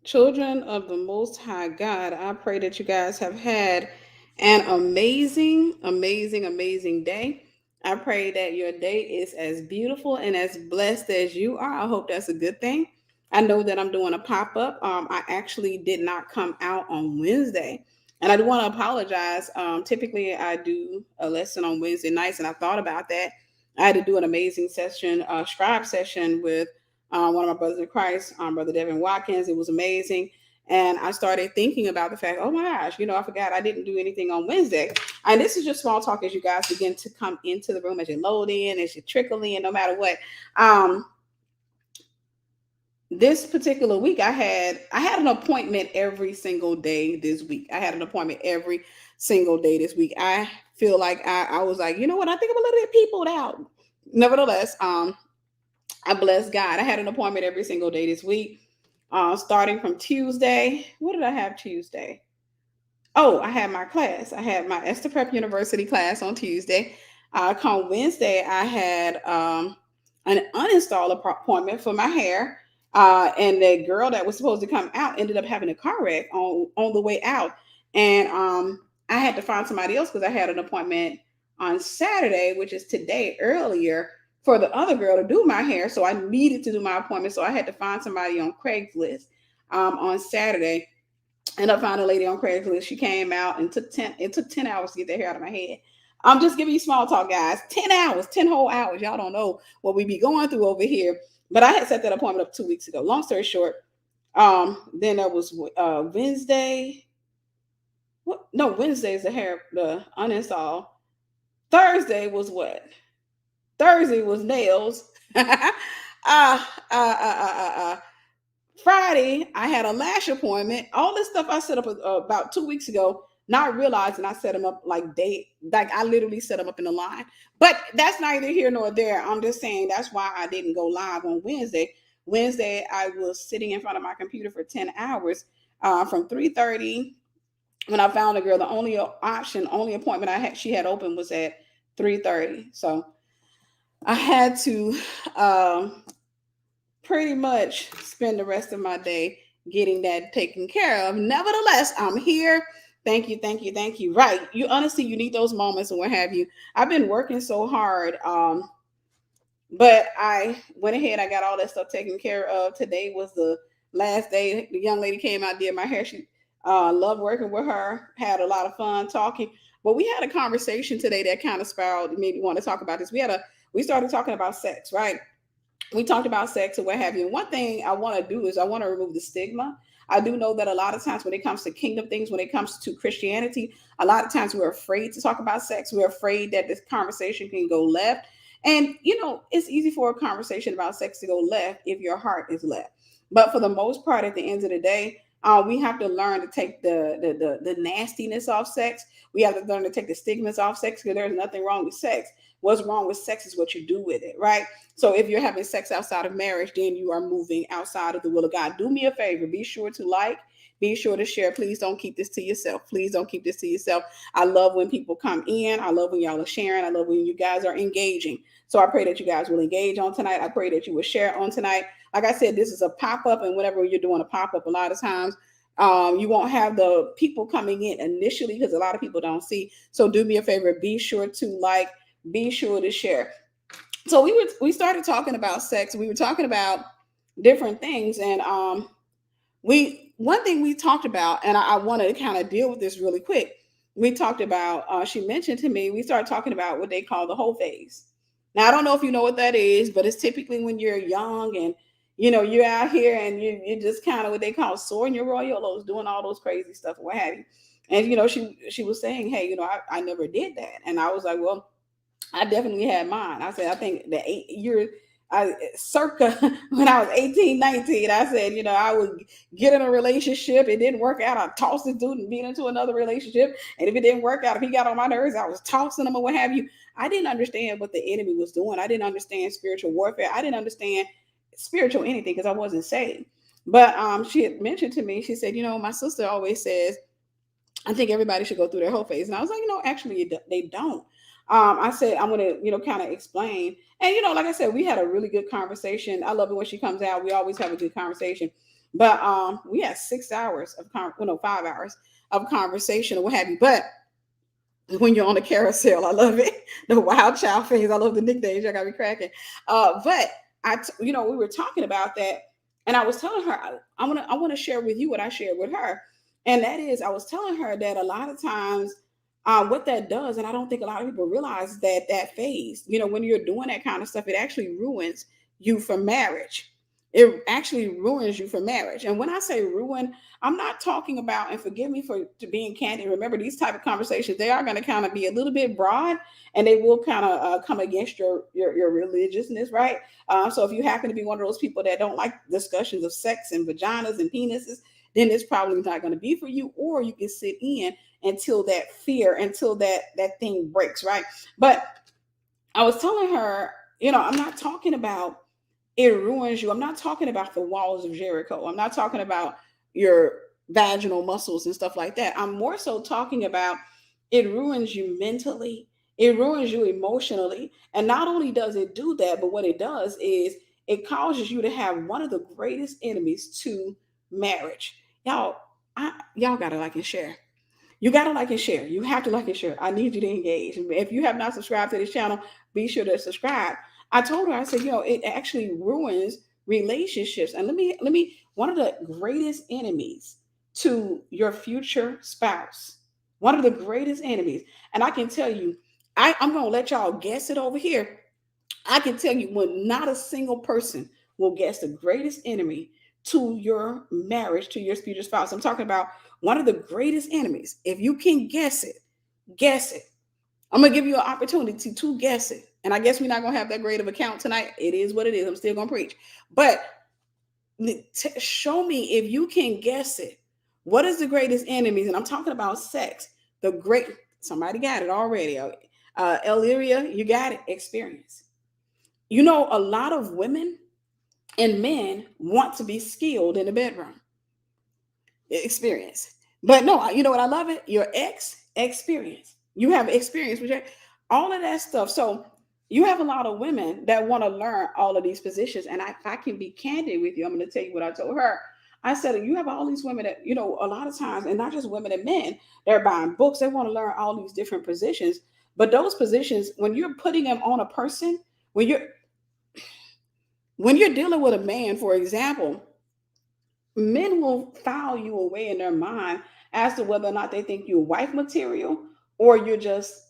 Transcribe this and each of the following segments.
Children of the Most High God, I pray that you guys have had an amazing, amazing, amazing day. I pray that your day is as beautiful and as blessed as you are. I hope that's a good thing. I know that I'm doing a pop up. I actually did not come out on Wednesday. And I do want to apologize. Typically, I do a lesson on Wednesday nights, and I thought about that. I had to do an amazing session, scribe session with one of my brothers in Christ, Brother Devin Watkins. It was amazing. And I started thinking about the fact, oh my gosh, I forgot I didn't do anything on Wednesday. And this is just small talk as you guys begin to come into the room, as you load in, as you trickle in, no matter what. This particular week, I had an appointment every single day this week. I had an appointment every single day this week. I feel like I was like, you know what? I think I'm a little bit peopled out. Nevertheless, I bless God. I had an appointment every single day this week, starting from Tuesday. What did I have Tuesday? Oh, I had my class. I had my Esther Prep University class on Tuesday. Come Wednesday, I had an uninstall appointment for my hair. And the girl that was supposed to come out ended up having a car wreck on the way out. And I had to find somebody else because I had an appointment on Saturday, which is today, earlier, for the other girl to do my hair. So I needed to do my appointment. So I had to find somebody on Craigslist on Saturday. And I found a lady on Craigslist. She came out and it took 10 hours to get that hair out of my head. I'm just giving you small talk, guys. 10 hours, 10 whole hours. Y'all don't know what we be going through over here. But I had set that appointment up 2 weeks ago. Long story short, then there was Wednesday. What? No, Wednesday is the uninstall. Thursday was what? Thursday was nails. uh, uh, uh, uh, uh, Friday, I had a lash appointment. All this stuff I set up about 2 weeks ago, not realizing I set them up like I literally set them up in the line. But that's neither here nor there. I'm just saying that's why I didn't go live on Wednesday. Wednesday, I was sitting in front of my computer for 10 hours from 3:30 when I found a girl. The only appointment she had open was at 3:30. So I had to pretty much spend the rest of my day getting that taken care of. Nevertheless, I'm here. Thank you, thank you, thank you. Right. You honestly, you need those moments and what have you. I've been working so hard. But I went ahead, I got all that stuff taken care of. Today was the last day. The young lady came out, did my hair. She loved working with her, had a lot of fun talking. But we had a conversation today that kind of spiraled, made me want to talk about this. We started talking about sex, right? We talked about sex and what have you. And one thing I want to do is I want to remove the stigma. I do know that a lot of times when it comes to kingdom things, when it comes to Christianity, a lot of times we're afraid to talk about sex. We're afraid that this conversation can go left. And, it's easy for a conversation about sex to go left if your heart is left. But for the most part, at the end of the day, we have to learn to take the nastiness off sex. We have to learn to take the stigmas off sex because there's nothing wrong with sex. What's wrong with sex is what you do with it, right? So if you're having sex outside of marriage, then you are moving outside of the will of God. Do me a favor. Be sure to like. Be sure to share. Please don't keep this to yourself. Please don't keep this to yourself. I love when people come in. I love when y'all are sharing. I love when you guys are engaging. So I pray that you guys will engage on tonight. I pray that you will share on tonight. Like I said, this is a pop-up, and whenever you're doing a pop-up, a lot of times you won't have the people coming in initially because a lot of people don't see. So do me a favor. Be sure to like. Be sure to share. So we started talking about sex. We were talking about different things, and one thing we talked about, and I wanted to kind of deal with this really quick. We talked about. She mentioned to me. We started talking about what they call the whole phase. Now I don't know if you know what that is, but it's typically when you're young and you're out here and you're just kind of what they call soaring your royals, doing all those crazy stuff, what have you. And she was saying, hey, I never did that, and I was like, well, I definitely had mine. I said, I think the 8 years, circa when I was 18, 19, I said, I would get in a relationship. It didn't work out. I tossed the dude and beat into another relationship. And if it didn't work out, if he got on my nerves, I was tossing him or what have you. I didn't understand what the enemy was doing. I didn't understand spiritual warfare. I didn't understand spiritual anything because I wasn't saved. But she had mentioned to me, she said, my sister always says, I think everybody should go through their whole phase. And I was like, actually, they don't. I said, I'm going to, kind of explain. And, like I said, we had a really good conversation. I love it when she comes out. We always have a good conversation. But we had 6 hours of 5 hours of conversation or what have you. But when you're on the carousel, I love it. The wild child phase. I love the nicknames. I got me cracking. But we were talking about that, and I was telling her I want to share with you what I shared with her, and that is I was telling her that a lot of times, what that does, and I don't think a lot of people realize that phase. When you're doing that kind of stuff, it actually ruins you for marriage. It actually ruins you for marriage. And when I say ruin, I'm not talking about, and forgive me for being candid. Remember, these type of conversations, they are going to kind of be a little bit broad, and they will kind of come against your religiousness, right? So if you happen to be one of those people that don't like discussions of sex and vaginas and penises, then it's probably not going to be for you. Or you can sit in until that fear, until that thing breaks, right? But I was telling her, I'm not talking about it ruins you. I'm not talking about the walls of Jericho. I'm not talking about your vaginal muscles and stuff like that. I'm more so talking about it ruins you mentally, it ruins you emotionally. And not only does it do that, but what it does is it causes you to have one of the greatest enemies to marriage. Y'all, y'all gotta like and share. You got to like and share. You have to like and share. I need you to engage. If you have not subscribed to this channel, be sure to subscribe. I told her, I said, it actually ruins relationships. And one of the greatest enemies to your future spouse, one of the greatest enemies. And I can tell you, I'm going to let y'all guess it over here. I can tell you when not a single person will guess the greatest enemy to your marriage, to your future spouse. I'm talking about one of the greatest enemies. If you can guess it, guess it. I'm going to give you an opportunity to guess it. And I guess we're not going to have that great of a count tonight. It is what it is. I'm still going to preach. But show me if you can guess it. What is the greatest enemies? And I'm talking about sex. Somebody got it already. Illyria, you got it. Experience. A lot of women and men want to be skilled in the bedroom. Experience. But no, you know what? I love it. Your experience. You have experience with all of that stuff. So you have a lot of women that want to learn all of these positions. And if I can be candid with you, I'm going to tell you what I told her. I said, you have all these women that, a lot of times, and not just women and men, they're buying books. They want to learn all these different positions. But those positions, when you're putting them on a person, when you're dealing with a man, for example, men will file you away in their mind as to whether or not they think you're wife material or you're just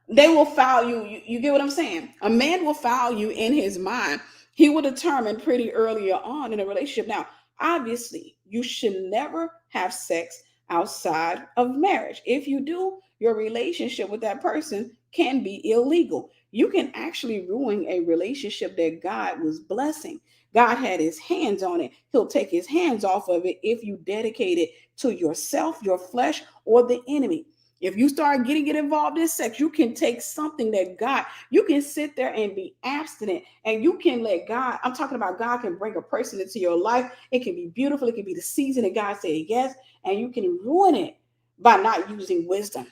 they will file you get what I'm saying? A man will file you in his mind. He will determine pretty earlier on in a relationship. Now, obviously, you should never have sex outside of marriage. If you do, your relationship with that person can be illegal. You can actually ruin a relationship that God was blessing. God had his hands on it. He'll take his hands off of it if you dedicate it to yourself, your flesh, or the enemy. If you start getting it involved in sex, you can take something you can sit there and be abstinent and you can let God, I'm talking about God can bring a person into your life. It can be beautiful. It can be the season that God said yes. And you can ruin it by not using wisdom.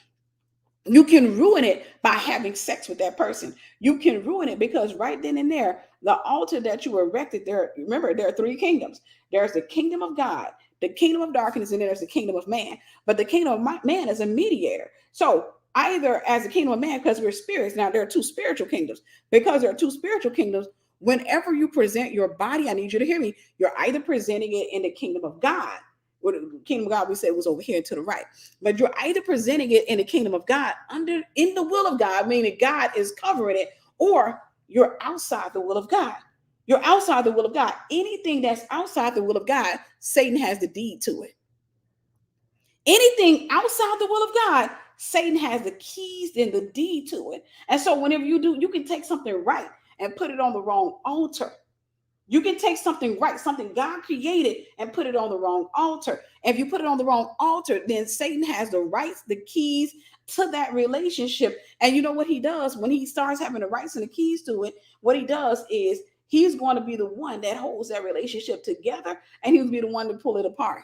You can ruin it by having sex with that person. You can ruin it because right then and there, the altar that you erected there, remember, there are three kingdoms. There's the kingdom of God, the kingdom of darkness, and then there's the kingdom of man. But the kingdom of man is a mediator. So either as the kingdom of man, because we're spirits, now there are two spiritual kingdoms. Because there are two spiritual kingdoms, whenever you present your body, I need you to hear me, you're either presenting it in the kingdom of God. What the kingdom of God we said was over here to the right, but you're either presenting it in the kingdom of God in the will of God, meaning God is covering it, or you're outside the will of God. You're outside the will of God. Anything that's outside the will of God, Satan has the deed to it. Anything outside the will of God, Satan has the keys and the deed to it. And so whenever you do, you can take something right and put it on the wrong altar. You can take something right, something God created, and put it on the wrong altar. If you put it on the wrong altar, then Satan has the rights, the keys to that relationship. And you know what he does when he starts having the rights and the keys to it? What he does is he's going to be the one that holds that relationship together, and he'll be the one to pull it apart.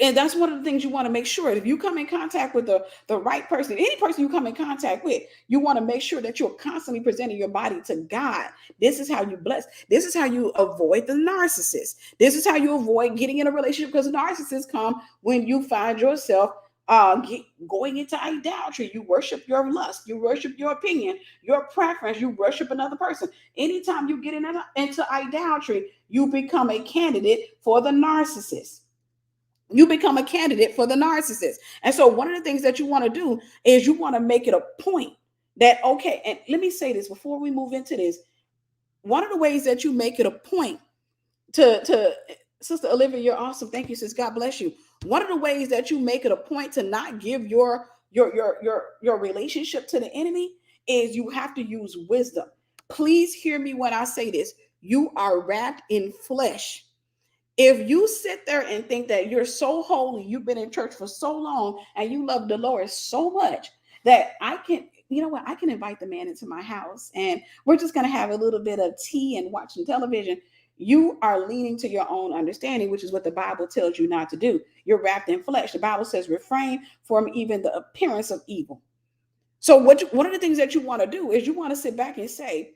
And that's one of the things you want to make sure. If you come in contact with the right person, any person you come in contact with, you want to make sure that you're constantly presenting your body to God. This is how you bless. This is how you avoid the narcissist. This is how you avoid getting in a relationship, because narcissists come when you find yourself going into idolatry. You worship your lust, you worship your opinion, your preference, you worship another person. Anytime you get into idolatry, you become a candidate for the narcissist. You become a candidate for the narcissist. And so one of the things that you want to do is you want to make it a point that, okay, and let me say this before we move into this. One of the ways that you make it a point to Sister Olivia, you're awesome. Thank you, sis. God bless you. One of the ways that you make it a point to not give your relationship to the enemy is you have to use wisdom. Please hear me when I say this. You are wrapped in flesh. If you sit there and think that you're so holy, you've been in church for so long, and you love the Lord so much that I can, you know what, I can invite the man into my house and we're just going to have a little bit of tea and watch some television. You are leaning to your own understanding, which is what the Bible tells you not to do. You're wrapped in flesh. The Bible says refrain from even the appearance of evil. So one of the things that you want to do is you want to sit back and say,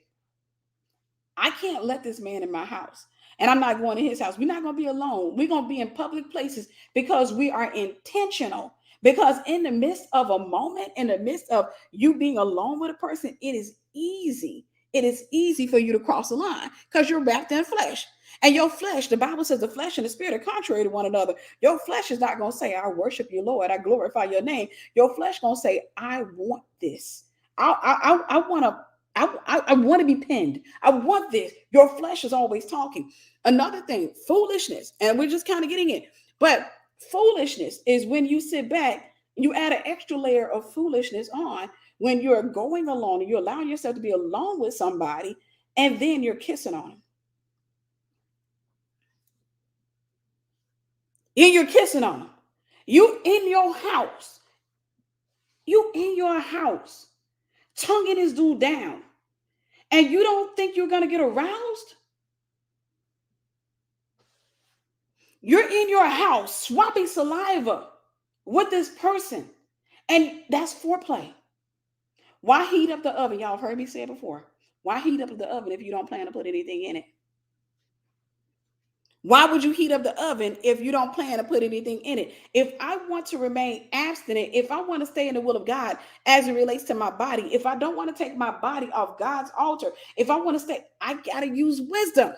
I can't let this man in my house. And I'm not going to his house. We're not going to be alone. We're going to be in public places because we are intentional. Because in the midst of a moment, in the midst of you being alone with a person, it is easy. It is easy for you to cross the line because you're wrapped in flesh. And your flesh, the Bible says the flesh and the spirit are contrary to one another. Your flesh is not going to say, I worship you, Lord. I glorify your name. Your flesh going to say, I want this. I want to I want to be pinned. I want this. Your flesh is always talking. Another thing, foolishness, and we're just kind of getting it. But foolishness is when you sit back, you add an extra layer of foolishness on when you're going alone and you're allowing yourself to be alone with somebody, and then you're kissing on them. And you're kissing on them. You in your house. You in your house, tonguing this dude down. And you don't think you're going to get aroused? You're in your house swapping saliva with this person. And that's foreplay. Why heat up the oven? Y'all have heard me say it before. Why heat up the oven if you don't plan to put anything in it? Why would you heat up the oven if you don't plan to put anything in it? If I want to remain abstinent, if I want to stay in the will of God as it relates to my body, if I don't want to take my body off God's altar, if I want to stay, I got to use wisdom.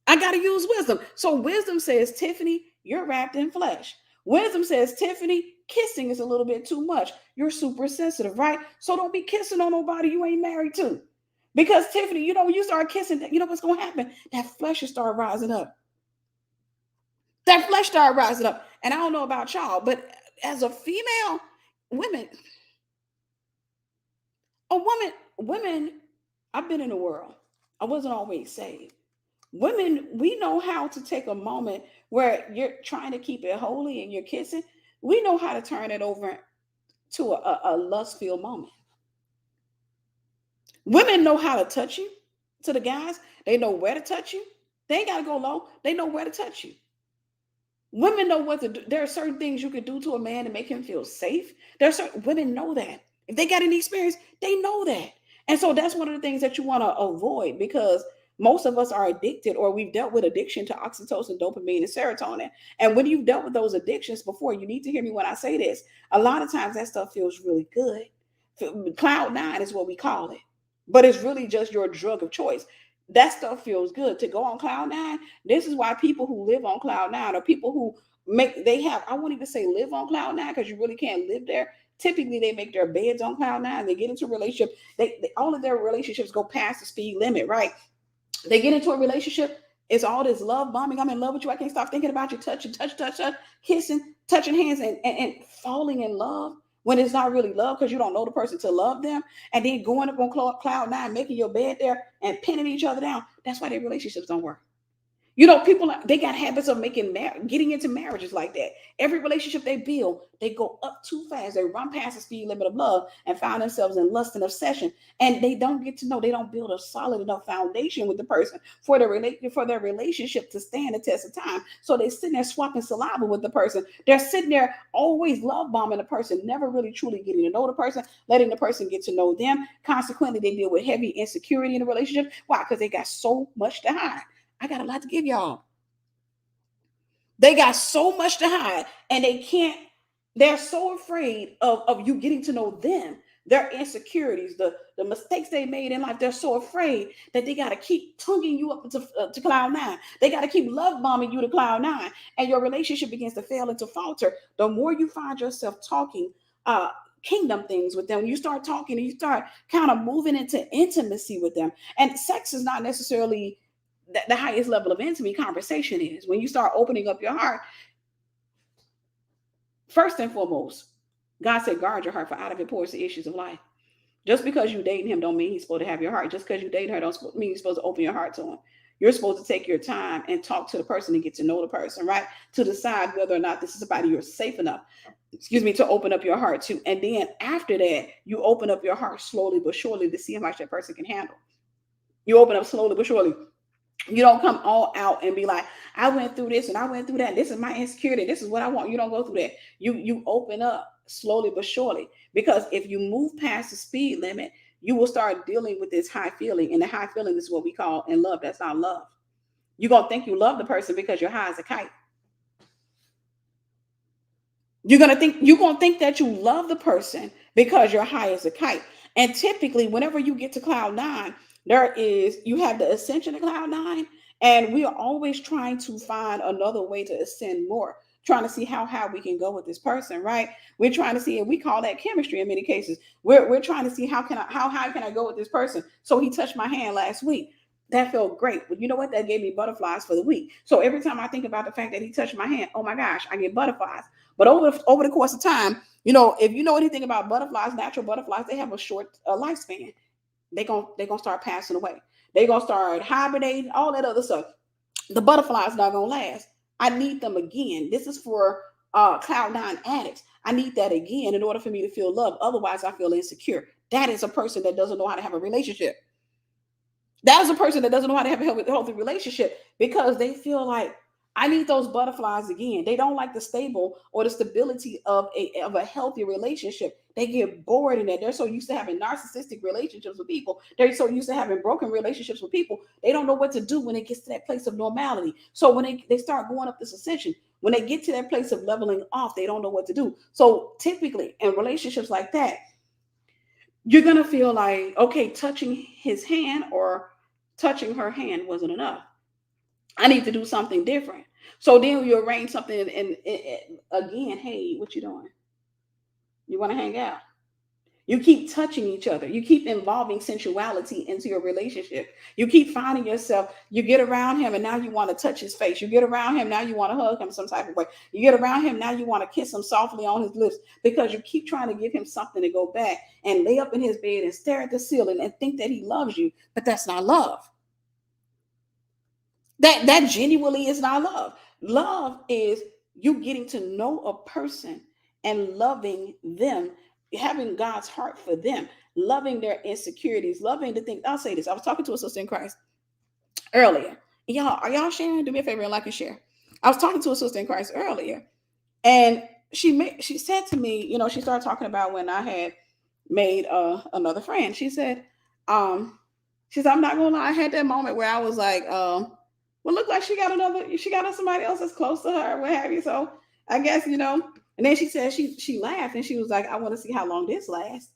I got to use wisdom. So wisdom says, Tiffany, you're wrapped in flesh. Wisdom says, Tiffany, kissing is a little bit too much. You're super sensitive, right? So don't be kissing on nobody you ain't married to. Because Tiffany, you know, when you start kissing, you know what's going to happen? That flesh will start rising up. That flesh started rising up. And I don't know about y'all, but as a female, women, women, I've been in the world. I wasn't always saved. Women, we know how to take a moment where you're trying to keep it holy and you're kissing. We know how to turn it over to a lust-filled moment. Women know how to touch you. To the guys, they know where to touch you. They ain't got to go low. They know where to touch you. Women know what to do. There are certain things you can do to a man to make him feel safe. There are certain women know that. If they got any experience, they know that. And so that's one of the things that you want to avoid, because most of us are addicted, or we've dealt with addiction to oxytocin, dopamine, and serotonin. And when you've dealt with those addictions before, you need to hear me when I say this. A lot of times that stuff feels really good. Cloud nine is what we call it, but it's really just your drug of choice. That stuff feels good to go on cloud nine. This is why people who live on cloud nine, or people who I won't even say live on cloud nine, because you really can't live there. Typically they make their beds on cloud nine. They get into a relationship. All of their relationships go past the speed limit, right? They get into a relationship. It's all this love bombing. I'm in love with you. I can't stop thinking about you. Touch, kissing, touching hands, and falling in love when it's not really love, because you don't know the person to love them. And then going up on cloud nine, making your bed there and pinning each other down. That's why their relationships don't work. People, they got habits of getting into marriages like that. Every relationship they build, they go up too fast. They run past the speed limit of love and find themselves in lust and obsession. And they don't get to know, they don't build a solid enough foundation with the person for their relationship to stand the test of time. So they sitting there swapping saliva with the person. They're sitting there always love bombing the person, never really truly getting to know the person, letting the person get to know them. Consequently, they deal with heavy insecurity in the relationship. Why? Because they got so much to hide. I got a lot to give y'all. They got so much to hide, and they're so afraid of you getting to know them, their insecurities, the mistakes they made in life. They're so afraid that they got to keep tonguing you up to cloud nine. They got to keep love bombing you to cloud nine, and your relationship begins to fail and to falter. The more you find yourself talking kingdom things with them, when you start talking and you start kind of moving into intimacy with them, and sex is not necessarily the highest level of intimacy. Conversation is when you start opening up your heart. First and foremost, God said, guard your heart, for out of it pours the issues of life. Just because you dating him don't mean he's supposed to have your heart. Just because you dating her don't mean you're supposed to open your heart to him. You're supposed to take your time and talk to the person and get to know the person, right? To decide whether or not this is somebody you're safe enough, to open up your heart to. And then after that, you open up your heart slowly but surely to see how much that person can handle. You open up slowly but surely. You don't come all out and be like, I went through this and I went through that. This is my insecurity. This is what I want. You don't go through that. You open up slowly but surely. Because if you move past the speed limit, you will start dealing with this high feeling. And the high feeling is what we call in love. That's not love. You're going to think you love the person because you're high as a kite. You're going to think that you love the person because you're high as a kite. And typically, whenever you get to cloud nine, you have the ascension of cloud nine, and we are always trying to find another way to ascend more, trying to see how high we can go with this person, right? We're trying to see, and we call that chemistry in many cases. We're trying to see how high can I go with this person? So he touched my hand last week. That felt great. But you know what? That gave me butterflies for the week. So every time I think about the fact that he touched my hand, oh my gosh, I get butterflies. But over the course of time, if you know anything about butterflies, natural butterflies, they have a short lifespan. They're gonna start passing away. They're gonna start hibernating, all that other stuff. The butterflies not gonna last. I need them again. This is for cloud nine addicts. I need that again in order for me to feel love. Otherwise, I feel insecure. That is a person that doesn't know how to have a relationship. That is a person that doesn't know how to have a healthy relationship, because they feel like, I need those butterflies again. They don't like the stable or the stability of a healthy relationship. They get bored in that. They're so used to having narcissistic relationships with people. They're so used to having broken relationships with people. They don't know what to do when it gets to that place of normality. So when they start going up this ascension, when they get to that place of leveling off, they don't know what to do. So typically in relationships like that, you're going to feel like, okay, touching his hand or touching her hand wasn't enough. I need to do something different. So then you arrange something and again, hey, what you doing? You want to hang out? You keep touching each other. You keep involving sensuality into your relationship. You keep finding yourself, you get around him and now you want to touch his face. You get around him, now you want to hug him some type of way. You get around him, now you want to kiss him softly on his lips, because you keep trying to give him something to go back and lay up in his bed and stare at the ceiling and think that he loves you. But that's not love. That genuinely is not love. Love is you getting to know a person and loving them, having God's heart for them, loving their insecurities, loving the things. I'll say this. I was talking to a sister in Christ earlier. Y'all, are y'all sharing? Do me a favor and like and share. I was talking to a sister in Christ earlier, and she said to me, she started talking about when I had made another friend. She said, I'm not gonna lie, I had that moment where I was like, well, look like she got somebody else that's close to her, what have you. So I guess, and then she said she laughed and she was like, I want to see how long this lasts.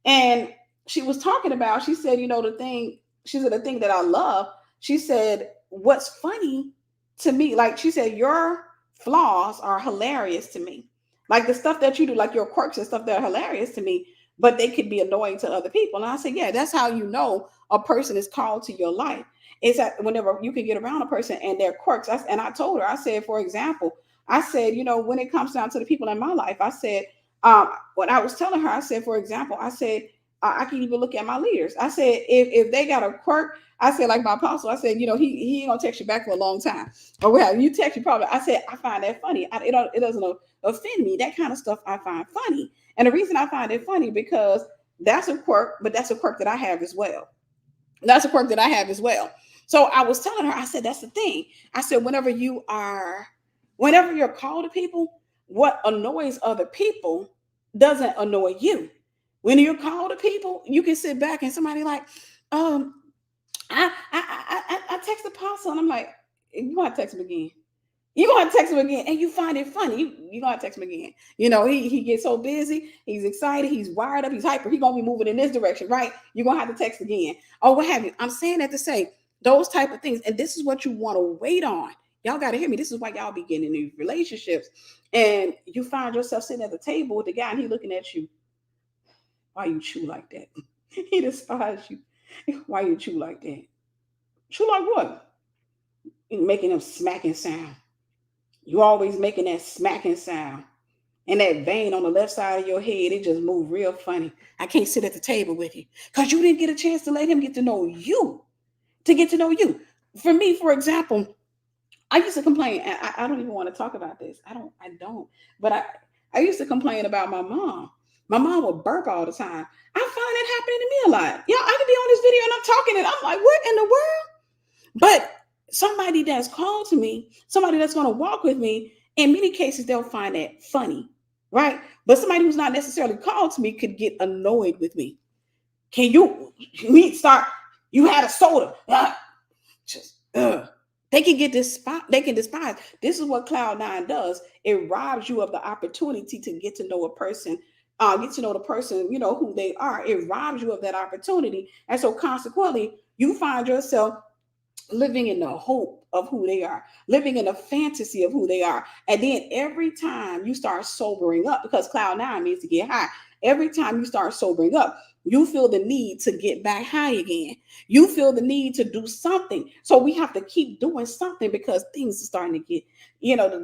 And she was talking about, she said, the thing that I love, she said, what's funny to me, like she said, your flaws are hilarious to me. Like the stuff that you do, like your quirks and stuff that are hilarious to me, but they could be annoying to other people. And I said, yeah, that's how you know a person is called to your life. Is that whenever you can get around a person and their quirks. And I told her, I said, for example, I said, when it comes down to the people in my life, I said, when I was telling her, I said, for example, I said, I can even look at my leaders. I said, if they got a quirk, I said, like my apostle, I said, he ain't gonna text you back for a long time. Or well, you text you probably. I said, I find that funny. It doesn't offend me. That kind of stuff I find funny. And the reason I find it funny because that's a quirk, but that's a quirk that I have as well. That's a quirk that I have as well. So I was telling her, I said, that's the thing. I said, whenever you're called to people, what annoys other people doesn't annoy you. When you're called to people, you can sit back and somebody like, I text the apostle and I'm like, you gonna text him again. You gonna text him again, and you find it funny. You gonna text him again. He gets so busy, he's excited, he's wired up, he's hyper. He gonna be moving in this direction, right? You're gonna have to text again, or what have you. I'm saying that to say those type of things, and this is what you want to wait on. Y'all got to hear me. This is why y'all be getting in these relationships, and you find yourself sitting at the table with the guy, and he looking at you. Why you chew like that? He despises you. Why you chew like that? Chew like what? You making them smacking sound. You always making that smacking sound. And that vein on the left side of your head, it just moved real funny. I can't sit at the table with you because you didn't get a chance to let him get to know you. To get to know you. For me, for example, I used to complain. And I don't even want to talk about this. I don't. But I used to complain about my mom. My mom would burp all the time. I find it happening to me a lot. Yeah, I could be on this video and I'm talking and I'm like, what in the world? But somebody that's called to me, somebody that's going to walk with me, in many cases, they'll find that funny, right? But somebody who's not necessarily called to me could get annoyed with me. Can you start? You had a soda. Just, they can get this spot. They can despise. This is what Cloud9 does. It robs you of the opportunity to get to know a person, get to know the person, who they are. It robs you of that opportunity. And so consequently, you find yourself living in the hope of who they are, living in a fantasy of who they are. And then every time you start sobering up, because Cloud9 means to get high, every time you start sobering up, you feel the need to get back high again. You feel the need to do something. So we have to keep doing something because things are starting to get,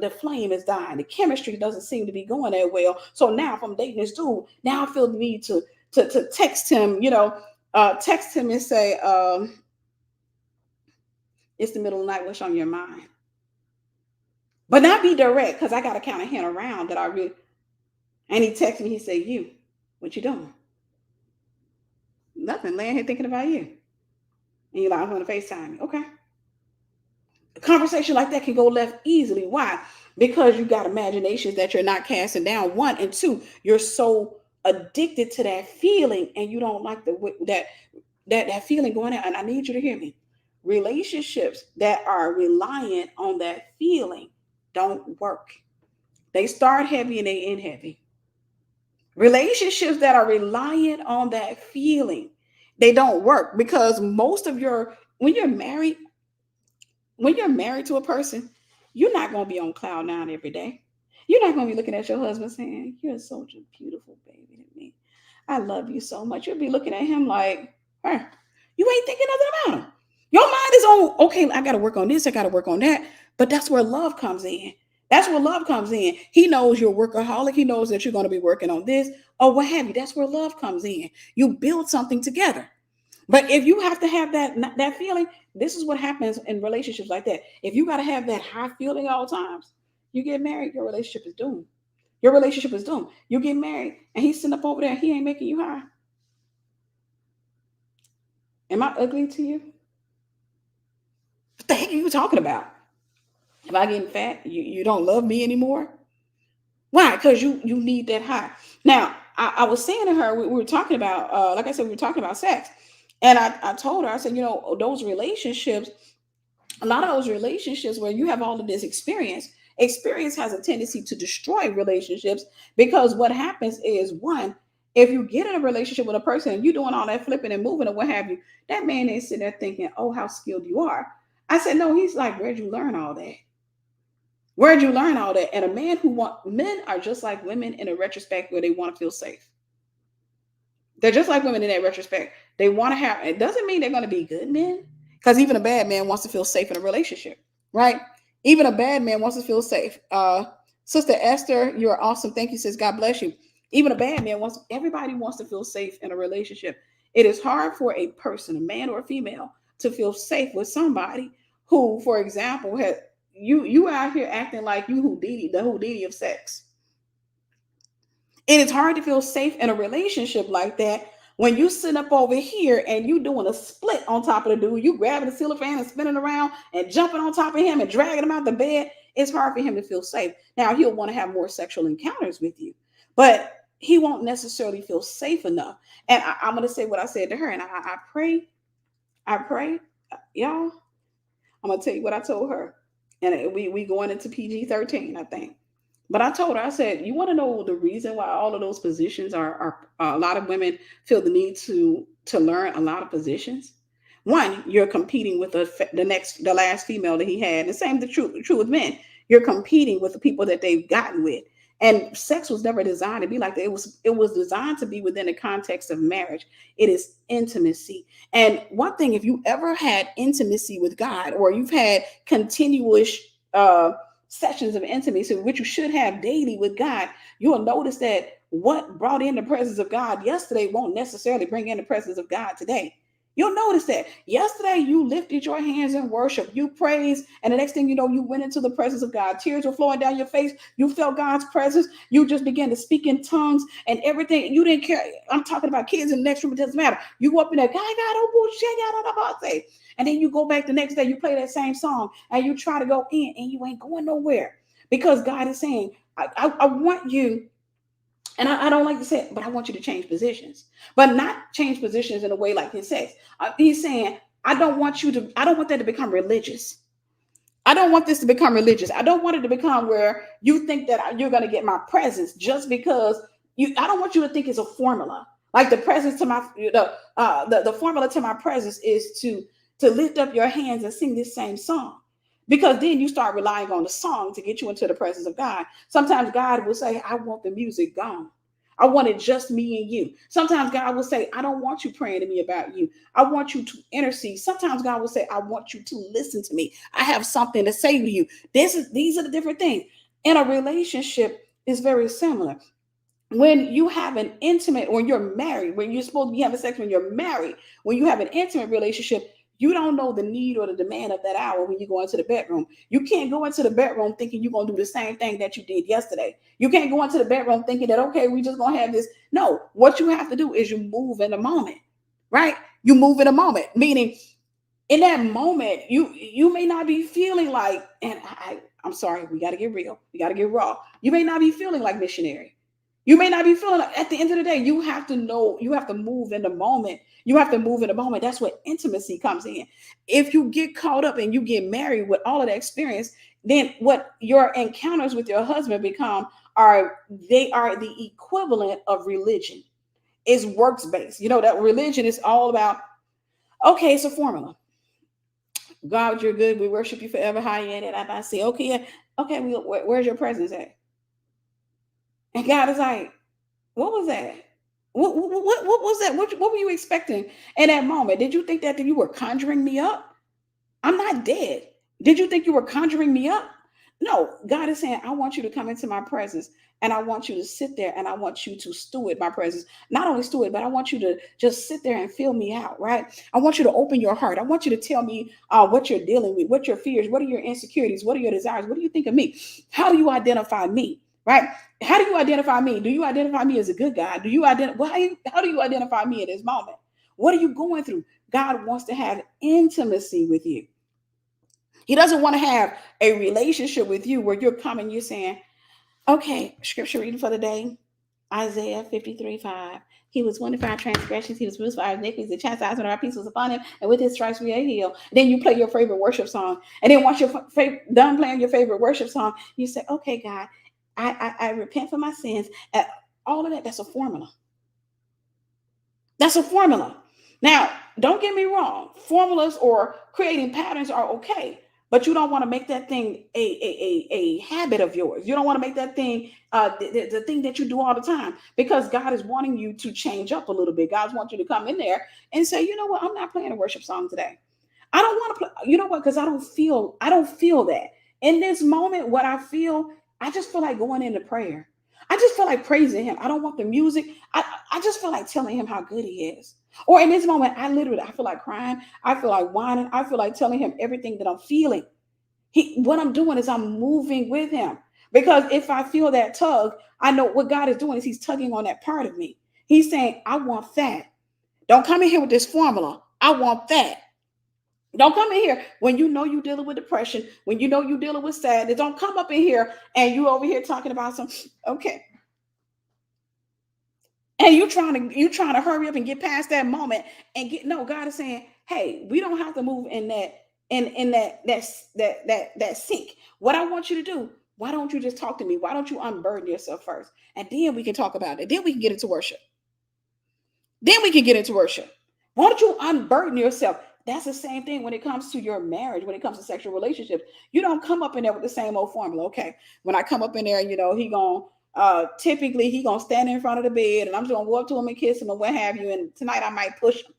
the flame is dying. The chemistry doesn't seem to be going that well. So now if I'm dating this dude, now I feel the need to text him, text him and say, it's the middle of the night. What's on your mind? But not be direct, because I got to kind of hint around that I really. And he texted me. He said, "You, what you doing?" Nothing. Laying here thinking about you. And you're like, "I'm going to FaceTime you." Okay. A conversation like that can go left easily. Why? Because you got imaginations that you're not casting down. One and two, you're so addicted to that feeling, and you don't like that feeling going out. And I need you to hear me. Relationships that are reliant on that feeling don't work. They start heavy and they end heavy. Relationships that are reliant on that feeling, they don't work because when you're married to a person, you're not going to be on cloud 9 every day. You're not going to be looking at your husband saying, "You're such a beautiful baby to me. I love you so much." You'll be looking at him like, "Hey, you ain't thinking nothing about him." Your mind is on, okay, I got to work on this, I got to work on that. But that's where love comes in. That's where love comes in. He knows you're a workaholic. He knows that you're going to be working on this or what have you. That's where love comes in. You build something together. But if you have to have that feeling, this is what happens in relationships like that. If you got to have that high feeling all times, you get married, your relationship is doomed. Your relationship is doomed. You get married and he's sitting up over there, he ain't making you high. Am I ugly to you? What the heck are you talking about? Am I getting fat? You don't love me anymore? Why? Because you need that high. Now, I was saying to her, we were talking about, like I said, we were talking about sex. And I told her, I said, those relationships, a lot of those relationships where you have all of this experience has a tendency to destroy relationships because what happens is, one, if you get in a relationship with a person and you're doing all that flipping and moving or what have you, that man ain't sitting there thinking, "Oh, how skilled you are." I said, no, he's like, "Where'd you learn all that? Where'd you learn all that?" And men are just like women in a retrospect where they want to feel safe. They're just like women in that retrospect. They want to have, it doesn't mean they're going to be good men, because even a bad man wants to feel safe in a relationship, right? Even a bad man wants to feel safe. Sister Esther, you're awesome. Thank you, sis. God bless you. Even a bad man everybody wants to feel safe in a relationship. It is hard for a person, a man or a female, to feel safe with somebody who, for example, had you out here acting like you Houdini, the Houdini of sex. And it's hard to feel safe in a relationship like that when you sit up over here and you doing a split on top of the dude. You grabbing the ceiling fan and spinning around and jumping on top of him and dragging him out the bed. It's hard for him to feel safe. Now he'll want to have more sexual encounters with you, but he won't necessarily feel safe enough. And I'm going to say what I said to her. And I pray, y'all. I'm going to tell you what I told her. And we going into PG-13, I think. But I told her, I said, you want to know the reason why all of those positions are a lot of women feel the need to learn a lot of positions. One, you're competing with the last female that he had. The same true with men. You're competing with the people that they've gotten with. And sex was never designed to be like that. It was designed to be within the context of marriage. It is intimacy. And one thing, if you ever had intimacy with God, or you've had continuous sessions of intimacy, which you should have daily with God, you'll notice that what brought in the presence of God yesterday won't necessarily bring in the presence of God today. You'll notice that yesterday you lifted your hands in worship, you praised, and the next thing you know, you went into the presence of God. Tears were flowing down your face. You felt God's presence. You just began to speak in tongues and everything. You didn't care. I'm talking about kids in the next room. It doesn't matter. You go up in there, and then you go back the next day. You play that same song and you try to go in, and you ain't going nowhere, because God is saying, I want you. And I don't like to say it, but I want you to change positions, but not change positions in a way like in sex. He's saying, I don't want that to become religious. I don't want this to become religious. I don't want it to become where you think that you're going to get my presence just because I don't want you to think it's a formula. Like the presence to the formula to my presence is to lift up your hands and sing this same song. Because then you start relying on the song to get you into the presence of God. Sometimes God will say, I want the music gone. I want it just me and you. Sometimes God will say, I don't want you praying to me about you. I want you to intercede. Sometimes God will say, I want you to listen to me. I have something to say to you. These are the different things. In a relationship, is very similar. When you have an intimate, when you're married, when you're supposed to be having sex, when you're married, when you have an intimate relationship, you don't know the need or the demand of that hour when you go into the bedroom. You can't go into the bedroom thinking you're going to do the same thing that you did yesterday. You can't go into the bedroom thinking that, okay, we just going to have this. No, what you have to do is you move in a moment, right? You move in a moment, meaning in that moment, you may not be feeling like, and I'm sorry, we got to get real. We got to get raw. You may not be feeling like missionary. You may not be feeling like, at the end of the day, you have to know, you have to move in the moment. You have to move in the moment. That's where intimacy comes in. If you get caught up and you get married with all of that experience, then what your encounters with your husband become they are the equivalent of religion. It's works based. You know, that religion is all about, okay, it's a formula. God, you're good. We worship you forever. High in it. I say, okay, okay, where's your presence at? And God is like, what was that? What was that? What were you expecting in that moment? Did you think that you were conjuring me up? I'm not dead. Did you think you were conjuring me up? No, God is saying, I want you to come into my presence, and I want you to sit there, and I want you to steward my presence. Not only steward, but I want you to just sit there and feel me out, right? I want you to open your heart. I want you to tell me what you're dealing with, what your fears, what are your insecurities, what are your desires, what do you think of me? How do you identify me, right? How do you identify me? Do you identify me as a good guy? Do you identify? How do you identify me at this moment? What are you going through? God wants to have intimacy with you. He doesn't want to have a relationship with you where you're coming, you're saying, okay, scripture reading for the day, Isaiah 53:5. He was wounded for our transgressions, he was bruised for our iniquities, the chastisement of our peace was upon him, and with his stripes we are healed. Then you play your favorite worship song. And then once you're done playing your favorite worship song, you say, okay, God, I repent for my sins. All of that, that's a formula. That's a formula. Now, don't get me wrong. Formulas or creating patterns are okay, but you don't want to make that thing a habit of yours. You don't want to make that thing the thing that you do all the time, because God is wanting you to change up a little bit. God wants you to come in there and say, you know what, I'm not playing a worship song today. I don't want to play, you know what, because I don't feel that. In this moment, what I feel, I just feel like going into prayer. I just feel like praising him. I don't want the music. I just feel like telling him how good he is. Or in this moment, I feel like crying. I feel like whining. I feel like telling him everything that I'm feeling. What I'm doing is I'm moving with him. Because if I feel that tug, I know what God is doing is he's tugging on that part of me. He's saying, I want that. Don't come in here with this formula. I want that. Don't come in here when you know you're dealing with depression, when you know you're dealing with sadness. Don't come up in here and you over here talking about some, okay. And you trying to hurry up and get past that moment and get no, God is saying, hey, we don't have to move in that in that sync. What I want you to do, why don't you just talk to me? Why don't you unburden yourself first? And then we can talk about it. Then we can get into worship. Then we can get into worship. Why don't you unburden yourself? That's the same thing when it comes to your marriage, when it comes to sexual relationships. You don't come up in there with the same old formula. Okay, when I come up in there, he gonna typically he gonna stand in front of the bed, and I'm just gonna go up to him and kiss him and what have you. And tonight I might push him,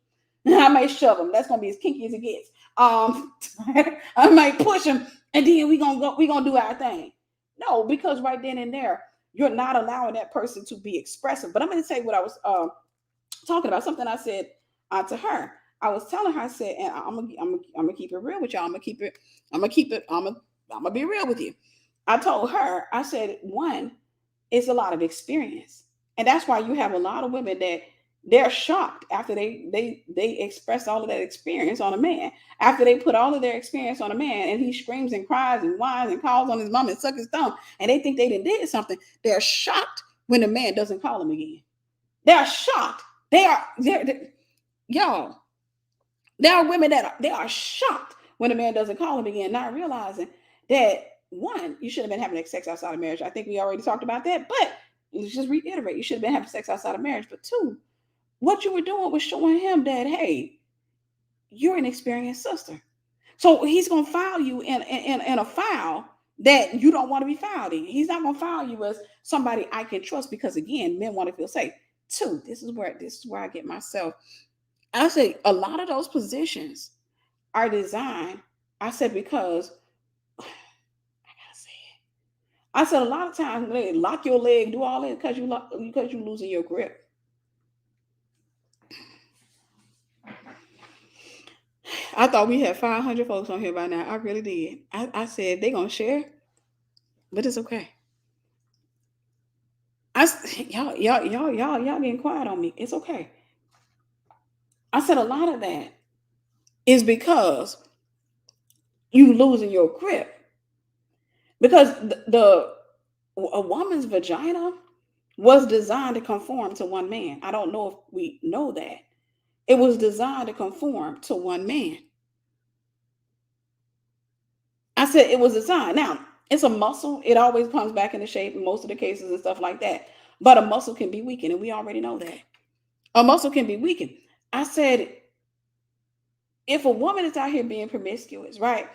I might shove him. That's gonna be as kinky as it gets. I might push him, and then we gonna do our thing. No, because right then and there, you're not allowing that person to be expressive. But I'm gonna tell you what I was talking about, something I said to her. I was telling her, I said, and I'm gonna keep it real with y'all. I'm gonna be real with you. I told her, I said, one, it's a lot of experience, and that's why you have a lot of women that they're shocked after they express all of that experience on a man. After they put all of their experience on a man, and he screams and cries and whines and calls on his mom and suck his thumb, and they think they did something. They're shocked when the man doesn't call them again. They're shocked. Y'all, there are women that they are shocked when a man doesn't call them again, not realizing that one, you should have been having sex outside of marriage. I think we already talked about that, but let's just reiterate, you should have been having sex outside of marriage. But two, what you were doing was showing him that, hey, you're an experienced sister. So he's gonna file you in a file that you don't want to be filed in. He's not gonna file you as somebody I can trust, because again, men want to feel safe. Two, this is where I get myself. I say a lot of those positions are designed. I said because I gotta say it. I said a lot of times when they lock your leg, do all that because you losing your grip. I thought we had 500 folks on here by now. I really did. I said they gonna share, but it's okay. Y'all getting quiet on me. It's okay. I said a lot of that is because you losing your grip. Because a woman's vagina was designed to conform to one man. I don't know if we know that. It was designed to conform to one man. I said it was designed. Now, it's a muscle. It always comes back into shape in most of the cases and stuff like that. But a muscle can be weakened, and we already know that. A muscle can be weakened. I said, if a woman is out here being promiscuous, right?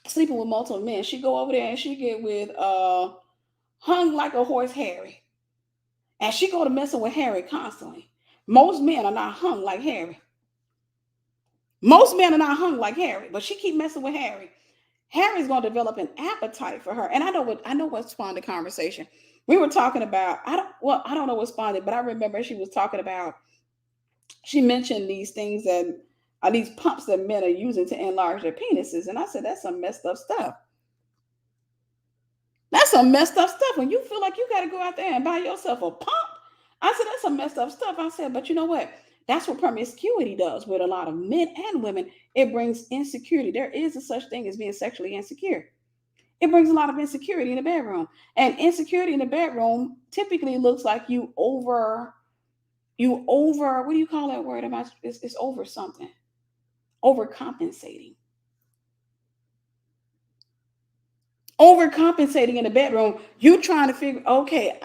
Sleeping with multiple men, she go over there and she get with hung like a horse Harry. And she go to messing with Harry constantly. Most men are not hung like Harry. Most men are not hung like Harry, but she keep messing with Harry. Harry's gonna develop an appetite for her. And I know what spawned the conversation. We were talking about, I don't know what spawned it, but I remember she was talking about, she mentioned these things that are these pumps that men are using to enlarge their penises. And I said, that's some messed up stuff. That's some messed up stuff. When you feel like you got to go out there and buy yourself a pump, I said, that's some messed up stuff. I said, but you know what? That's what promiscuity does with a lot of men and women. It brings insecurity. There is a such thing as being sexually insecure. It brings a lot of insecurity in the bedroom. And insecurity in the bedroom typically looks like what do you call that word? It's over something. Overcompensating. Overcompensating in the bedroom. You trying to figure, okay,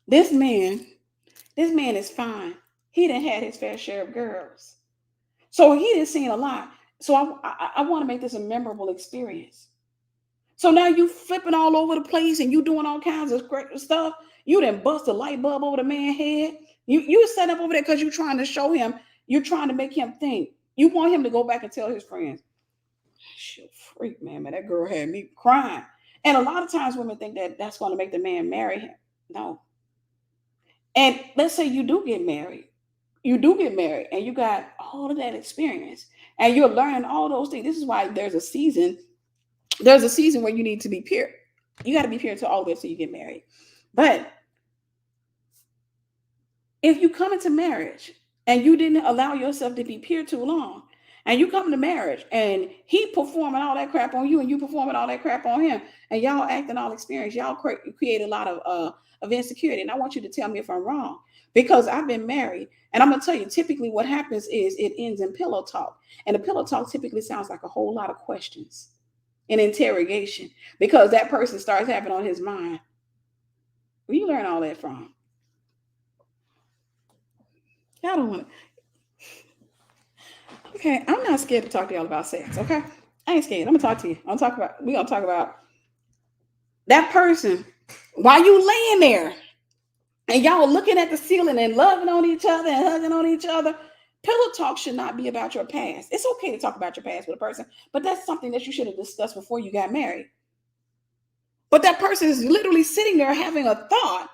this man is fine. He done had his fair share of girls. So he done seen a lot. So I want to make this a memorable experience. So now you flipping all over the place and you doing all kinds of great stuff. You done bust a light bulb over the man's head. You set up over there because you're trying to show him, you're trying to make him think. You want him to go back and tell his friends, shit, freak, man, that girl had me crying. And a lot of times women think that that's going to make the man marry him. No. And let's say you do get married. You do get married and you got all of that experience and you're learning all those things. This is why there's a season. There's a season where you need to be pure. You got to be pure to all the way till you get married. But if you come into marriage and you didn't allow yourself to be pure too long, and you come to marriage and he performing all that crap on you and you performing all that crap on him, and y'all acting all experienced, y'all create a lot of insecurity. And I want you to tell me if I'm wrong, because I've been married, and I'm gonna tell you, typically what happens is it ends in pillow talk, and the pillow talk typically sounds like a whole lot of questions and interrogation, because that person starts having on his mind, where you learn all that from? Y'all don't want to. Okay, I'm not scared to talk to y'all about sex. Okay, I ain't scared. I'm gonna talk to you. We're gonna talk about that person while you laying there and y'all looking at the ceiling and loving on each other and hugging on each other. Pillow talk should not be about your past. It's okay to talk about your past with a person, but that's something that you should have discussed before you got married. But that person is literally sitting there having a thought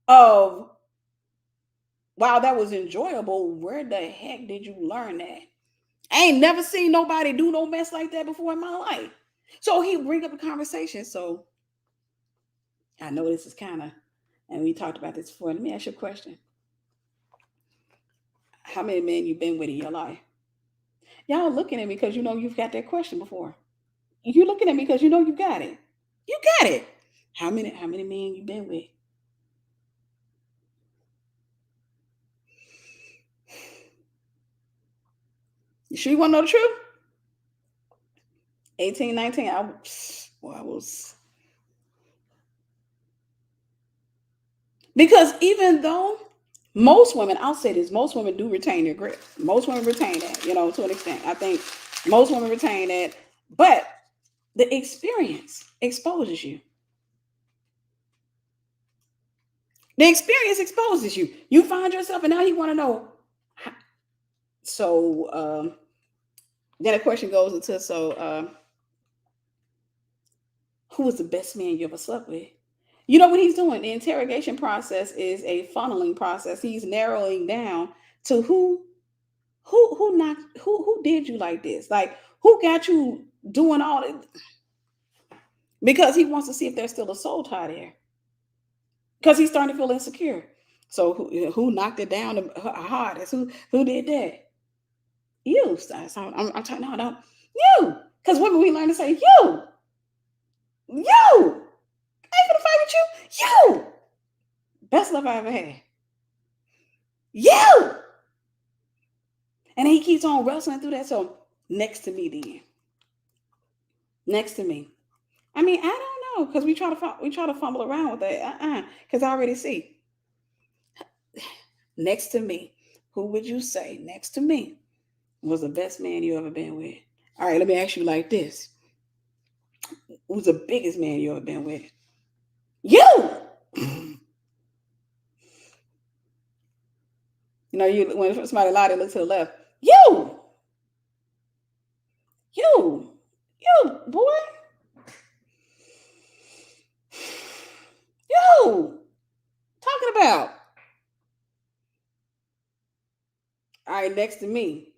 of, wow, that was enjoyable. Where the heck did you learn that? I ain't never seen nobody do no mess like that before in my life. So he bring up a conversation. So I know this is kind of, and we talked about this before. Let me ask you a question. How many men you been with in your life? Y'all looking at me because you know you've got that question before. You looking at me because you know you got it. You got it. How many men you been with? You sure you want to know the truth? 18, 19. I was. Because even though most women, I'll say this, most women do retain their grip. Most women retain that, to an extent. I think most women retain that. But the experience exposes you. The experience exposes you. You find yourself, and now you want to know. So then a question goes into, who was the best man you ever slept with? You know what he's doing? The interrogation process is a funneling process. He's narrowing down to who did you like this? Like, who got you doing all that? Because he wants to see if there's still a soul tie there. Because he's starting to feel insecure. So who knocked it down the hardest? Who did that? You. So I'm talking. No, don't you. Because women, we learn to say you. I ain't gonna fight with you. You. Best love I ever had. You. And he keeps on wrestling through that. So next to me, then. Next to me. I mean, I don't know, because we try to fumble around with that. Because I already see. Next to me. Who would you say next to me was the best man you ever been with? All right, let me ask you like this. Who's the biggest man you ever been with? You. You when somebody lied, they look to the left. You. You. You, boy. You. Talking about. All right, next to me.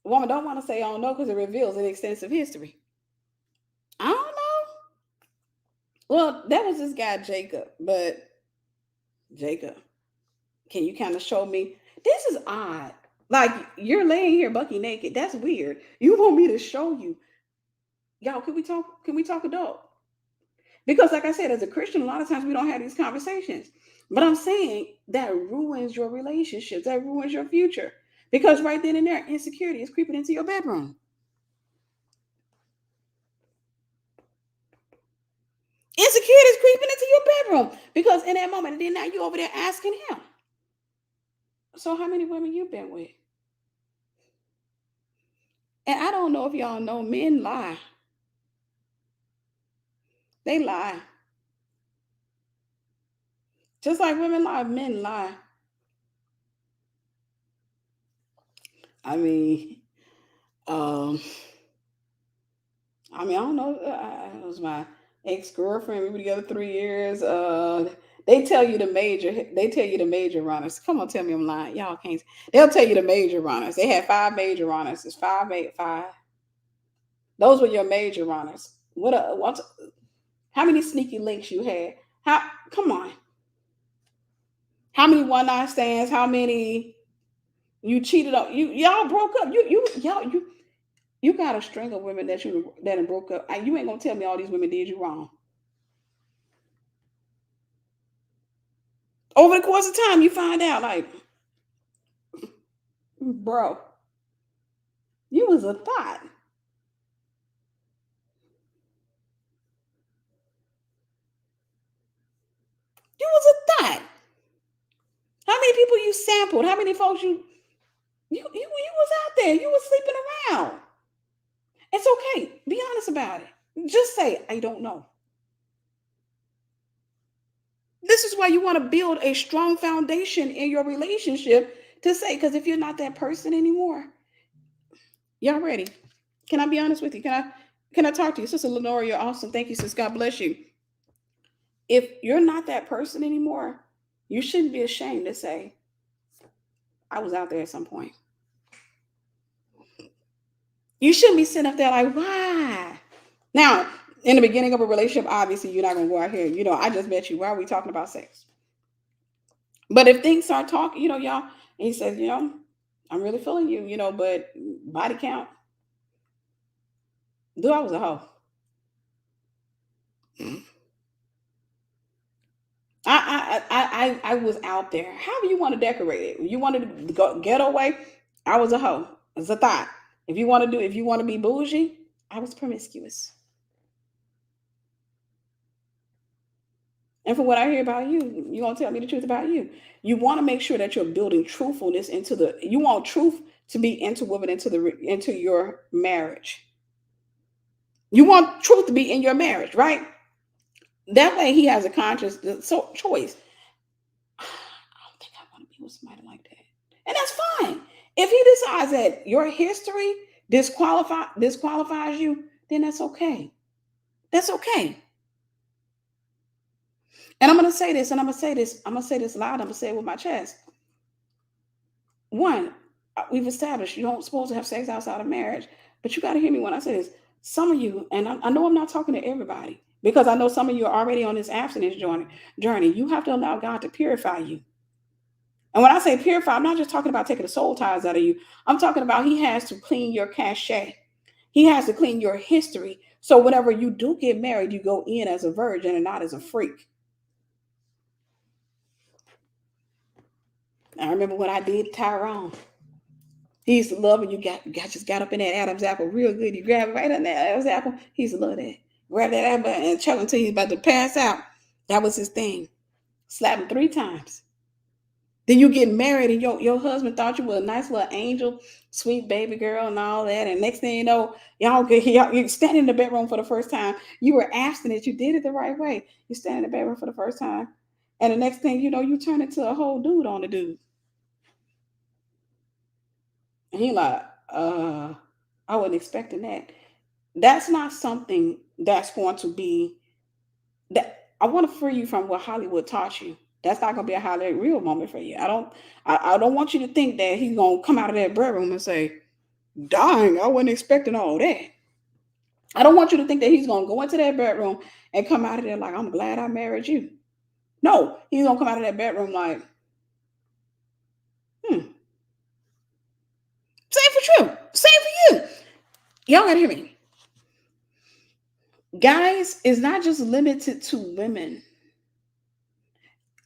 A woman don't want to say I don't know because it reveals an extensive history. I don't know. Well, that was this guy Jacob, but Jacob, can you kind of show me? This is odd. Like, you're laying here bucky naked. That's weird. You want me to show you? Y'all, can we talk? Can we talk adult? Because, like I said, as a Christian, a lot of times we don't have these conversations. But I'm saying that ruins your relationships. That ruins your future. Because right then and there, insecurity is creeping into your bedroom. Insecurity is creeping into your bedroom. Because in that moment, and then now you over there asking him. So how many women you been with? And I don't know if y'all know, men lie. They lie. Just like women lie, men lie. I mean, um, I mean, I don't know. It was my ex girlfriend. We were together 3 years. They tell you the major. They tell you the major runners. Come on, tell me I'm lying. Y'all can't. They'll tell you the major runners. They had five major runners. It's five, eight, five. Those were your major runners. What? How many sneaky links you had? How? Come on. How many one night stands? How many you cheated on? Y'all broke up. You got a string of women that broke up. You ain't gonna tell me all these women did you wrong. Over the course of time, you find out like, bro, you was a thought. You was a thought. How many people you sampled? How many folks you was out there? You was sleeping around. It's okay. Be honest about it. Just say I don't know. This is why you want to build a strong foundation in your relationship to say, because if you're not that person anymore, y'all ready? Can I be honest with you? Can I talk to you? Sister Lenora, you're awesome. Thank you, sis. God bless you. If you're not that person anymore, you shouldn't be ashamed to say, I was out there at some point. You shouldn't be sitting up there like, why? Now, in the beginning of a relationship, obviously you're not gonna go out here, I just met you. Why are we talking about sex? But if things start talking, y'all, and he says, I'm really feeling you, but body count, dude, I was a hoe. I was out there. However you want to decorate it. You wanted to go get away, I was a hoe. It's a thought. If you want to be bougie, I was promiscuous. And from what I hear about you, you're gonna tell me the truth about you. You want to make sure that you're building truthfulness you want truth to be interwoven into your marriage. You want truth to be in your marriage, right? That way he has a conscious choice. I don't think I want to be with somebody like that. And that's fine. If he decides that your history disqualifies you, then that's okay. That's okay. And I'm gonna say this, and I'm gonna say this loud, I'm gonna say it with my chest. One, we've established you don't supposed to have sex outside of marriage, but you got to hear me when I say this. Some of you, and I know I'm not talking to everybody, because I know some of you are already on this abstinence journey. You have to allow God to purify you. And when I say purify, I'm not just talking about taking the soul ties out of you. I'm talking about He has to clean your cachet. He has to clean your history. So whenever you do get married, you go in as a virgin and not as a freak. I remember when I did Tyrone. He used to love when just got up in that Adam's apple real good. You grab it right in that Adam's apple. He used to love that. Grab that apple and choke until he's about to pass out. That was his thing. Slap him 3 times. Then you get married and your husband thought you were a nice little angel, sweet baby girl and all that. And next thing you know, you stand in the bedroom for the first time. You were abstinent. You did it the right way. You stand in the bedroom for the first time. And the next thing you know, you turn into a whole dude on the dude. And he like, I wasn't expecting that. That's not something that's going to be that I want to free you from what Hollywood taught you. That's not going to be a highlight real moment for you. I don't want you to think that he's going to come out of that bedroom and say, dang, I wasn't expecting all that. I don't want you to think that he's going to go into that bedroom and come out of there like, I'm glad I married you. No, he's going to come out of that bedroom like, same for you. Same for you. Y'all got to hear me. Guys, it's not just limited to women.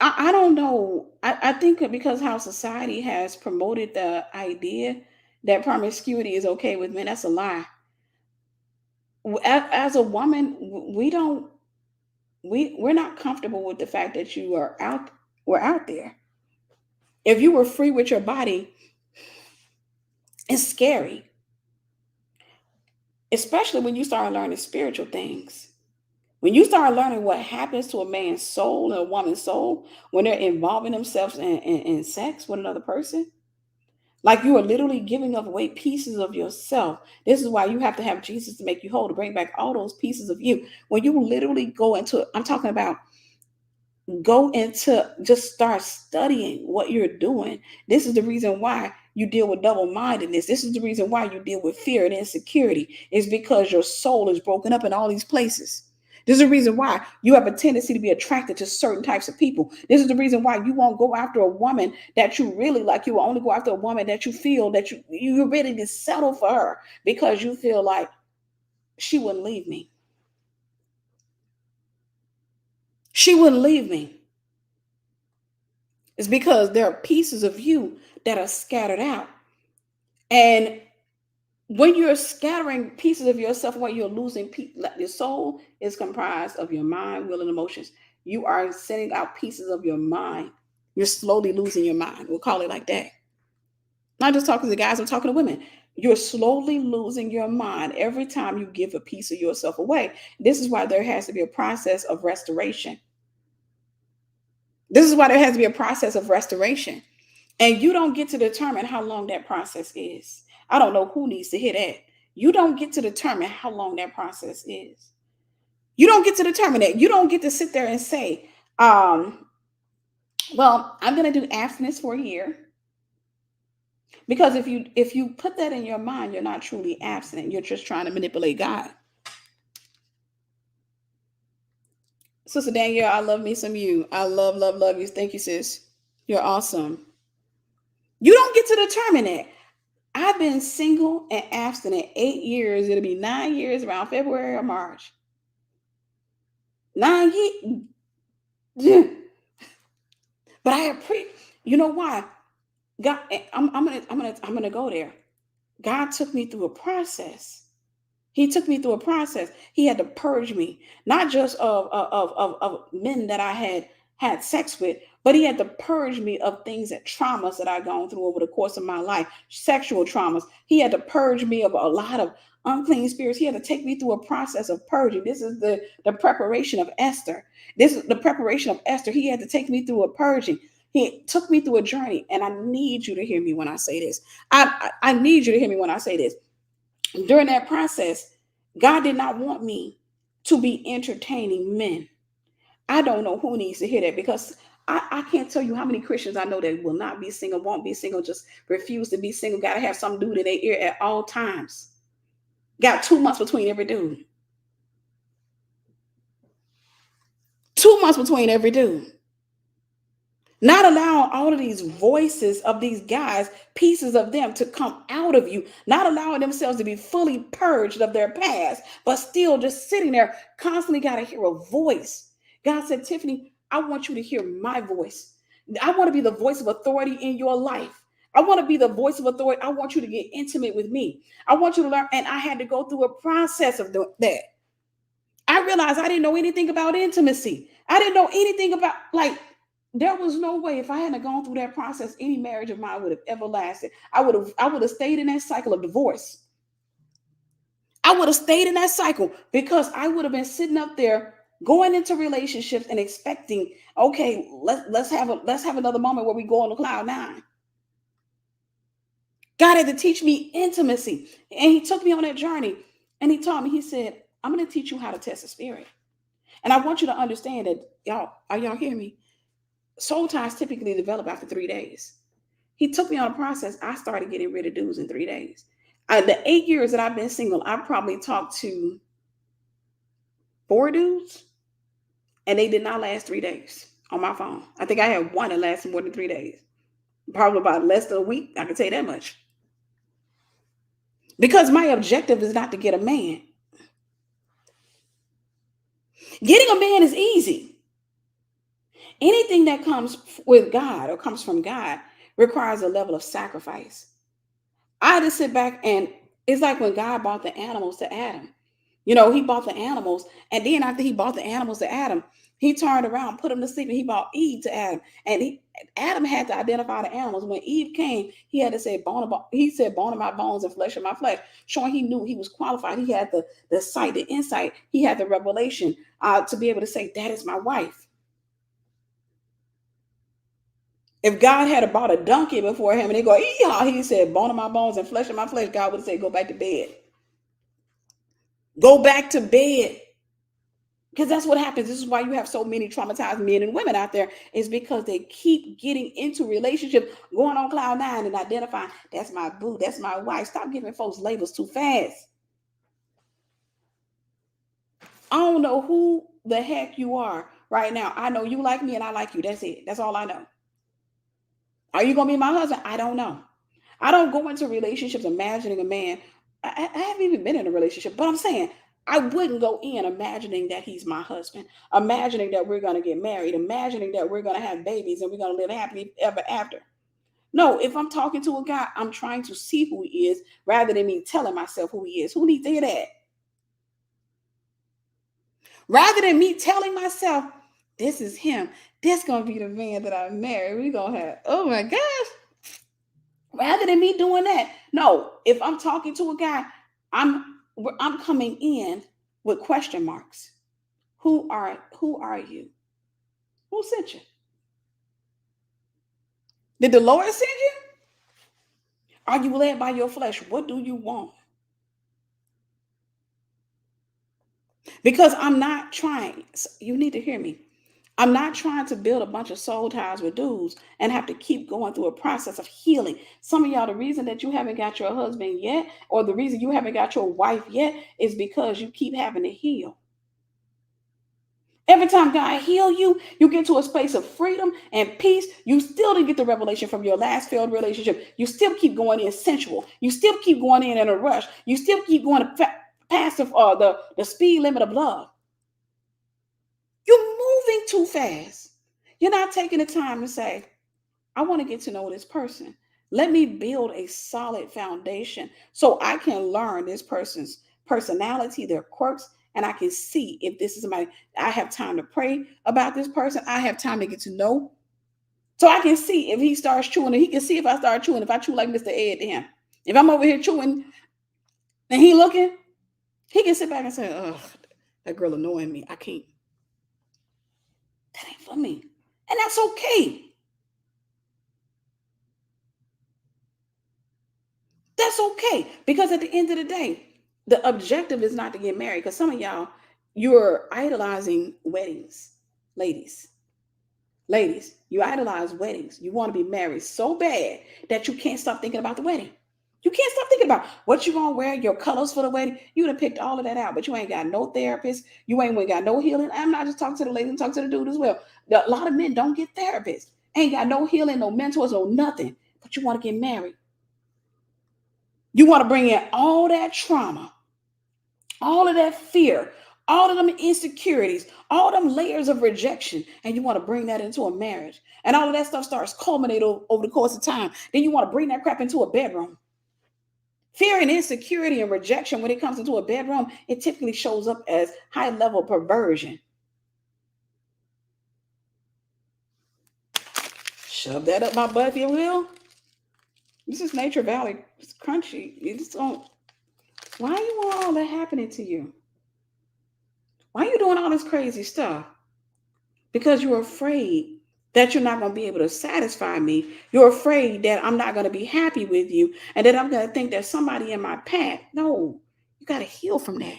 I don't know. I think because how society has promoted the idea that promiscuity is okay with men, that's a lie. As a woman, we don't we're not comfortable with the fact that we're out there. If you were free with your body, it's scary, especially when you start learning spiritual things. When you start learning what happens to a man's soul and a woman's soul when they're involving themselves in sex with another person, Like you are literally giving up away pieces of yourself. This is why you have to have Jesus to make you whole, to bring back all those pieces of you. When you literally go into, I'm talking about go into, just start studying what you're doing. This is the reason why you deal with double-mindedness. This is the reason why you deal with fear and insecurity, is because your soul is broken up in all these places. This is the reason why you have a tendency to be attracted to certain types of people. This is the reason why you won't go after a woman that you really like. You will only go after a woman that you feel that you're ready to settle for her, because you feel like she wouldn't leave me. She wouldn't leave me. It's because there are pieces of you that are scattered out. And when you're scattering pieces of yourself, when you're losing, your soul is comprised of your mind, will, and emotions. You are sending out pieces of your mind. You're slowly losing your mind. We'll call it like that. Not just talking to guys, I'm talking to women. You're slowly losing your mind every time you give a piece of yourself away. This is why there has to be a process of restoration. This is why there has to be a process of restoration. And you don't get to determine how long that process is. I don't know who needs to hear that. You don't get to determine how long that process is. You don't get to determine that. You don't get to sit there and say, well, I'm going to do abstinence for a year. Because if you put that in your mind, you're not truly abstinent. You're just trying to manipulate God. Sister Danielle, I love me some you. I love, love, love you. Thank you, sis. You're awesome. You don't get to determine it. I've been single and abstinent 8 years. It'll be 9 years around February or March. 9 years. But I you know why? God, I'm gonna go there. God took me through a process. He took me through a process. He had to purge me, not just of men that I had sex with, but he had to purge me of things and traumas that I've gone through over the course of my life, sexual traumas. He had to purge me of a lot of unclean spirits. He had to take me through a process of purging. This is the preparation of Esther. This is the preparation of Esther. He had to take me through a purging. He took me through a journey, and I need you to hear me when I say this. I need you to hear me when I say this. During that process, God did not want me to be entertaining men. I don't know who needs to hear that, because I can't tell you how many Christians I know that will not be single, won't be single, just refuse to be single, got to have some dude in their ear at all times. Got 2 months between every dude. 2 months between every dude. Not allowing all of these voices of these guys, pieces of them to come out of you, not allowing themselves to be fully purged of their past, but still just sitting there, constantly got to hear a voice. God said, Tiffany, I want you to hear my voice. I want to be the voice of authority in your life. I want to be the voice of authority. I want you to get intimate with me. I want you to learn. And I had to go through a process of that. I realized I didn't know anything about intimacy. I didn't know anything about, like, there was no way, if I hadn't gone through that process, any marriage of mine would have ever lasted. I would have stayed in that cycle of divorce. I would have stayed in that cycle, because I would have been sitting up there going into relationships and expecting, okay, let's have another moment where we go on the cloud nine. God had to teach me intimacy, and he took me on that journey, and he taught me, he said, I'm going to teach you how to test the spirit. And I want you to understand that, y'all hear me? Soul ties typically develop after 3 days. He took me on a process. I started getting rid of dudes in 3 days. The 8 years that I've been single, I've probably talked to 4 dudes, and they did not last 3 days on my phone. I think I had one that lasted more than 3 days. Probably about less than a week. I can tell you that much. Because my objective is not to get a man. Getting a man is easy. Anything that comes with God or comes from God requires a level of sacrifice. I had to sit back, and it's like when God brought the animals to Adam. He bought the animals, and then after he bought the animals to Adam, he turned around, put them to sleep, and he brought Eve to Adam. And Adam had to identify the animals. When Eve came, he had to say, he said, bone of my bones and flesh of my flesh, showing he knew he was qualified. He had the sight, the insight. He had the revelation to be able to say, that is my wife. If God had bought a donkey before him and they go, yeehaw, he said, bone of my bones and flesh of my flesh, God would have said, go back to bed. Go back to bed. Because that's what happens. This is why you have so many traumatized men and women out there, is because they keep getting into relationships, going on cloud nine and identifying, that's my boo, that's my wife. Stop giving folks labels too fast. I don't know who the heck you are right now. I know you like me and I like you. That's it. That's all I know. Are you going to be my husband? I don't know. I don't go into relationships imagining a man. I haven't even been in a relationship, but I'm saying I wouldn't go in imagining that he's my husband, imagining that we're going to get married, imagining that we're going to have babies and we're going to live happily ever after. No, if I'm talking to a guy, I'm trying to see who he is rather than me telling myself who he is. Who needs to hear that? Rather than me telling myself, this is him, this going to be the man that I marry. We're going to have, oh my gosh. Rather than me doing that, no. If I'm talking to a guy, I'm coming in with question marks. Who are you? Who sent you? Did the Lord send you? Are you led by your flesh? What do you want? Because I'm not trying. You need to hear me. I'm not trying to build a bunch of soul ties with dudes and have to keep going through a process of healing. Some of y'all, the reason that you haven't got your husband yet, or the reason you haven't got your wife yet, is because you keep having to heal. Every time God heal you, you get to a space of freedom and peace. You still didn't get the revelation from your last failed relationship. You still keep going in sensual. You still keep going in a rush. You still keep going past the speed limit of love. You're moving too fast. You're not taking the time to say, I want to get to know this person. Let me build a solid foundation so I can learn this person's personality, their quirks, and I can see if this is somebody. I have time to pray about this person. I have time to get to know. So I can see if he starts chewing, and he can see if I start chewing, if I chew like Mr. Ed to him. If I'm over here chewing and he looking, he can sit back and say, oh, that girl annoying me. I can't. That ain't for me. And that's okay. That's okay. Because at the end of the day, the objective is not to get married. Because some of y'all, you're idolizing weddings. Ladies, ladies, you idolize weddings. You want to be married so bad that you can't stop thinking about the wedding. You can't stop thinking about what you're gonna wear, your colors for the wedding. You done picked all of that out, but you ain't got no therapist. You ain't got no healing. I'm not just talking to the lady, I'm talking to the dude as well. A lot of men don't get therapists. Ain't got no healing, no mentors, no nothing. But you want to get married. You want to bring in all that trauma, all of that fear, all of them insecurities, all them layers of rejection, and you want to bring that into a marriage. And all of that stuff starts culminating over the course of time. Then you want to bring that crap into a bedroom. Fear and insecurity and rejection, when it comes into a bedroom, it typically shows up as high level perversion. Shove that up my butt, if you will. This is Nature Valley. It's crunchy. You just don't. Why you want all that happening to you? Why are you doing all this crazy stuff? Because you're afraid that you're not going to be able to satisfy me. You're afraid that I'm not going to be happy with you and that I'm going to think there's somebody in my path. No, you got to heal from that.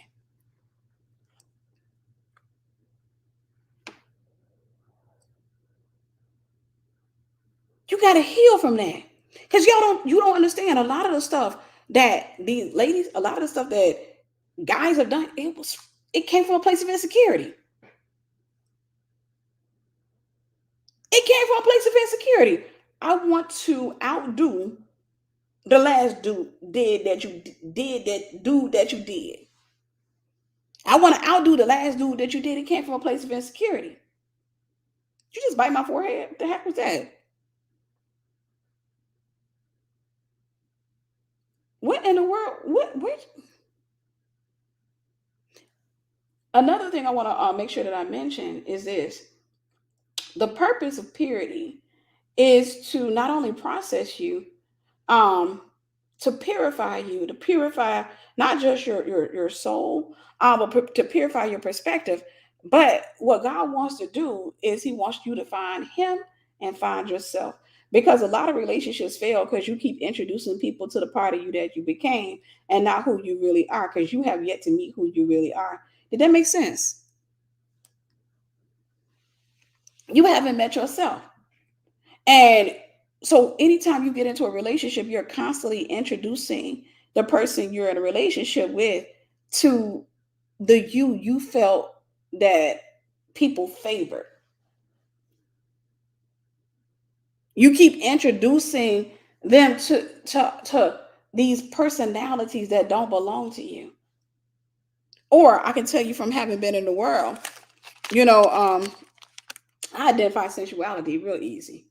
You got to heal from that. Because you don't understand a lot of the stuff that these ladies, a lot of the stuff that guys have done, it came from a place of insecurity. It came from a place of insecurity. I want to outdo the last dude that you did. I want to outdo the last dude that you did. It came from a place of insecurity. You just bite my forehead. What the heck was that? What in the world? What? Another thing I want to make sure that I mention is this: the purpose of purity is to not only process you, um, to purify you, to purify not just your soul, but to purify your perspective. But what God wants to do is He wants you to find Him and find yourself. Because a lot of relationships fail because you keep introducing people to the part of you that you became and not who you really are, because you have yet to meet who you really are. Did that make sense? You haven't met yourself. And so anytime you get into a relationship, you're constantly introducing the person you're in a relationship with to the you felt that people favored. You keep introducing them to these personalities that don't belong to you. Or I can tell you from having been in the world, you know, I identify sensuality real easy.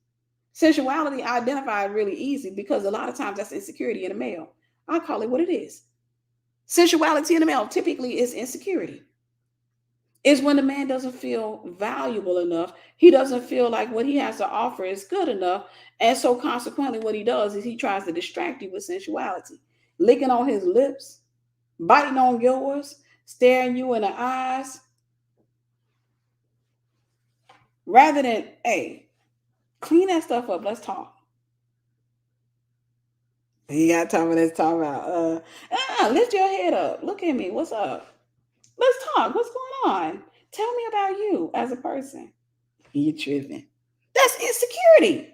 Sensuality I identify really easy because a lot of times that's insecurity in a male. I call it what it is. Sensuality in a male typically is insecurity. Is when the man doesn't feel valuable enough. He doesn't feel like what he has to offer is good enough. And so consequently, what he does is he tries to distract you with sensuality, licking on his lips, biting on yours, staring you in the eyes, rather than, hey, clean that stuff up. Let's talk. You got time for let's talk about lift your head up. Look at me. What's up? Let's talk. What's going on? Tell me about you as a person. You tripping. That's insecurity.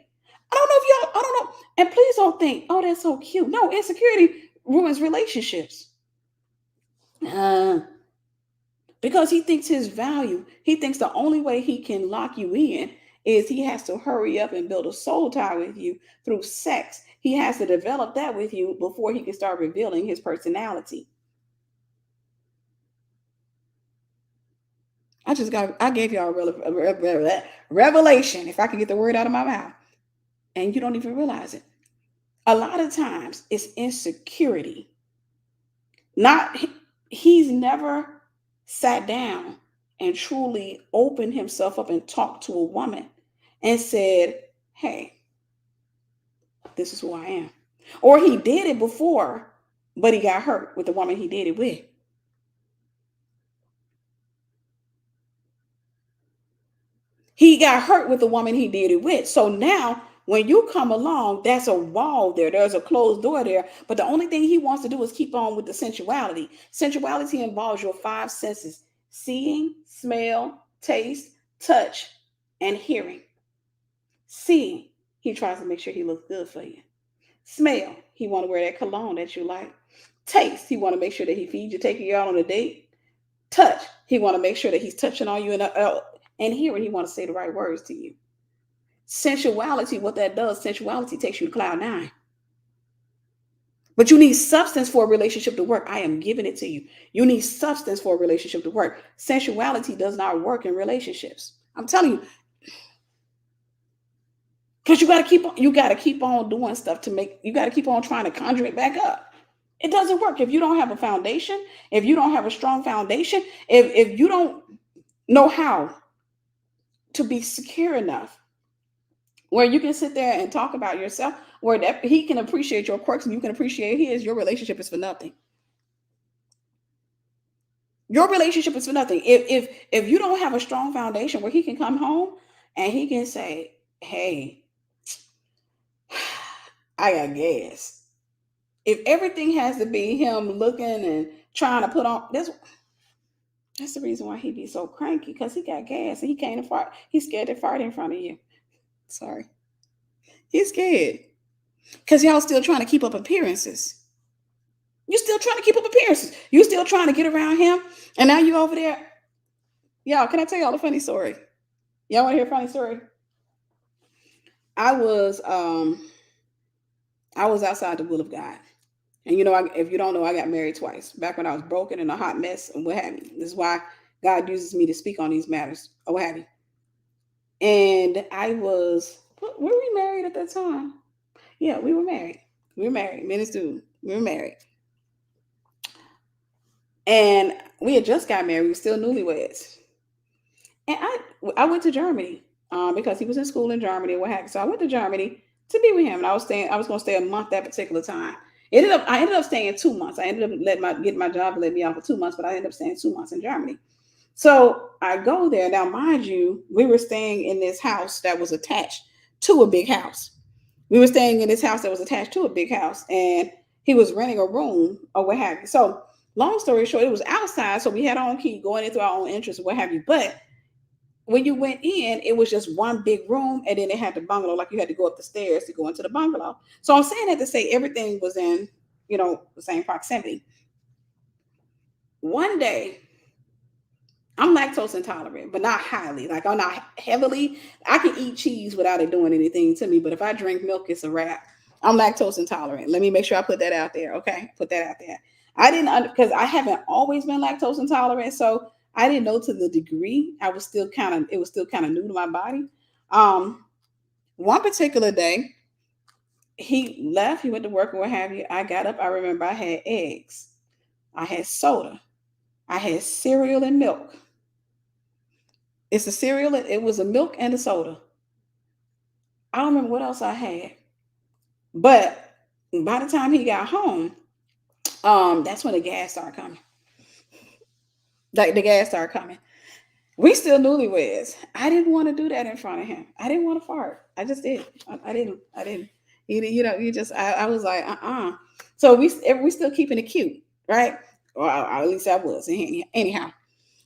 I don't know if y'all, I don't know. And please don't think, oh, that's so cute. No, insecurity ruins relationships. Uh, because he thinks his value, he thinks the only way he can lock you in is he has to hurry up and build a soul tie with you through sex. He has to develop that with you before he can start revealing his personality. I gave y'all a revelation, if I can get the word out of my mouth, and you don't even realize it. A lot of times it's insecurity. Not, he's never sat down and truly opened himself up and talked to a woman and said, hey, this is who I am. Or he did it before, but he got hurt with the woman he did it with. He got hurt with the woman he did it with. So now when you come along, that's a wall there. There's a closed door there. But the only thing he wants to do is keep on with the sensuality. Sensuality involves your five senses: seeing, smell, taste, touch, and hearing. Seeing, he tries to make sure he looks good for you. Smell, he want to wear that cologne that you like. Taste, he want to make sure that he feeds you, taking you out on a date. Touch, he want to make sure that he's touching on you. And hearing, he want to say the right words to you. Sensuality, what that does, sensuality takes you to cloud nine. But you need substance for a relationship to work. I am giving it to you. You need substance for a relationship to work. Sensuality does not work in relationships. I'm telling you. Because you gotta keep on doing stuff to make, you gotta keep on trying to conjure it back up. It doesn't work if you don't have a foundation, if you don't have a strong foundation, if you don't know how to be secure enough where you can sit there and talk about yourself, where that he can appreciate your quirks and you can appreciate his, your relationship is for nothing. Your relationship is for nothing. If you don't have a strong foundation where he can come home and he can say, hey, I got gas. If everything has to be him looking and trying to put on, that's the reason why he be so cranky, because he got gas and he can't fart. He's scared to fart in front of you. Sorry. He's scared. Because y'all still trying to keep up appearances. You still trying to keep up appearances. You still trying to get around him. And now you over there. Y'all, can I tell y'all a funny story? Y'all want to hear a funny story? I was outside the will of God. And if you don't know, I got married twice. Back when I was broken and a hot mess and what have you. This is why God uses me to speak on these matters or what have you. And were we married at that time? Yeah, we were married. We were married. Minister, we were married. And we had just got married. We were still newlyweds. And I went to Germany because he was in school in Germany and what have you. So I went to Germany to be with him. And I was going to stay a month that particular time. I ended up staying 2 months. I ended up getting my job and let me out for 2 months, but I ended up staying 2 months in Germany. So I go there. Now, mind you, we were staying in this house that was attached to a big house. We were staying in this house that was attached to a big house, and he was renting a room or what have you. So, long story short, it was outside, so we had our own key going in through our own entrance or what have you. But when you went in, it was just one big room, and then they had the bungalow. Like you had to go up the stairs to go into the bungalow. So I'm saying that to say everything was in, the same proximity. One day, I'm lactose intolerant, but not highly. Like I'm not heavily. I can eat cheese without it doing anything to me, but if I drink milk, it's a wrap. I'm lactose intolerant. Let me make sure I put that out there. Okay, put that out there. I didn't because I haven't always been lactose intolerant, so I didn't know to the degree. I was still kind of. It was still kind of new to my body. Um, One particular day, he left. He went to work or what have you. I got up. I remember I had eggs. I had soda. I had cereal and milk. It's a cereal. It was a milk and a soda. I don't remember what else I had. But by the time he got home, that's when the gas started coming. Like the gas started coming. We still newlyweds. I didn't want to do that in front of him. I didn't want to fart. I just did. I didn't. I didn't. You just. I was like, So we still keeping it cute, right? Or at least I was. Anyhow,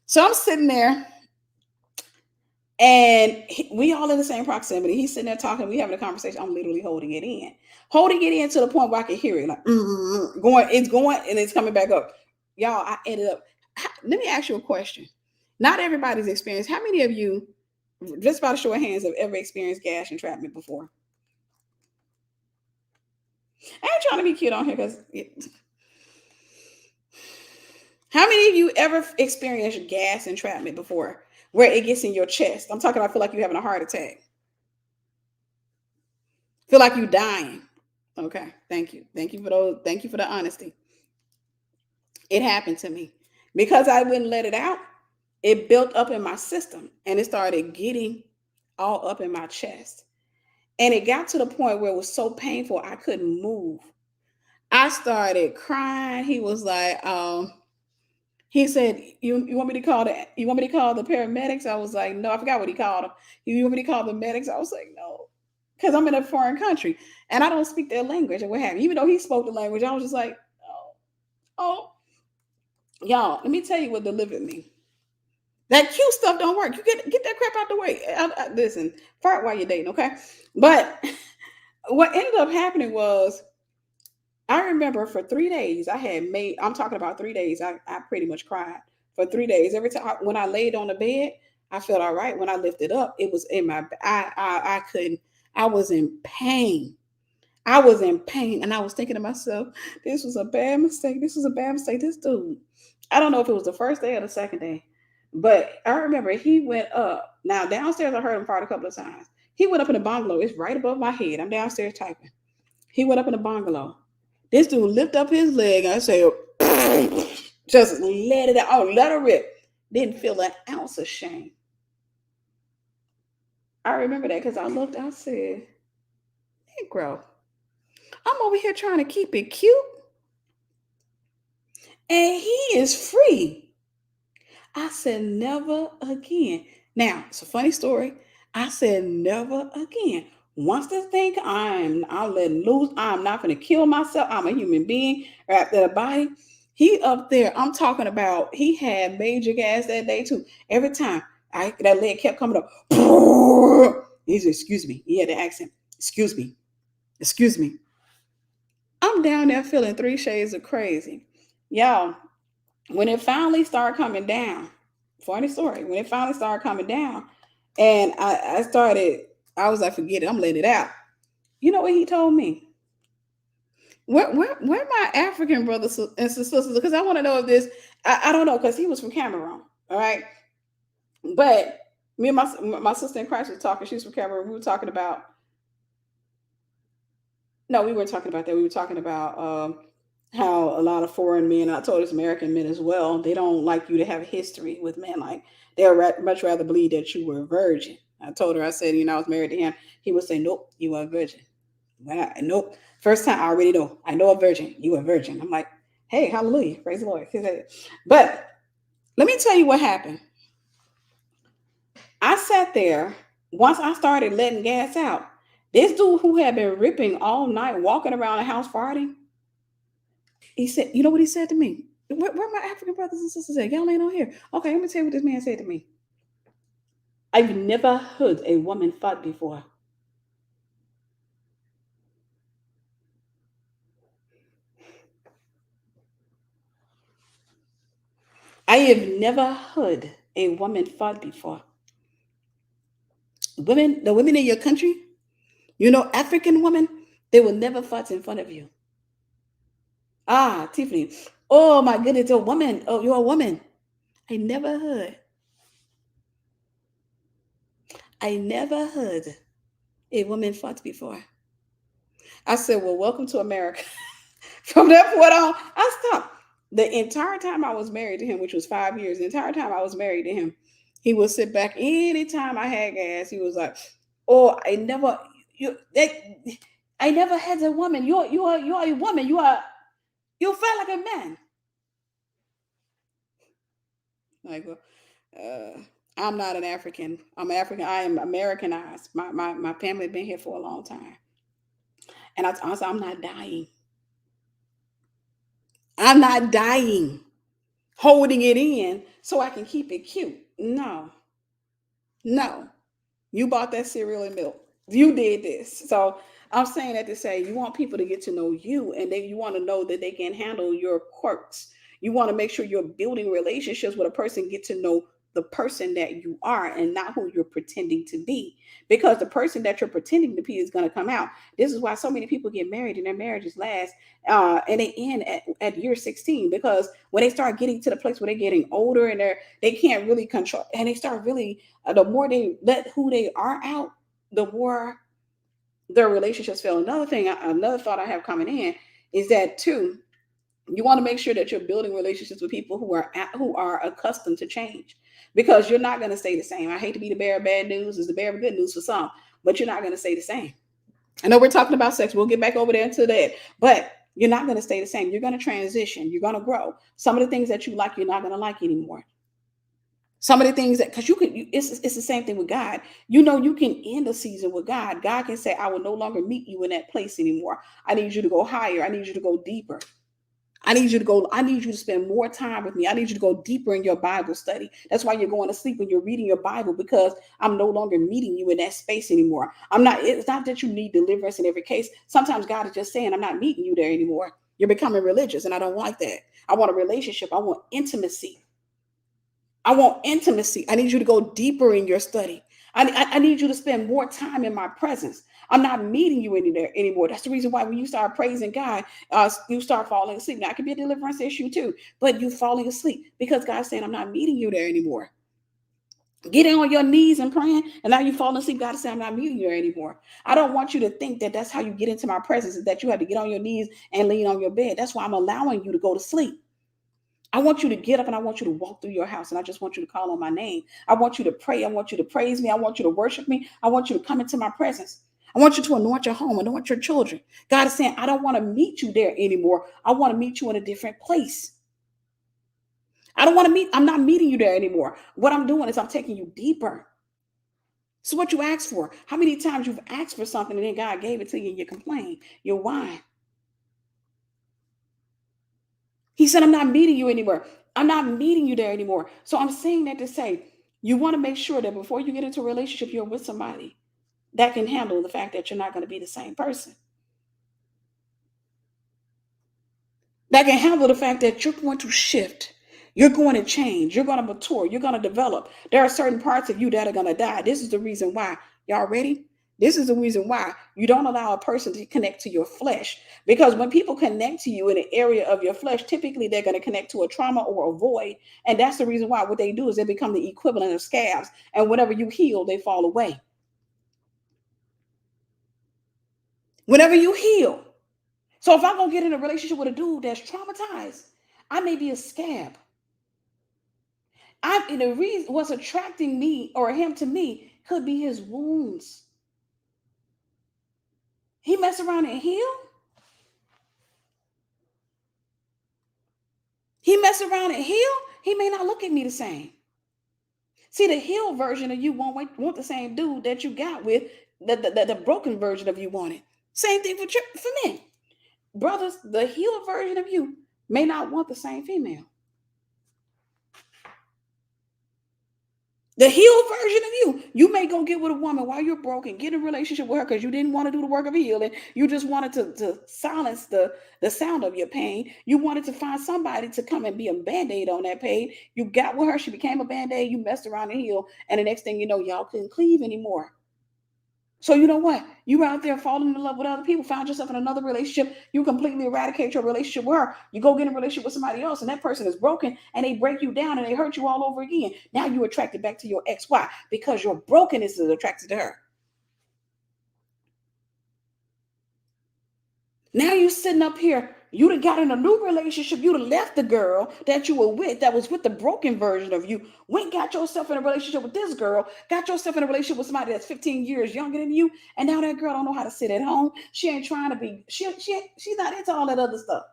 so I'm sitting there. And we all in the same proximity. He's sitting there talking. We having a conversation. I'm literally holding it in to the point where I can hear it, like going. It's going and it's coming back up. Y'all, I ended up. Let me ask you a question. Not everybody's experienced. How many of you, just by a show of hands, have ever experienced gas entrapment before? I ain't trying to be cute on here because. How many of you ever experienced gas entrapment before, where it gets in your chest? I'm talking. I feel like you're having a heart attack. Feel like you dying. Okay, thank you. Thank you for those. Thank you for the honesty. It happened to me because I wouldn't let it out. It built up in my system and it started getting all up in my chest. And it got to the point where it was so painful I couldn't move. I started crying. He was like, he said, you want me to call the paramedics? I was like, no, I forgot what he called them. You want me to call the medics? I was like, no, because I'm in a foreign country and I don't speak their language and what have you. Even though he spoke the language, I was just like, oh, oh, y'all, let me tell you what delivered me. That cute stuff don't work. You get that crap out the way. Listen, fart while you're dating, okay? But what ended up happening was I remember for 3 days I had made. I'm talking about 3 days. I pretty much cried for 3 days. Every time when I laid on the bed, I felt all right. When I lifted up, it was in my. I couldn't. I was in pain. I was in pain, and I was thinking to myself, "This was a bad mistake. This was a bad mistake. This dude." I don't know if it was the first day or the second day, but I remember he went up. Now downstairs, I heard him fart a couple of times. He went up in the bungalow. It's right above my head. I'm downstairs typing. He went up in the bungalow. This dude lift up his leg. I say, just let it out. Oh, let her rip. Didn't feel an ounce of shame. I remember that because I looked. I said, Negro, I'm over here trying to keep it cute, and he is free. I said, never again. Now, it's a funny story. I said, never again. Once this thing, I'm letting loose. I'm not going to kill myself. I'm a human being wrapped in a body. He up there, I'm talking about, he had major gas that day too. Every time that leg kept coming up, he said, excuse me. He had the accent. Excuse me. Excuse me. I'm down there feeling 3 shades of crazy. Y'all, when it finally started coming down, funny story, when it finally started coming down, and I was like, forget it, I'm letting it out. You know what he told me? Where my African brothers and sisters? Because I want to know if this, I don't know, because he was from Cameroon, all right? But me and my sister in Christ was talking, she was from Cameroon, we were talking about, no, we weren't talking about that, we were talking about how a lot of foreign men, I told us American men as well, they don't like you to have a history with men. Like they'll much rather believe that you were a virgin. I told her, I said, I was married to him. He would say, nope, you are a virgin. Nope. First time, I already know. I know a virgin. You are a virgin. I'm like, hey, hallelujah. Praise the Lord. But let me tell you what happened. I sat there. Once I started letting gas out, This dude who had been ripping all night, walking around the house farting, he said, you know what he said to me? Where my African brothers and sisters at? Y'all ain't on here. Okay, let me tell you what this man said to me. I've never heard a woman fart before. I have never heard a woman fart before. Women, the women in your country, African women, they will never fart in front of you. Ah, Tiffany. Oh my goodness, you're a woman. Oh, you're a woman. I never heard. I never heard a woman fart before. I said, well, welcome to America. From that point on, I stopped. The entire time I was married to him, which was 5 years, the entire time I was married to him, he would sit back anytime I had gas. He was like, "Oh, I never had a woman. You're a woman. You felt like a man." Like, uh, I'm not an African. I'm African. I am Americanized. My family been here for a long time, and I'm not dying. I'm not dying, holding it in so I can keep it cute. No, no. You bought that cereal and milk. You did this. So I'm saying that to say you want people to get to know you, and then you want to know that they can handle your quirks. You want to make sure you're building relationships with a person, get to know the person that you are and not who you're pretending to be. Because the person that you're pretending to be is going to come out. This is why so many people get married and their marriages last and they end at year 16, because when they start getting to the place where they're getting older and they can't really control, and they start really the more they let who they are out, the more their relationships fail. Another thought I have coming in is that too, you want to make sure that you're building relationships with people who are accustomed to change, because you're not going to stay the same. I hate to be the bearer of bad news, is the bearer of good news for some, but you're not going to stay the same. I know we're talking about sex. We'll get back over there into that, but you're not going to stay the same. You're going to transition. You're going to grow. Some of the things that you like, you're not going to like anymore. Some of the things that, because it's the same thing with God. You can end a season with God. God can say, I will no longer meet you in that place anymore. I need you to go higher. I need you to go deeper. I need you to spend more time with me. I need you to go deeper in your Bible study. That's why you're going to sleep when you're reading your Bible, because I'm no longer meeting you in that space anymore. It's not that you need deliverance in every case. Sometimes God is just saying, I'm not meeting you there anymore. You're becoming religious, and I don't like that. I want a relationship. I want intimacy. I want intimacy. I need you to go deeper in your study. I need you to spend more time in my presence. I'm not meeting you in there anymore. That's the reason why when you start praising God, you start falling asleep. Now, it could be a deliverance issue too, but you falling asleep because God's saying, I'm not meeting you there anymore. Getting on your knees and praying, and now you falling asleep. God is saying, I'm not meeting you there anymore. I don't want you to think that that's how you get into my presence, is that you have to get on your knees and lean on your bed. That's why I'm allowing you to go to sleep. I want you to get up and I want you to walk through your house, and I just want you to call on my name. I want you to pray. I want you to praise me. I want you to worship me. I want you to come into my presence. I want you to anoint your home, anoint your children. God is saying, I don't want to meet you there anymore. I want to meet you in a different place. I'm not meeting you there anymore. What I'm doing is I'm taking you deeper. So what you asked for. How many times you've asked for something and then God gave it to you and you complain? You whine. He said, I'm not meeting you anywhere. I'm not meeting you there anymore. So I'm saying that to say, you want to make sure that before you get into a relationship, you're with somebody that can handle the fact that you're not going to be the same person. That can handle the fact that you're going to shift. You're going to change. You're going to mature. You're going to develop. There are certain parts of you that are going to die. This is the reason why. Y'all ready? This is the reason why you don't allow a person to connect to your flesh. Because when people connect to you in an area of your flesh, typically they're going to connect to a trauma or a void. And that's the reason why what they do is they become the equivalent of scabs. And whenever you heal, they fall away. Whenever you heal. So if I'm going to get in a relationship with a dude that's traumatized, I may be a scab. The reason what's attracting me or him to me could be his wounds. He mess around and heal. He mess around and heal. He may not look at me the same. See, the healed version of you won't want the same dude that you got with the broken version of you wanted. Same thing for men. Brothers, the healed version of you may not want the same female. The healed version of you may go get with a woman while you're broken, get in a relationship with her because you didn't want to do the work of healing. You just wanted to silence the sound of your pain. You wanted to find somebody to come and be a band-aid on that pain. You got with her, she became a band-aid, you messed around and healed, and the next thing you know, y'all couldn't cleave anymore. So you know what? You were out there falling in love with other people, found yourself in another relationship. You completely eradicate your relationship with her. You go get in a relationship with somebody else, and that person is broken, and they break you down, and they hurt you all over again. Now you're attracted back to your ex. Why? Because your brokenness is attracted to her. Now you sitting up here. You done got in a new relationship. You done left the girl that you were with, that was with the broken version of you. Went got yourself in a relationship with this girl. Got yourself in a relationship with somebody that's 15 years younger than you. And now that girl don't know how to sit at home. She ain't trying to be. She's not into all that other stuff.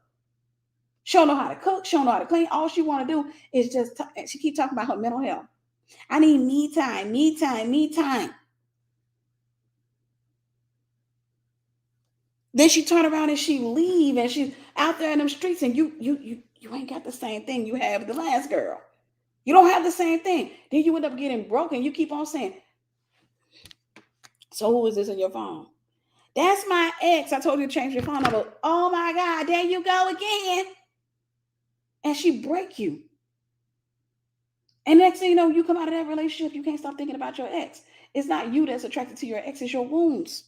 She don't know how to cook. She don't know how to clean. All she want to do is just. She keep talking about her mental health. I need me time, me time, me time. Then she turn around and she leave and she's out there in them streets and you ain't got the same thing you have with the last girl. You don't have the same thing. Then you end up getting broken. You keep on saying, so who is this in your phone? That's my ex. I told you to change your phone number. Oh my God, there you go again. And she break you. And next thing you know, you come out of that relationship, you can't stop thinking about your ex. It's not you that's attracted to your ex, it's your wounds.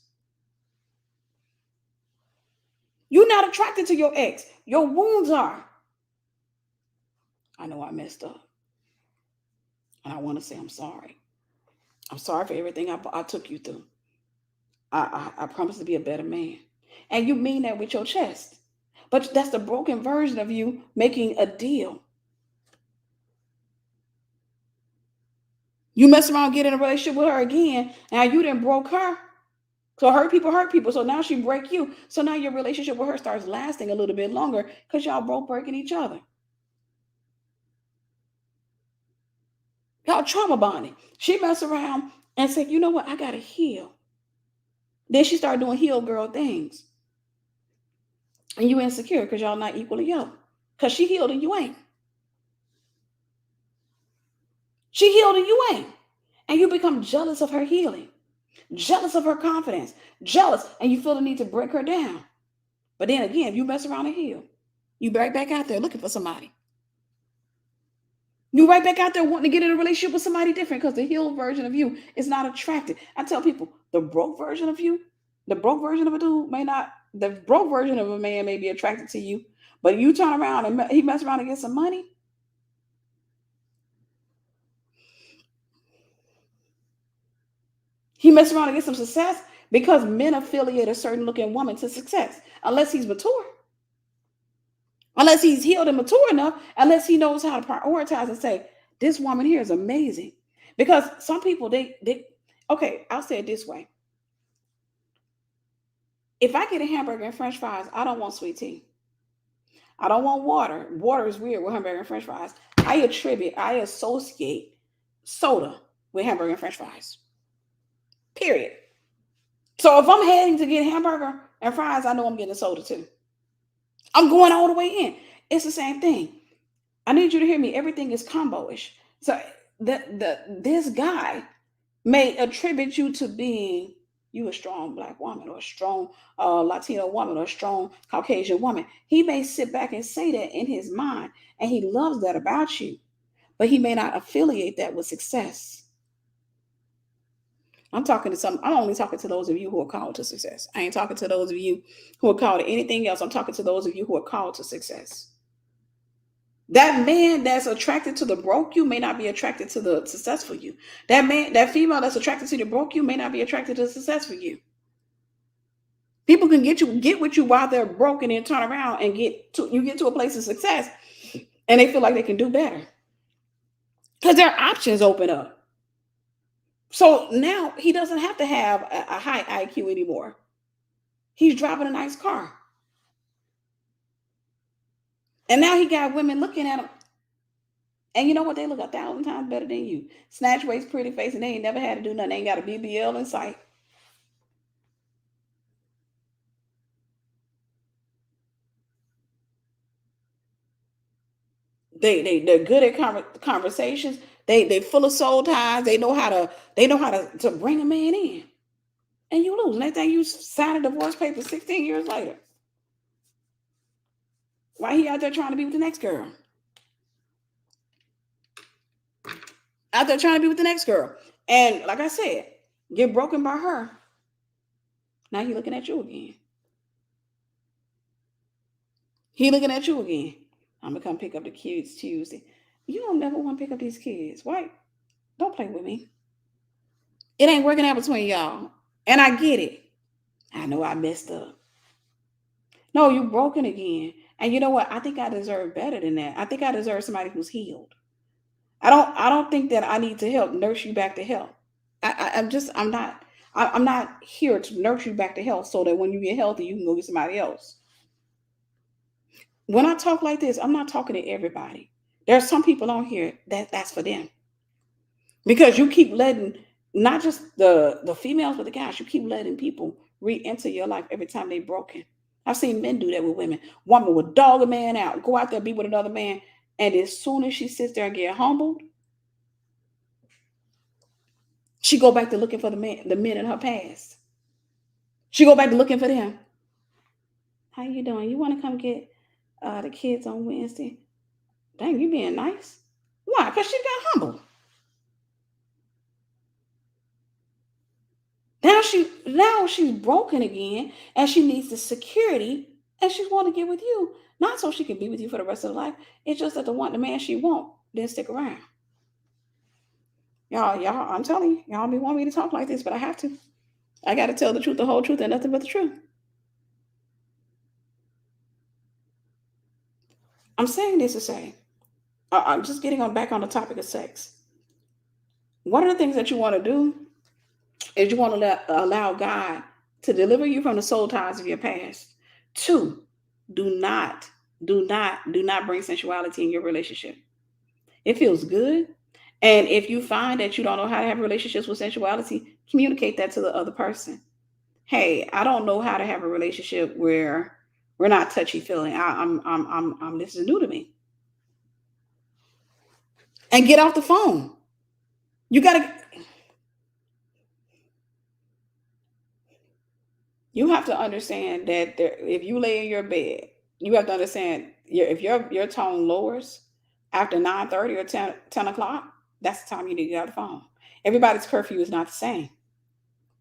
You're not attracted to your ex. Your wounds are. I know I messed up. And I want to say I'm sorry. I'm sorry for everything I took you through. I promise to be a better man. And you mean that with your chest. But that's the broken version of you making a deal. You mess around, get in a relationship with her again. Now you didn't broke her. So hurt people hurt people. So now she break you. So now your relationship with her starts lasting a little bit longer because y'all both breaking each other. Y'all trauma bonding. She mess around and said, you know what? I gotta heal. Then she started doing heal girl things. And you insecure because y'all not equally yoked. Because she healed and you ain't. She healed and you ain't. And you become jealous of her healing, jealous of her confidence, jealous, and you feel the need to break her down. But then again, if you mess around and heal, you right back out there looking for somebody. You right back out there wanting to get in a relationship with somebody different because the healed version of you is not attracted. I tell people, the broke version of you, the broke version of a dude may not, the broke version of a man may be attracted to you, but you turn around and he mess around and get some money. He mess around and get some success because men affiliate a certain looking woman to success, unless he's mature. Unless he's healed and mature enough, unless he knows how to prioritize and say, this woman here is amazing. Because some people, they okay, I'll say it this way. If I get a hamburger and french fries, I don't want sweet tea. I don't want water. Water is weird with hamburger and french fries. I associate soda with hamburger and french fries. Period. So if I'm heading to get hamburger and fries, I know I'm getting soda too. I'm going all the way in. It's the same thing. I need you to hear me. Everything is combo-ish. So this guy may attribute you to being you a strong black woman or a strong Latino woman or a strong Caucasian woman. He may sit back and say that in his mind, and he loves that about you, but he may not affiliate that with success. I'm only talking to those of you who are called to success. I ain't talking to those of you who are called to anything else. I'm talking to those of you who are called to success. That man that's attracted to the broke you may not be attracted to the successful you. That female that's attracted to the broke you may not be attracted to the successful you. People can get with you while they're broken and turn around and get to a place of success and they feel like they can do better. Because their options open up. So now he doesn't have to have a high IQ anymore. He's driving a nice car. And now he got women looking at him. And you know what? They look 1,000 times better than you. Snatch waist, pretty face, and they ain't never had to do nothing. They ain't got a BBL in sight. They're good at conversations. They full of soul ties. They know how to bring a man in. And you lose. Next thing you sign a divorce paper 16 years later. Why he out there trying to be with the next girl? Out there trying to be with the next girl. And like I said, get broken by her. Now he looking at you again. He looking at you again. I'm gonna come pick up the kids Tuesday. You don't never want to pick up these kids. Why? Don't play with me. It ain't working out between y'all. And I get it. I know I messed up. No, you broken again. And you know what? I think I deserve better than that. I think I deserve somebody who's healed. I don't think that I need to help nurse you back to health. I'm not here to nurse you back to health so that when you get healthy, you can go get somebody else. When I talk like this, I'm not talking to everybody. There's some people on here that's for them. Because you keep letting not just the females, but the guys, you keep letting people re-enter your life every time they broken. I've seen men do that with women. Woman will dog a man out, go out there, be with another man, and as soon as she sits there and get humbled, she go back to looking for the men in her past. She go back to looking for them. How you doing? You want to come get the kids on Wednesday? Dang, you being nice. Why? Because she got humbled. Now she's broken again, and she needs the security, and she's want to get with you, not so she can be with you for the rest of her life. It's just that the man she want didn't stick around. Y'all, I'm telling you, y'all be wanting me to talk like this, but I have to. I got to tell the truth, the whole truth, and nothing but the truth. I'm saying this to say, I'm just getting back on the topic of sex. One of the things that you want to do is you want to allow God to deliver you from the soul ties of your past. 2, do not bring sensuality in your relationship. It feels good. And if you find that you don't know how to have relationships with sensuality, communicate that to the other person. Hey, I don't know how to have a relationship where we're not touchy feeling. I'm this is new to me. And get off the phone. You have to understand that if you lay in your bed, you have to understand if your tone lowers after 9:30 or 10 o'clock, that's the time you need to get out of the phone. Everybody's curfew is not the same.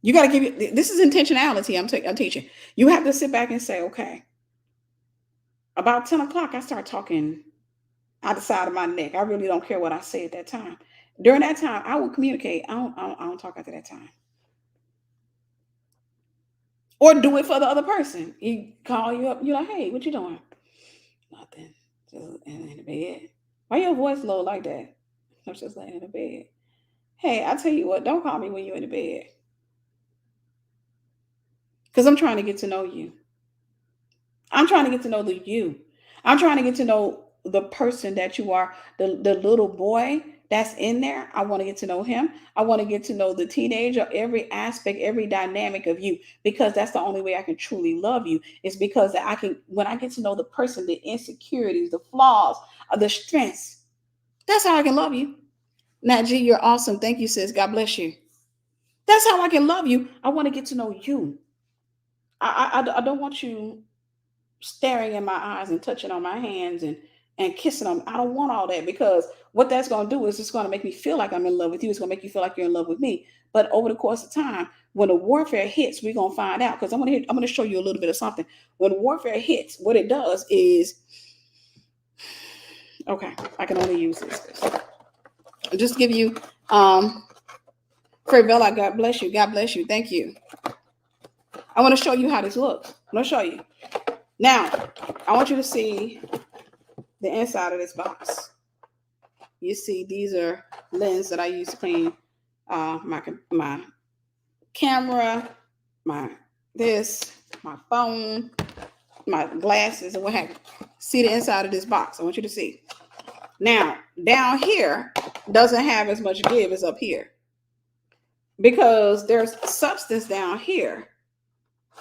You got to this is intentionality I'm teaching. You have to sit back and say, okay, about 10 o'clock, I start talking out the side of my neck. I really don't care what I say at that time. During that time, I will communicate. I don't talk after that time. Or do it for the other person. He call you up. You're like, hey, what you doing? Nothing. Just in the bed. Why your voice low like that? I'm just laying in the bed. Hey, I tell you what, don't call me when you're in the bed. Because I'm trying to get to know you. I'm trying to get to know the you. I'm trying to get to know the person that you are, the little boy that's in there. I want to get to know him. I want to get to know the teenager, every aspect, every dynamic of you, because that's the only way I can truly love you. Is because I can, when I get to know the person, the insecurities, the flaws, the strengths, that's how I can love you. Nat G, you're awesome. Thank you, sis. God bless you. That's how I can love you. I want to get to know you. I don't want you staring in my eyes and touching on my hands and kissing them. I don't want all that, because what that's going to do is it's going to make me feel like I'm in love with you. It's going to make you feel like you're in love with me. But over the course of time, when the warfare hits, we're going to find out, because I'm going to show you a little bit of something. When warfare hits, what it does is, okay, I can only use this. I'll just give you, Bella, God bless you. God bless you. Thank you. I want to show you how this looks. I'm going to show you. Now, I want you to see the inside of this box. You see, these are lenses that I use to clean my camera, my phone, my glasses, and what have you. See the inside of this box. I want you to see. Now, down here doesn't have as much give as up here, because there's substance down here,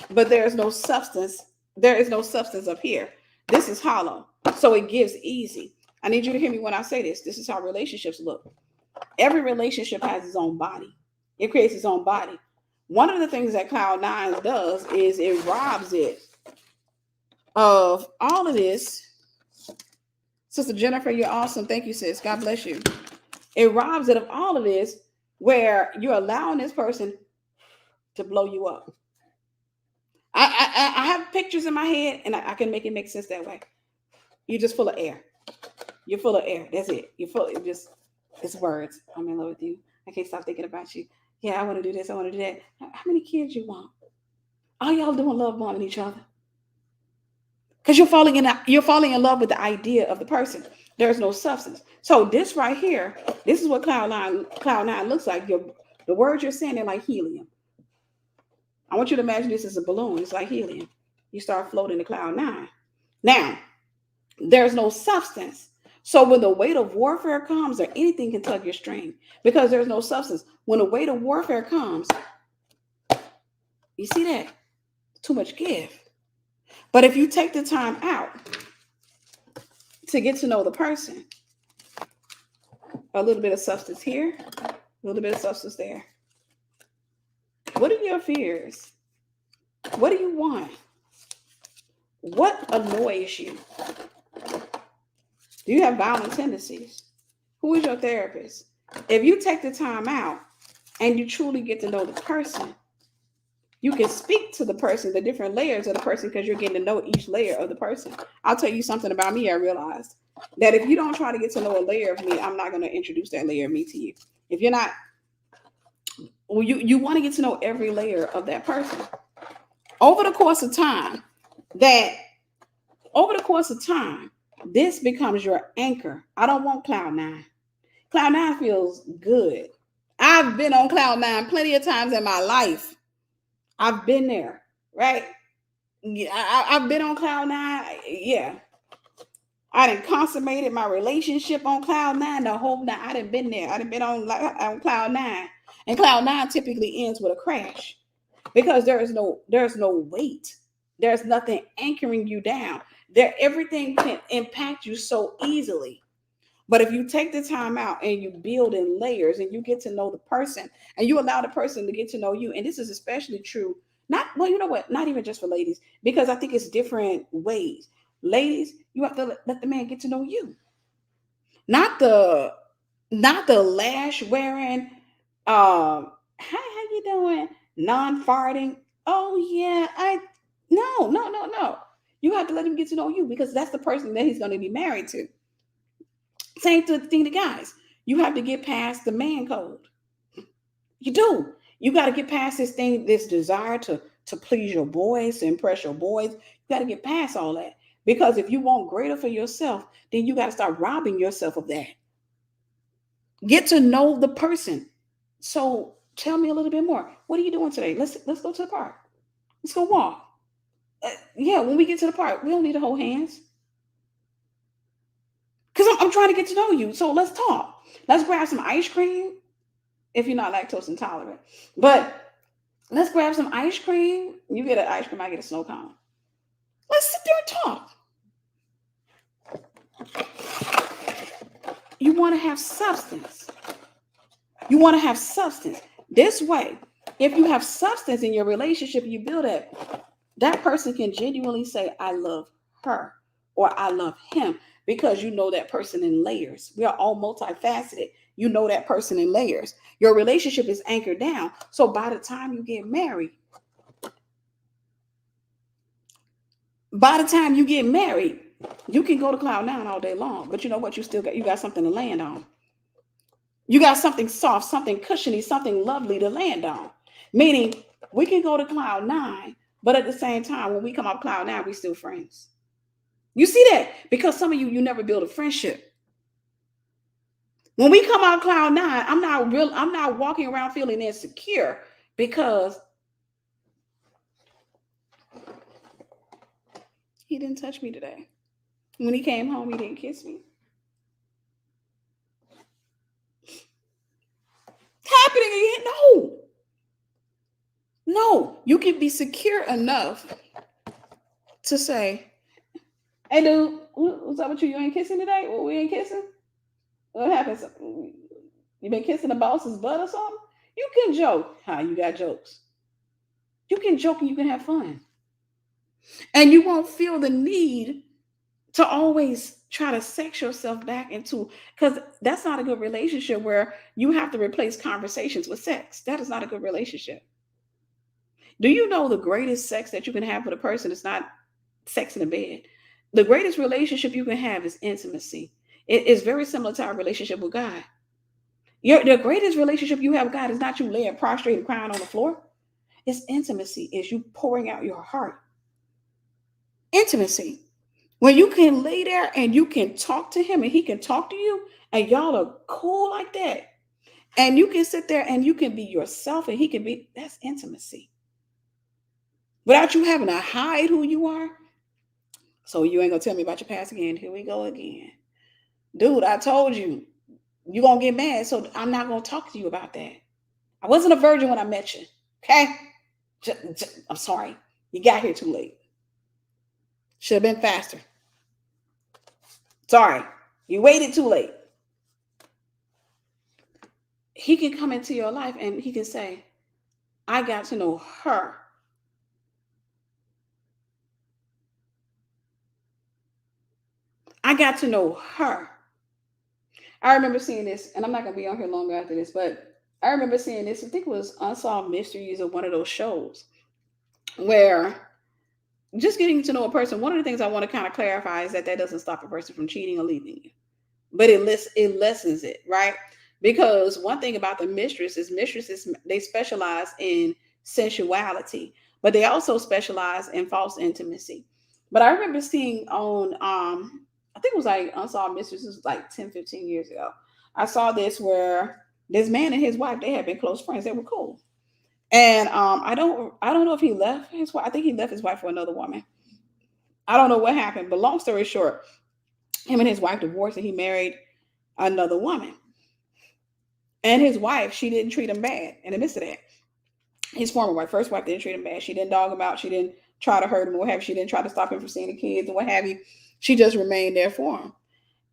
but there's no substance. There is no substance up here. This is hollow, so it gives easy. I need you to hear me when I say this. This is how relationships look. Every relationship has its own body. It creates its own body. One of the things that Cloud Nine does is it robs it of all of this. Sister Jennifer, you're awesome. Thank you, sis. God bless you. It robs it of all of this where you're allowing this person to blow you up. I have pictures in my head and I can make it make sense that way. You're just full of air. You're full of air. That's it. You're full of just, it's words. I'm in love with you. I can't stop thinking about you. Yeah, I want to do this. I want to do that. How many kids you want? All y'all doing love bombing each other. Because you're falling in love with the idea of the person. There's no substance. So this right here, this is what cloud nine looks like. The words you're saying are like helium. I want you to imagine this as a balloon. It's like helium. You start floating to cloud nine. Now, there's no substance. So when the weight of warfare comes, or anything can tug your string, because there's no substance. When the weight of warfare comes, you see that? Too much give. But if you take the time out to get to know the person, a little bit of substance here, a little bit of substance there. What are your fears? What do you want? What annoys you? Do you have violent tendencies? Who is your therapist? If you take the time out and you truly get to know the person, you can speak to the person, the different layers of the person, because you're getting to know each layer of the person. I'll tell you something about me. I realized that if you don't try to get to know a layer of me, I'm not going to introduce that layer of me to you. If you're not, well, you want to get to know every layer of that person. Over the course of time, this becomes your anchor. I don't want cloud nine. Cloud nine feels good. I've been on cloud nine plenty of times in my life. I've been there, right? I've been on cloud nine. Yeah. I done consummated my relationship on cloud nine. The whole night I done been there. I done been on cloud nine. And cloud nine typically ends with a crash because there's no weight. There's nothing anchoring you down. Everything can impact you so easily. But if you take the time out and you build in layers and you get to know the person and you allow the person to get to know you, and this is especially true, not even just for ladies, because I think it's different ways. Ladies, you have to let the man get to know you. Not the lash wearing, hi, how you doing? Non-farting. Oh yeah, no. You have to let him get to know you because that's the person that he's going to be married to. Same thing to guys. You have to get past the man code. You do. You got to get past this desire to please your boys, to impress your boys. You got to get past all that. Because if you want greater for yourself, then you got to start robbing yourself of that. Get to know the person. So tell me a little bit more. What are you doing today? Let's go to the park. Let's go walk. Yeah, when we get to the park, we don't need to hold hands. Because I'm trying to get to know you. So let's talk. Let's grab some ice cream. If you're not lactose intolerant. But let's grab some ice cream. You get an ice cream, I get a snow cone. Let's sit there and talk. You want to have substance. You want to have substance. This way, if you have substance in your relationship, you build it, that person can genuinely say, I love her or I love him, because you know that person in layers. We are all multifaceted. You know that person in layers. Your relationship is anchored down. So by the time you get married, you can go to cloud nine all day long. But you know what? You got something to land on. You got something soft, something cushiony, something lovely to land on. Meaning we can go to cloud nine, but at the same time, when we come off cloud nine, we still friends. You see that? Because some of you never build a friendship. When we come out cloud nine, I'm not walking around feeling insecure because he didn't touch me today. When he came home, he didn't kiss me. Happening again? No, you can be secure enough to say, Hey, dude, what's up with you? You ain't kissing today? Well, we ain't kissing. What happens? You been kissing the boss's butt or something? You can joke. How you got jokes? You can joke and you can have fun, and you won't feel the need to always try to sex yourself back into, because that's not a good relationship where you have to replace conversations with sex. That is not a good relationship. Do you know the greatest sex that you can have with a person is not sex in the bed? The greatest relationship you can have is intimacy. It is very similar to our relationship with God. The greatest relationship you have with God is not you laying prostrate and crying on the floor. It's intimacy. It's you pouring out your heart. Intimacy. When you can lay there and you can talk to him and he can talk to you and y'all are cool like that. And you can sit there and you can be yourself and he can be, that's intimacy. Without you having to hide who you are. So you ain't gonna tell me about your past again. Here we go again. Dude, I told you, you're gonna get mad. So I'm not gonna talk to you about that. I wasn't a virgin when I met you. Okay? I'm sorry. You got here too late. Should have been faster. Sorry. You waited too late. He can come into your life and he can say, I got to know her. I got to know her. I remember seeing this, and I'm not going to be on here long after this, but I remember seeing this. I think it was Unsolved Mysteries or one of those shows where just getting to know a person, one of the things I want to kind of clarify is that doesn't stop a person from cheating or leaving you, but it lessens it, right? Because one thing about the mistresses, they specialize in sensuality, but they also specialize in false intimacy. But I remember seeing on I think it was like Unsolved Mysteries, this was like 10, 15 years ago. I saw this where this man and his wife, they had been close friends, they were cool. And I don't know if he left his wife. I think he left his wife for another woman. I don't know what happened, but long story short, him and his wife divorced and he married another woman. And his wife, she didn't treat him bad in the midst of that. His former wife, first wife, didn't treat him bad. She didn't dog him out. She didn't try to hurt him or what have you. She didn't try to stop him from seeing the kids and what have you. She just remained there for him.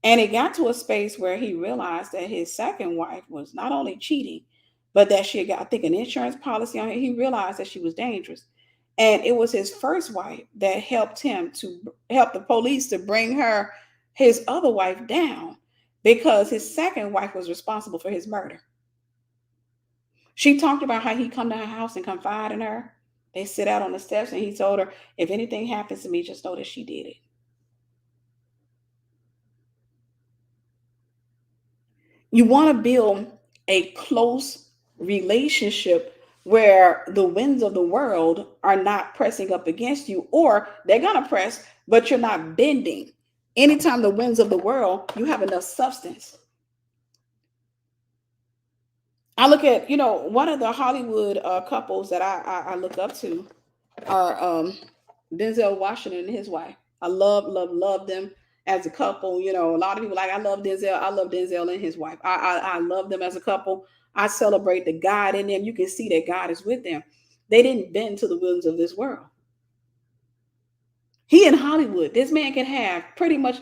And it got to a space where he realized that his second wife was not only cheating, but that she had got, I think, an insurance policy on it. He realized that she was dangerous. And it was his first wife that helped him to help the police to bring his other wife down because his second wife was responsible for his murder. She talked about how he come to her house and confide in her. They sit out on the steps and he told her, if anything happens to me, just know that she did it. You want to build a close relationship where the winds of the world are not pressing up against you, or they're going to press, but you're not bending. Anytime the winds of the world, you have enough substance. I look at, one of the Hollywood couples that I look up to are Denzel Washington and his wife. I love them as a couple. A lot of people like, I love Denzel. I love Denzel and his wife. I love them as a couple. I celebrate the God in them. You can see that God is with them. They didn't bend to the winds of this world. He in Hollywood. This man can have pretty much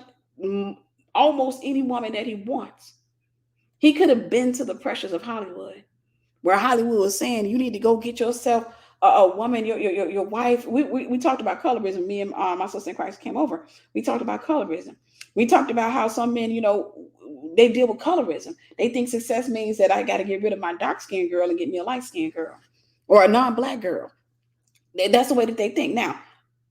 almost any woman that he wants. He could have been to the pressures of Hollywood, where Hollywood was saying you need to go get yourself a woman, your wife. We talked about colorism. Me and my sister in Christ came over. We talked about colorism. We talked about how some men, they deal with colorism. They think success means that I got to get rid of my dark skinned girl and get me a light skinned girl or a non-black girl. That's the way that they think. Now,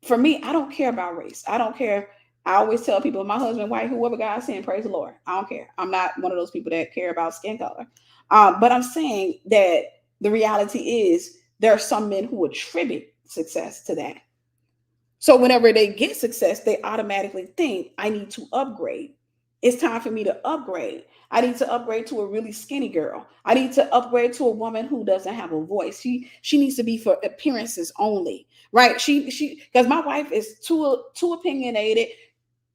for me, I don't care about race. I don't care. I always tell people, my husband, wife, whoever God sent, praise the Lord. I don't care. I'm not one of those people that care about skin color. But I'm saying that the reality is there are some men who attribute success to that. So whenever they get success, they automatically think, I need to upgrade. It's time for me to upgrade. I need to upgrade to a really skinny girl. I need to upgrade to a woman who doesn't have a voice. She needs to be for appearances only, right? She because my wife is too opinionated.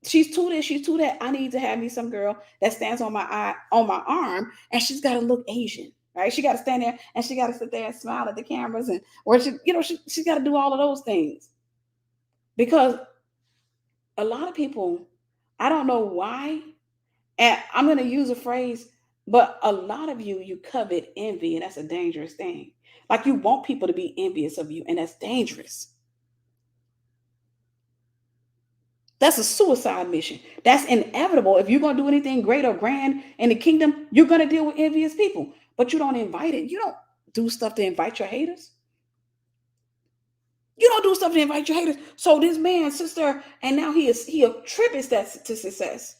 She's too this, she's too that. I need to have me some girl that stands on my arm, and she's got to look Asian, right? She got to stand there and she got to sit there and smile at the cameras, and or she's got to do all of those things because A lot of people, I don't know why, and I'm going to use a phrase, but a lot of you covet envy, and that's a dangerous thing. Like you want people to be envious of you, and that's dangerous. That's a suicide mission. That's inevitable. If you're going to do anything great or grand in the kingdom, you're going to deal with envious people, but you don't invite it. You don't do stuff to invite your haters. You don't do stuff to invite your haters. So this man, sister, and now he attributes that to success.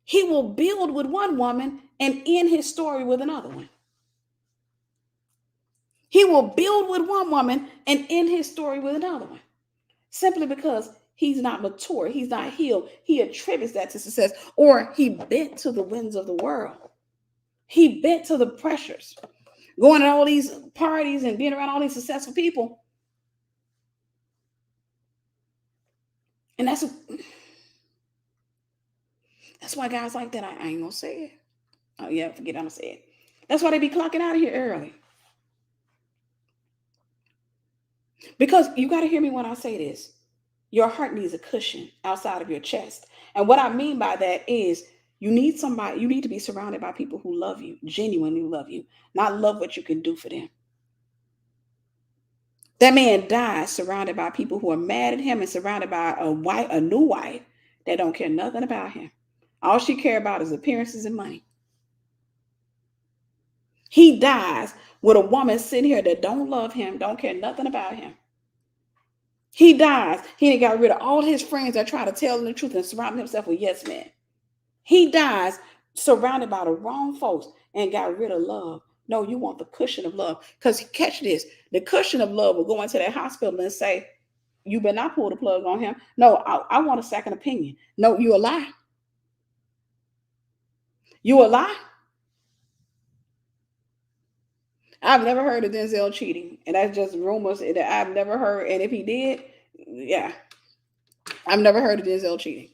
He will build with one woman and end his story with another one. He will build with one woman and end his story with another one. Simply because he's not mature, he's not healed. He attributes that to success, or he bent to the winds of the world. He bent to the pressures, going to all these parties and being around all these successful people. And that's why guys like that, I ain't gonna say it. Oh yeah, forget I'm gonna say it. That's why they be clocking out of here early. Because you got to hear me when I say this. Your heart needs a cushion outside of your chest. And what I mean by that is you need to be surrounded by people who love you, genuinely love you, not love what you can do for them. That man died surrounded by people who are mad at him and surrounded by a new wife that don't care nothing about him. All she care about is appearances and money. He dies with a woman sitting here that don't love him, don't care nothing about him. He dies. He done got rid of all his friends that try to tell him the truth and surround himself with yes men. He dies surrounded by the wrong folks and got rid of love. No, you want the cushion of love. Because catch this, the cushion of love will go into that hospital and say, you better not pull the plug on him. No, I want a second opinion. No, you a lie. You a lie. I've never heard of Denzel cheating. And that's just rumors that I've never heard. And if he did, yeah, I've never heard of Denzel cheating.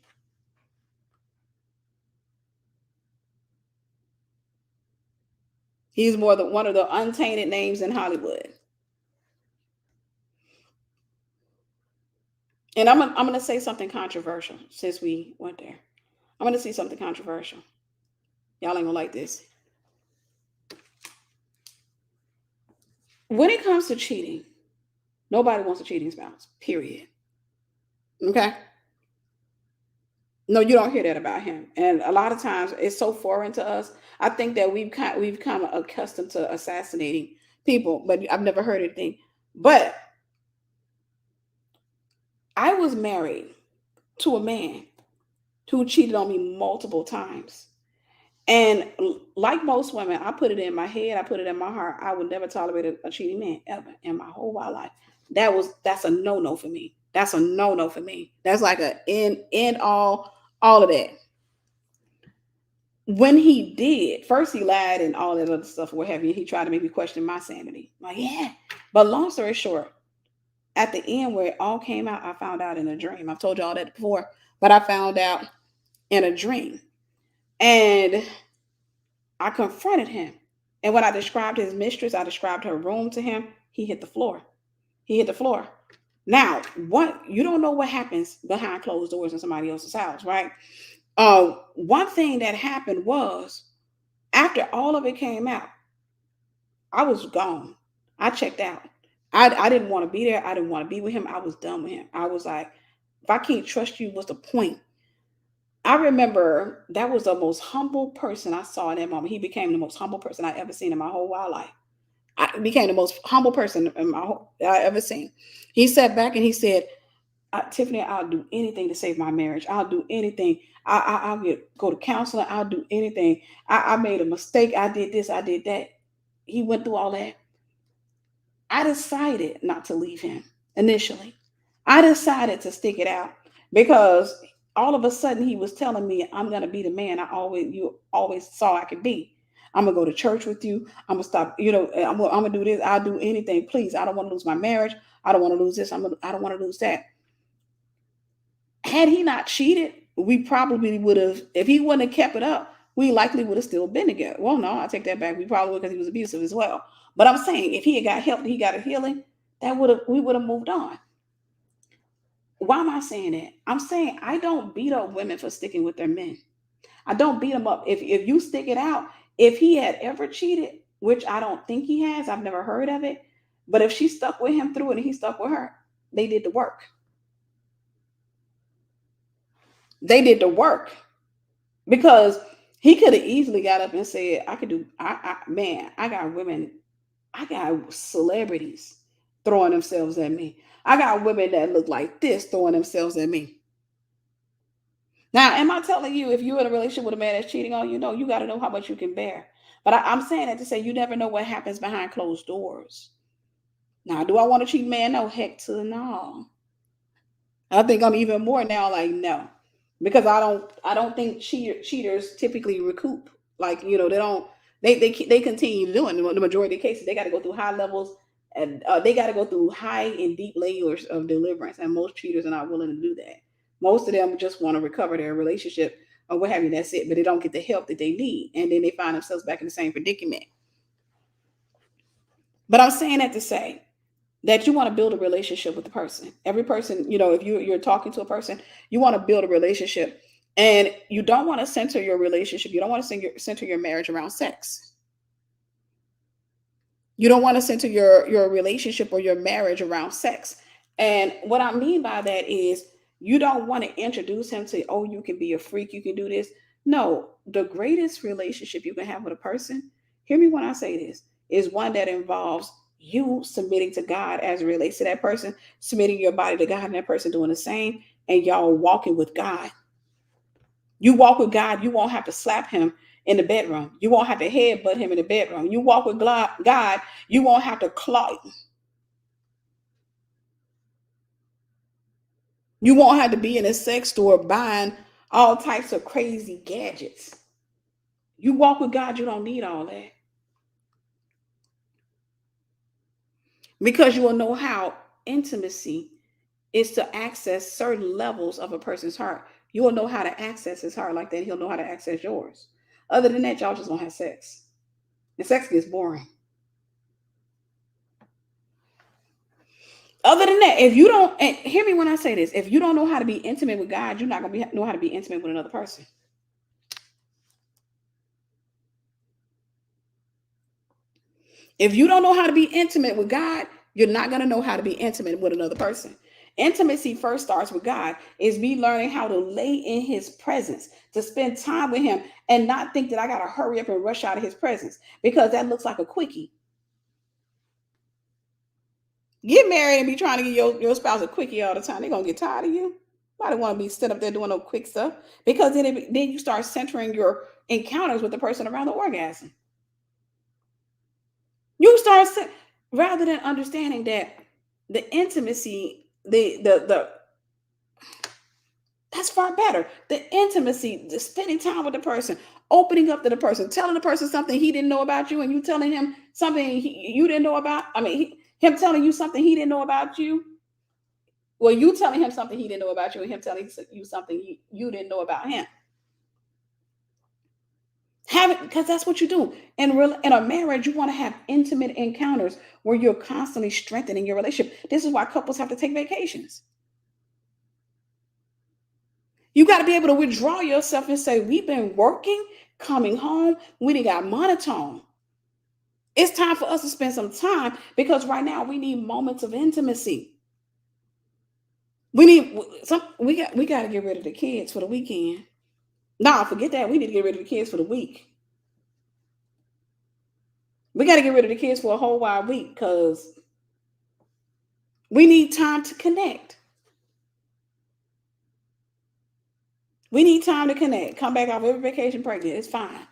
He's more than one of the untainted names in Hollywood. And I'm gonna say something controversial since we went there. I'm gonna say something controversial. Y'all ain't gonna like this. When it comes to cheating, nobody wants a cheating spouse. Period. Okay. No, you don't hear that about him. And a lot of times it's so foreign to us. I think that we've kind of accustomed to assassinating people, but I've never heard anything. But I was married to a man who cheated on me multiple times. And like most women, I put it in my head, I put it in my heart. I would never tolerate a cheating man ever in my whole wild life. That's a no-no for me. That's a no-no for me. That's like a end all of that. When he did, first he lied and all that other stuff, what have you. He tried to make me question my sanity. Like, yeah. But long story short, at the end where it all came out, I found out in a dream. I've told you all that before, but I found out in a dream. And I confronted him. And when I described his mistress, I described her room to him, he hit the floor. He hit the floor. Now, what you don't know what happens behind closed doors in somebody else's house, right? One thing that happened was after all of it came out, I was gone. I checked out. I didn't want to be there. I didn't want to be with him. I was done with him. I was like, if I can't trust you, what's the point? I remember that was the most humble person I saw in that moment. He became the most humble person I ever seen in my whole wild life. I became the most humble person I ever seen. He sat back and he said, Tiffany, I'll do anything to save my marriage. I'll do anything. I'll go to counseling. I'll do anything. I made a mistake. I did this. I did that. He went through all that. I decided not to leave him initially. I decided to stick it out because all of a sudden he was telling me I'm gonna be the man you always saw I could be. I'm gonna go to church with you. I'm gonna stop. I'm gonna do this. I'll do anything. Please, I don't want to lose my marriage. I don't want to lose this. I don't want to lose that. Had he not cheated, we probably would have. If he wouldn't have kept it up, we likely would have still been together. Well, no, I take that back. We probably would because he was abusive as well. But I'm saying if he had got help, he got a healing, we would have moved on. Why am I saying that? I'm saying I don't beat up women for sticking with their men. I don't beat them up. If you stick it out, if he had ever cheated, which I don't think he has, I've never heard of it. But if she stuck with him through it and he stuck with her, they did the work. They did the work because he could have easily got up and said, "I could do. Man, I got women. I got celebrities throwing themselves at me. I got women that look like this throwing themselves at me." Now, am I telling you if you're in a relationship with a man that's cheating on you? No, you got to know how much you can bear. But I'm saying that to say you never know what happens behind closed doors. Now, do I want to cheat man? No, heck to no. I think I'm even more now like no, because I don't think cheaters typically recoup. Like they don't they continue doing the majority of cases. They got to go through high levels and they got to go through high and deep layers of deliverance, and most cheaters are not willing to do that. Most of them just want to recover their relationship or what have you. That's it, but they don't get the help that they need, and then they find themselves back in the same predicament. But I'm saying that to say that you want to build a relationship with the person. Every person, if you're talking to a person, you want to build a relationship, and you don't want to center your relationship. You don't want to center your marriage around sex. You don't want to center your relationship or your marriage around sex. And what I mean by that is you don't want to introduce him to, oh, you can be a freak, you can do this. No, the greatest relationship you can have with a person, hear me when I say this, is one that involves you submitting to God as it relates to that person, submitting your body to God and that person doing the same, and y'all walking with God. You walk with God, you won't have to slap him in the bedroom. You won't have to headbutt him in the bedroom. You walk with God, you won't have to claw. You won't have to be in a sex store buying all types of crazy gadgets. You walk with God, you don't need all that. Because you will know how intimacy is to access certain levels of a person's heart. You will know how to access his heart like that. He'll know how to access yours. Other than that, y'all just gonna have sex. And sex gets boring. Other than that, if you don't, and hear me when I say this, if you don't know how to be intimate with God, you're not gonna know how to be intimate with another person. If you don't know how to be intimate with God, you're not gonna know how to be intimate with another person. Intimacy first starts with God. Is me learning how to lay in His presence, to spend time with Him, and not think that I gotta hurry up and rush out of His presence because that looks like a quickie. Get married and be trying to get your spouse a quickie all the time. They're gonna get tired of you. I don't want to be sitting up there doing no quick stuff because then you start centering your encounters with the person around the orgasm. You start rather than understanding that the intimacy, the that's far better. The intimacy, the spending time with the person, opening up to the person, telling the person something he didn't know about you, and you telling him something you didn't know about. I mean, him telling you something he didn't know about you. Well, you telling him something he didn't know about you, and him telling you something you didn't know about him. Have it because that's what you do. In a marriage, you want to have intimate encounters where you're constantly strengthening your relationship. This is why couples have to take vacations. You got to be able to withdraw yourself and say, we've been working, coming home, we done got monotone. It's time for us to spend some time because right now we need moments of intimacy. We need some we got to get rid of the kids for the weekend. Nah, forget that. We need to get rid of the kids for the week. We got to get rid of the kids for a whole wide week because we need time to connect. We need time to connect. Come back off every vacation pregnant. It's fine.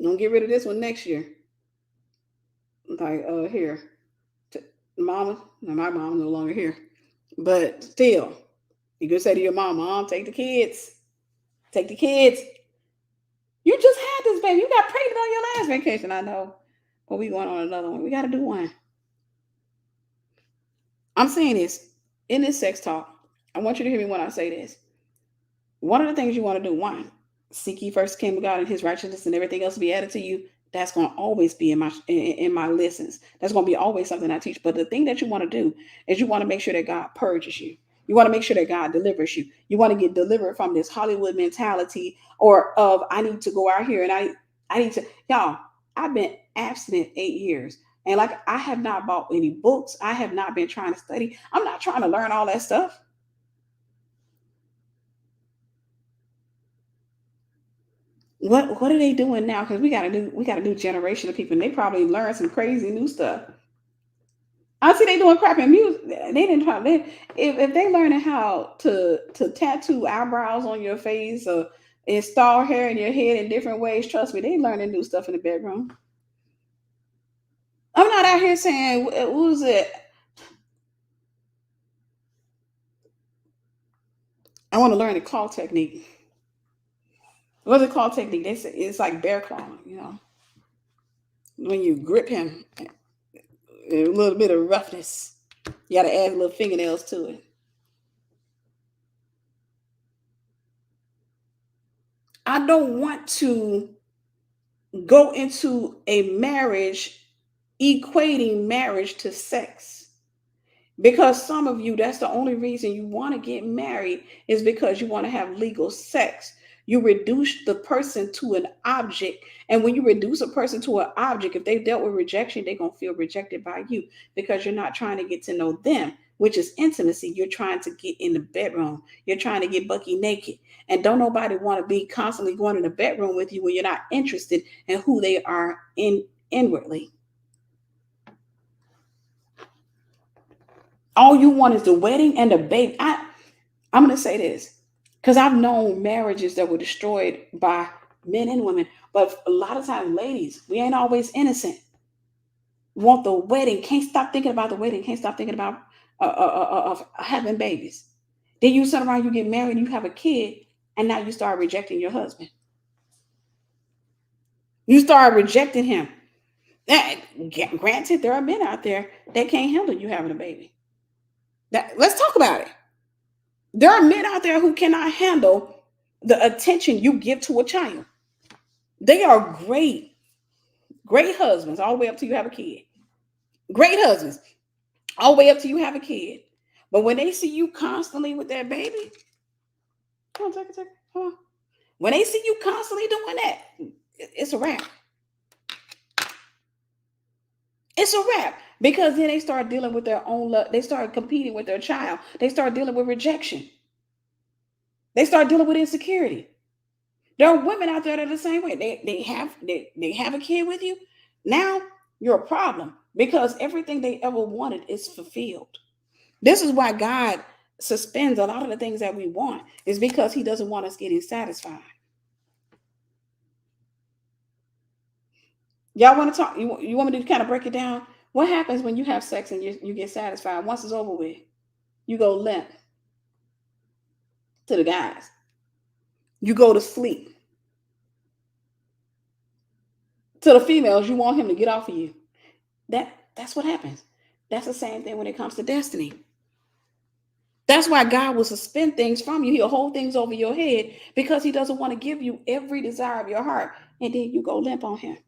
Don't get rid of this one next year. Like, here. Mama, no, my mom's no longer here. But still, you could say to your mom, take the kids. Take the kids. You just had this baby. You got pregnant on your last vacation. I know. But we going on another one. We got to do one. I'm saying this in this sex talk. I want you to hear me when I say this. One of the things you want to do, one, seek ye first the kingdom of God and his righteousness, and everything else will be added to you. That's going to always be in my lessons. That's going to be always something I teach. But the thing that you want to do is you want to make sure that God purges you. You want to make sure that God delivers you. You want to get delivered from this Hollywood mentality or of I need to go out here and I need to y'all. I've been abstinent 8 years. And like I have not bought any books. I have not been trying to study. I'm not trying to learn all that stuff. What are they doing now? Because we got a new generation of people, and they probably learn some crazy new stuff. I see they doing crap in music. They didn't try. If they learning how to tattoo eyebrows on your face or install hair in your head in different ways, trust me, they learning new stuff in the bedroom. I'm not out here saying who's it. I want to learn the claw technique. What's the claw technique? They say it's like bear claw. When you grip him, a little bit of roughness. You got to add little fingernails to it. I don't want to go into a marriage equating marriage to sex. Because some of you, that's the only reason you want to get married is because you want to have legal sex. You reduce the person to an object. And when you reduce a person to an object, if they've dealt with rejection, they're going to feel rejected by you because you're not trying to get to know them, which is intimacy. You're trying to get in the bedroom. You're trying to get Bucky naked. And don't nobody want to be constantly going in the bedroom with you when you're not interested in who they are inwardly. All you want is the wedding and the baby. I'm going to say this because I've known marriages that were destroyed by men and women, but a lot of times, ladies, we ain't always innocent. Want the wedding, can't stop thinking about the wedding, can't stop thinking about having babies. Then you turn around, you get married, you have a kid, and now you start rejecting your husband. You start rejecting him. Granted, there are men out there that can't handle you having a baby. Let's talk about it. There are men out there who cannot handle the attention you give to a child. They are great husbands all the way up to you have a kid. Great husbands all the way up to you have a kid. But when they see you constantly with that baby, come on, take it. Come on. When they see you constantly doing that, it's a wrap. It's a wrap because then they start dealing with their own love. They start competing with their child. They start dealing with rejection. They start dealing with insecurity. There are women out there that are the same way. They have a kid with you. Now you're a problem because everything they ever wanted is fulfilled. This is why God suspends a lot of the things that we want, is because He doesn't want us getting satisfied. Y'all want to talk? You want me to kind of break it down? What happens when you have sex and you get satisfied? Once it's over with, you go limp to the guys. You go to sleep. To the females, you want him to get off of you. That's what happens. That's the same thing when it comes to destiny. That's why God will suspend things from you. He'll hold things over your head because He doesn't want to give you every desire of your heart. And then you go limp on Him.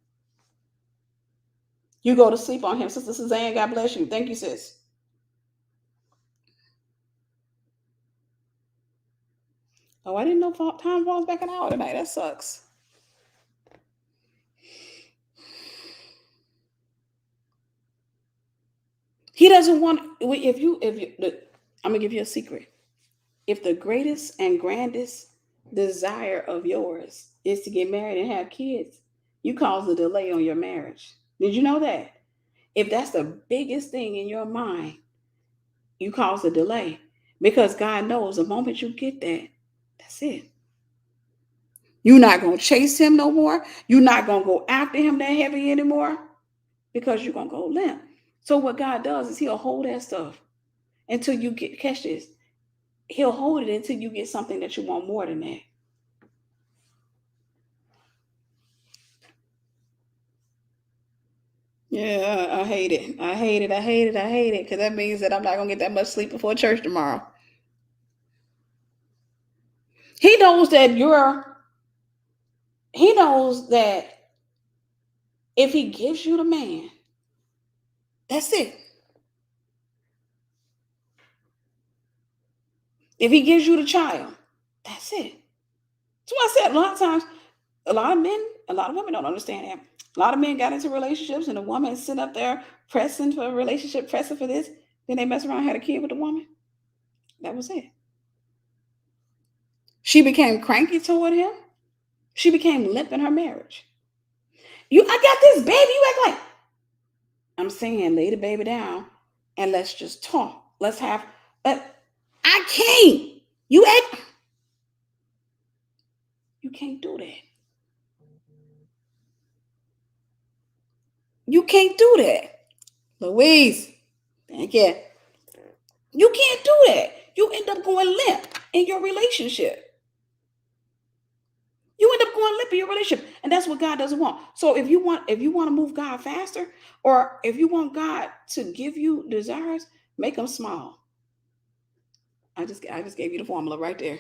You go to sleep on Him. Sister Suzanne, God bless you. Thank you, sis. Oh, I didn't know time falls back an hour tonight. That sucks. He doesn't want I'm gonna give you a secret. If the greatest and grandest desire of yours is to get married and have kids, you cause a delay on your marriage. Did you know that? If that's the biggest thing in your mind, you cause a delay because God knows the moment you get that, that's it. You're not going to chase him no more. You're not going to go after him that heavy anymore because you're going to go limp. So what God does is He'll hold that stuff until you catch this. He'll hold it until you get something that you want more than that. Yeah, I hate it. I hate it. I hate it. I hate it because that means that I'm not going to get that much sleep before church tomorrow. He knows that he knows that If he gives you the man, that's it. If he gives you the child, that's it. That's why I said a lot of times, a lot of men, a lot of women don't understand that. A lot of men got into relationships and the woman is sitting up there pressing for a relationship, pressing for this. Then they mess around and had a kid with the woman. That was it. She became cranky toward him. She became limp in her marriage. I got this baby. You act like I'm saying, lay the baby down and let's just talk. Let's have. I can't. You act. You can't do that. You can't do that, Louise. Thank you. You can't do that. You end up going limp in your relationship. You end up going limp in your relationship, and that's what God doesn't want. So if you want to move God faster, or if you want God to give you desires, make them small. I just gave you the formula right there.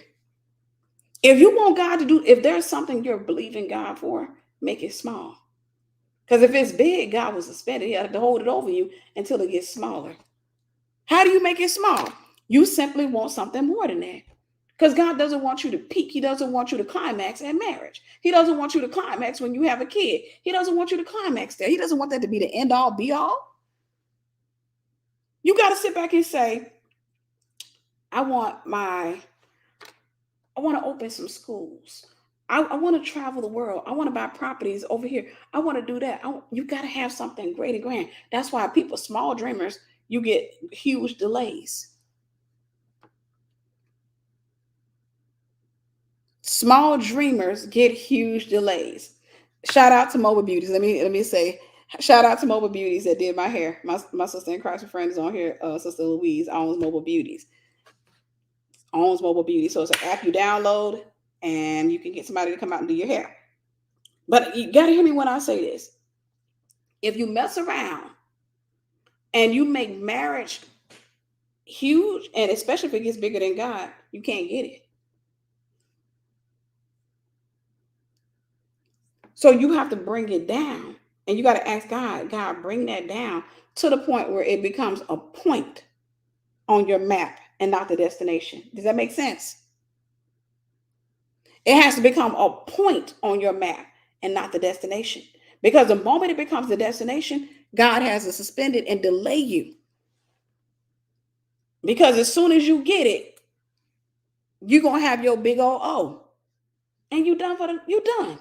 If you want God to do, if there's something you're believing God for, make it small. Because if it's big, God will suspend it. He has to hold it over you until it gets smaller. How do you make it small? You simply want something more than that. Because God doesn't want you to peak. He doesn't want you to climax at marriage. He doesn't want you to climax when you have a kid. He doesn't want you to climax there. He doesn't want that to be the end all be all. You got to sit back and say, I want my I want to open some schools. I want to travel the world. I want to buy properties over here. I want to do that. You got to have something great and grand. That's why people, small dreamers, you get huge delays. Small dreamers get huge delays. Shout out to Mobile Beauties. Let me say, shout out to Mobile Beauties that did my hair. My sister in Christ, friend is on here. Sister Louise owns Mobile Beauties. Owns Mobile Beauty. So it's an app you download, and you can get somebody to come out and do your hair. But you got to hear me when I say this. If you mess around and you make marriage huge, and especially if it gets bigger than God, you can't get it. So you have to bring it down. And you got to ask God, God, bring that down to the point where it becomes a point on your map and not the destination. Does that make sense? It has to become a point on your map and not the destination. Because the moment it becomes the destination, God has to suspend it and delay you. Because as soon as you get it, you're gonna have your big old O. And you done.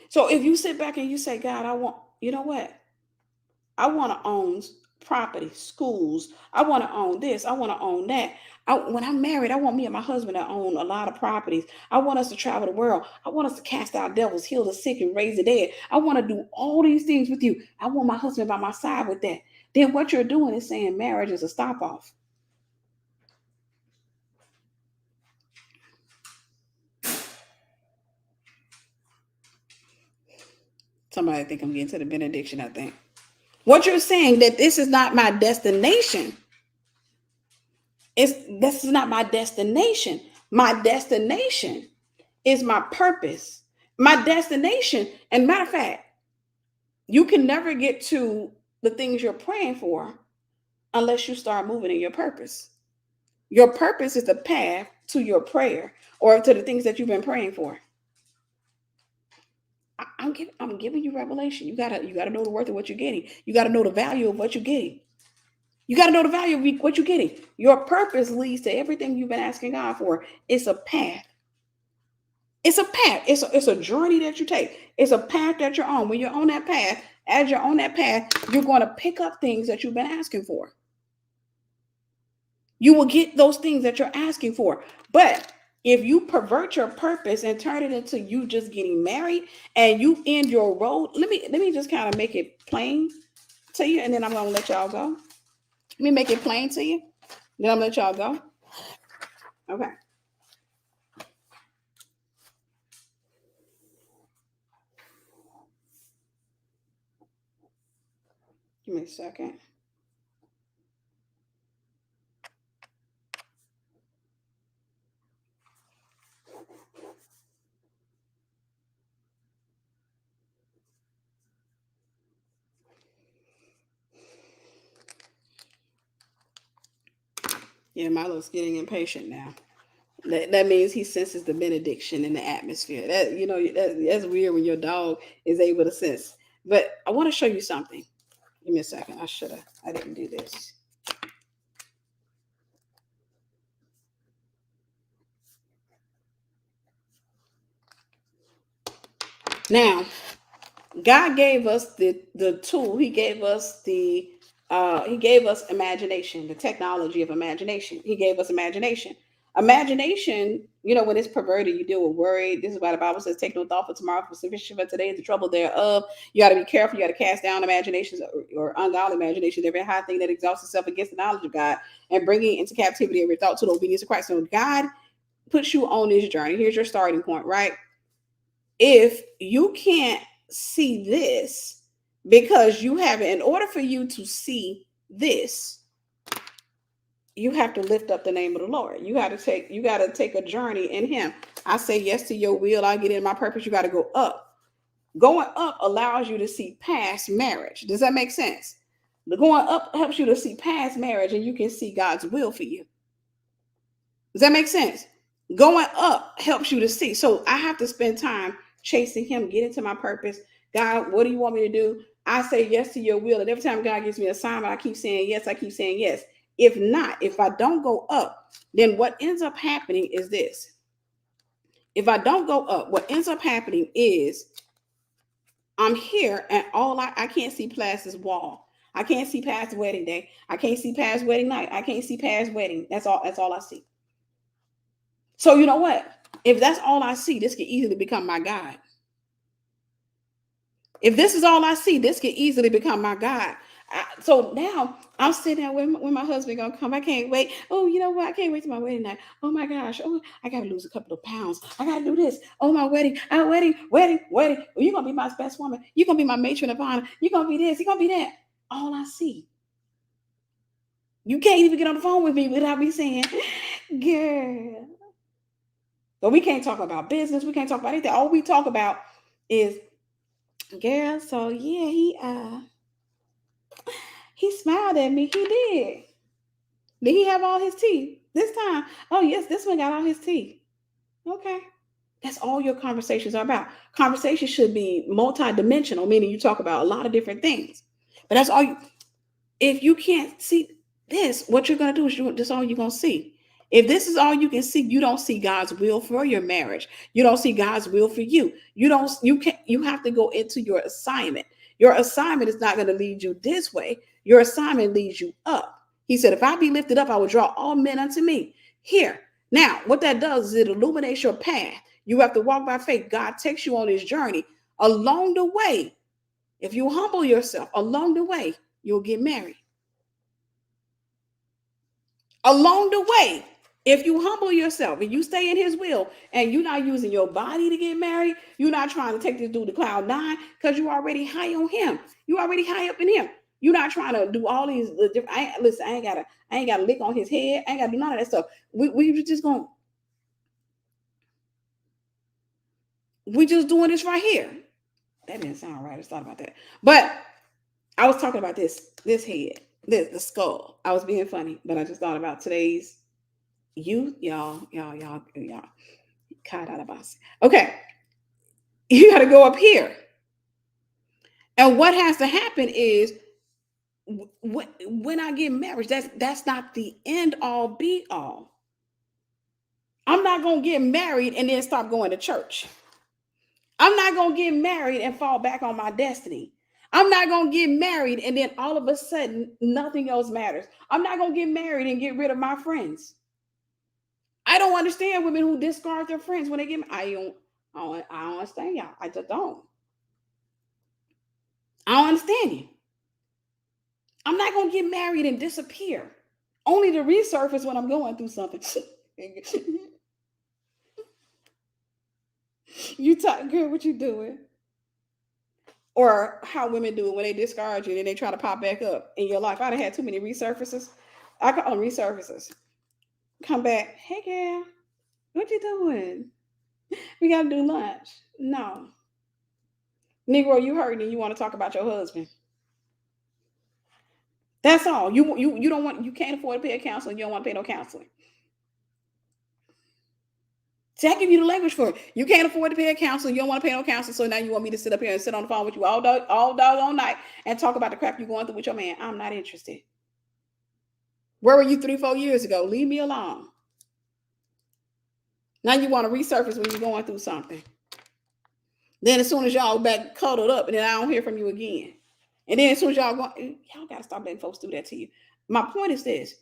So if you sit back and you say, God, you know what? I want to own property, schools. I want to own this. I want to own that. When I'm married, I want me and my husband to own a lot of properties. I want us to travel the world. I want us to cast out devils, heal the sick, and raise the dead. I want to do all these things with you. I want my husband by my side with that. Then what you're doing is saying marriage is a stop off. Somebody think I'm getting to the benediction, I think. What you're saying that this is not my destination. This is not my destination. My destination is my purpose. My destination, and matter of fact, you can never get to the things you're praying for unless you start moving in your purpose. Your purpose is the path to your prayer or to the things that you've been praying for. I'm giving you revelation. You gotta know the worth of what you're getting. You gotta know the value of what you're getting. You got to know the value of what you're getting. Your purpose leads to everything you've been asking God for. It's a path. It's a path. It's a journey that you take. It's a path that you're on. When you're on that path, as you're on that path, you're going to pick up things that you've been asking for. You will get those things that you're asking for. But if you pervert your purpose and turn it into you just getting married and you end your road, let me just kind of make it plain to you, and then I'm gonna let y'all go. Let me make it plain to you. Then I'm gonna let y'all go. Okay. Give me a second. Yeah, Milo's getting impatient now. That means he senses the benediction in the atmosphere. That that's weird when your dog is able to sense. But I want to show you something. Give me a second. I didn't do this. Now, God gave us the tool. He gave us imagination, the technology of imagination. He gave us imagination. Imagination, when it's perverted, you deal with worry. This is why the Bible says, "Take no thought for tomorrow, for sufficient for today is the trouble thereof." You got to be careful. You got to cast down imaginations or ungodly imaginations, every high thing that exalts itself against the knowledge of God, and bringing into captivity every thought to the obedience of Christ. So God puts you on this journey. Here's your starting point, right? If you can't see this because you have in order for you to see this, you have to lift up the name of the Lord. You got to take a journey in him. I say yes to your will, I get in my purpose. You got to go up. Going up allows you to see past marriage. Does that make sense? The going up helps you to see past marriage, and you can see God's will for you. Does that make sense? Going up helps you to see. So I have to spend time chasing him, get into my purpose. God, what do you want me to do? I say yes to your will. And every time God gives me an assignment, I keep saying yes. I keep saying yes. If not, if I don't go up, then what ends up happening is this. If I don't go up, what ends up happening is I'm here and I can't see past this wall. I can't see past wedding day. I can't see past wedding night. I can't see past wedding. That's all I see. So you know what? If that's all I see, this could easily become my God. If this is all I see, this could easily become my God. So now I'm sitting there when my husband gonna come. I can't wait. Oh, you know what? I can't wait to my wedding night. Oh my gosh. Oh, I gotta lose a couple of pounds. I gotta do this. Oh, my wedding. Wedding. Well, you're gonna be my best woman. You're gonna be my matron of honor. You're gonna be this. You're gonna be that. All I see. You can't even get on the phone with me without me saying, girl. But we can't talk about business. We can't talk about anything. All we talk about is, girl. So yeah, he smiled at me. He did. Did he have all his teeth this time? Oh yes, this one got all his teeth. Okay. That's all your conversations are about. Conversations should be multi-dimensional, meaning you talk about a lot of different things. But that's all you. If you can't see this, what you're going to do is this all you're going to see. If this is all you can see, you don't see God's will for your marriage. You don't see God's will for you. You have to go into your assignment. Your assignment is not going to lead you this way. Your assignment leads you up. He said, if I be lifted up, I will draw all men unto me. Here. Now, what that does is it illuminates your path. You have to walk by faith. God takes you on this journey. Along the way, if you humble yourself, along the way, you'll get married. Along the way, if you humble yourself and you stay in his will and you're not using your body to get married, you're not trying to take this dude to cloud nine because you're already high on him. You already high up in him. You're not trying to do all these different. Listen, I ain't got to lick on his head. I ain't got to do none of that stuff. We just going. We just doing this right here. That didn't sound right. I just thought about that. But I was talking about this head, the skull. I was being funny, but I just thought about today's youth, y'all. Okay, you got to go up here, and what has to happen is when I get married, that's not the end all be all. I'm not gonna get married and then stop going to church. I'm not gonna get married and fall back on my destiny. I'm not gonna get married and then all of a sudden nothing else matters. I'm not gonna get married and get rid of my friends. I don't understand women who discard their friends when they get married. I don't understand y'all. I just don't. I don't understand you. I'm not gonna get married and disappear, only to resurface when I'm going through something. You talk, girl, what you doing? Or how women do it when they discard you and they try to pop back up in your life. I'd have had too many resurfaces. I call them resurfaces. Come back, hey girl, what you doing? We gotta do lunch. No. Negro, you hurting and you want to talk about your husband. That's all. You don't want, you can't afford to pay a counselor. You don't want to pay no counseling. See, I give you the language for it. You can't afford to pay a counselor. You don't want to pay no counselor. So now you want me to sit up here and sit on the phone with you all doggone night and talk about the crap you're going through with your man. I'm not interested. Where were you 3, 4 years ago? Leave me alone. Now you want to resurface when you're going through something. Then as soon as y'all back cuddled up, and then I don't hear from you again. And then as soon as y'all gotta stop letting folks do that to you. My point is this: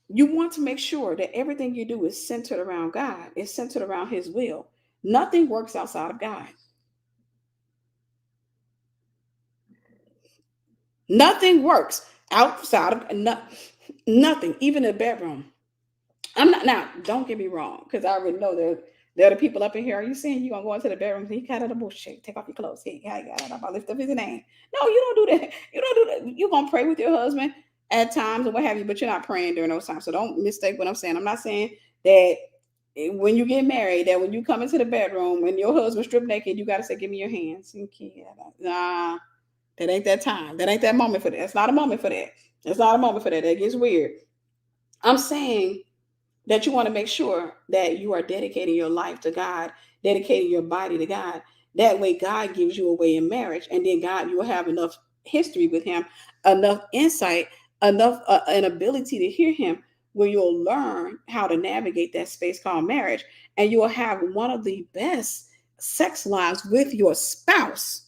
you want to make sure that everything you do is centered around God. It's centered around His will. Nothing works outside of God. Nothing works outside of nothing, even in the bedroom. I'm not now. Don't get me wrong, because I already know that there are the people up in here. Are you saying you gonna go into the bedroom? He kind of the bullshit. Take off your clothes. Hey, I lift up his name. No, you don't do that. You don't do that. You're gonna pray with your husband at times or what have you, but you're not praying during those times. So don't mistake what I'm saying. I'm not saying that when you get married, that when you come into the bedroom and your husband stripped naked, you gotta say, "Give me your hands." Nah, that ain't that time. That ain't that moment for that. It's not a moment for that. It's not a moment for that. That gets weird. I'm saying that you want to make sure that you are dedicating your life to God, dedicating your body to God. That way, God gives you a way in marriage, and then God, you will have enough history with Him, enough insight, enough an ability to hear Him, where you'll learn how to navigate that space called marriage, and you will have one of the best sex lives with your spouse.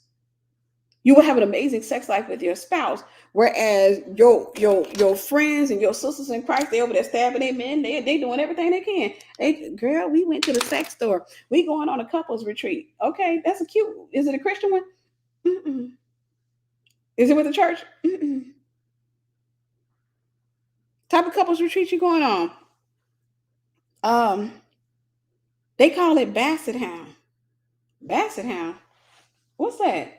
You will have an amazing sex life with your spouse. Whereas your friends and your sisters in Christ, they over there stabbing their men. They doing everything they can. Girl, we went to the sex store. We going on a couples retreat. Okay, that's a cute. Is it a Christian one? Mm-mm. Is it with the church? Mm-mm. Type of couples retreat you going on? Um, they call it Basset Hound. Basset Hound. What's that?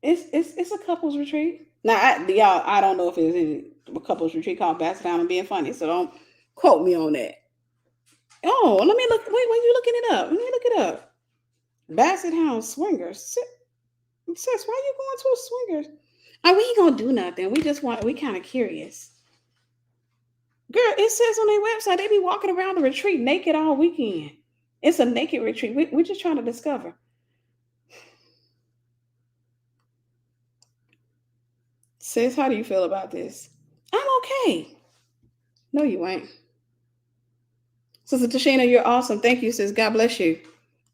It's a couples retreat. Now, y'all, I don't know if it's any a couples retreat called Basset Down and being funny, so don't quote me on that. Oh, let me look. Wait, when you looking it up? Let me look it up. Basset Hound swingers. Sis, why you going to a swingers? We ain't gonna do nothing. We kind of curious. Girl, it says on their website they be walking around the retreat naked all weekend. It's a naked retreat. We're just trying to discover. Sis, how do you feel about this? I'm okay. No, you ain't. Sister Tashina, you're awesome. Thank you, sis. God bless you.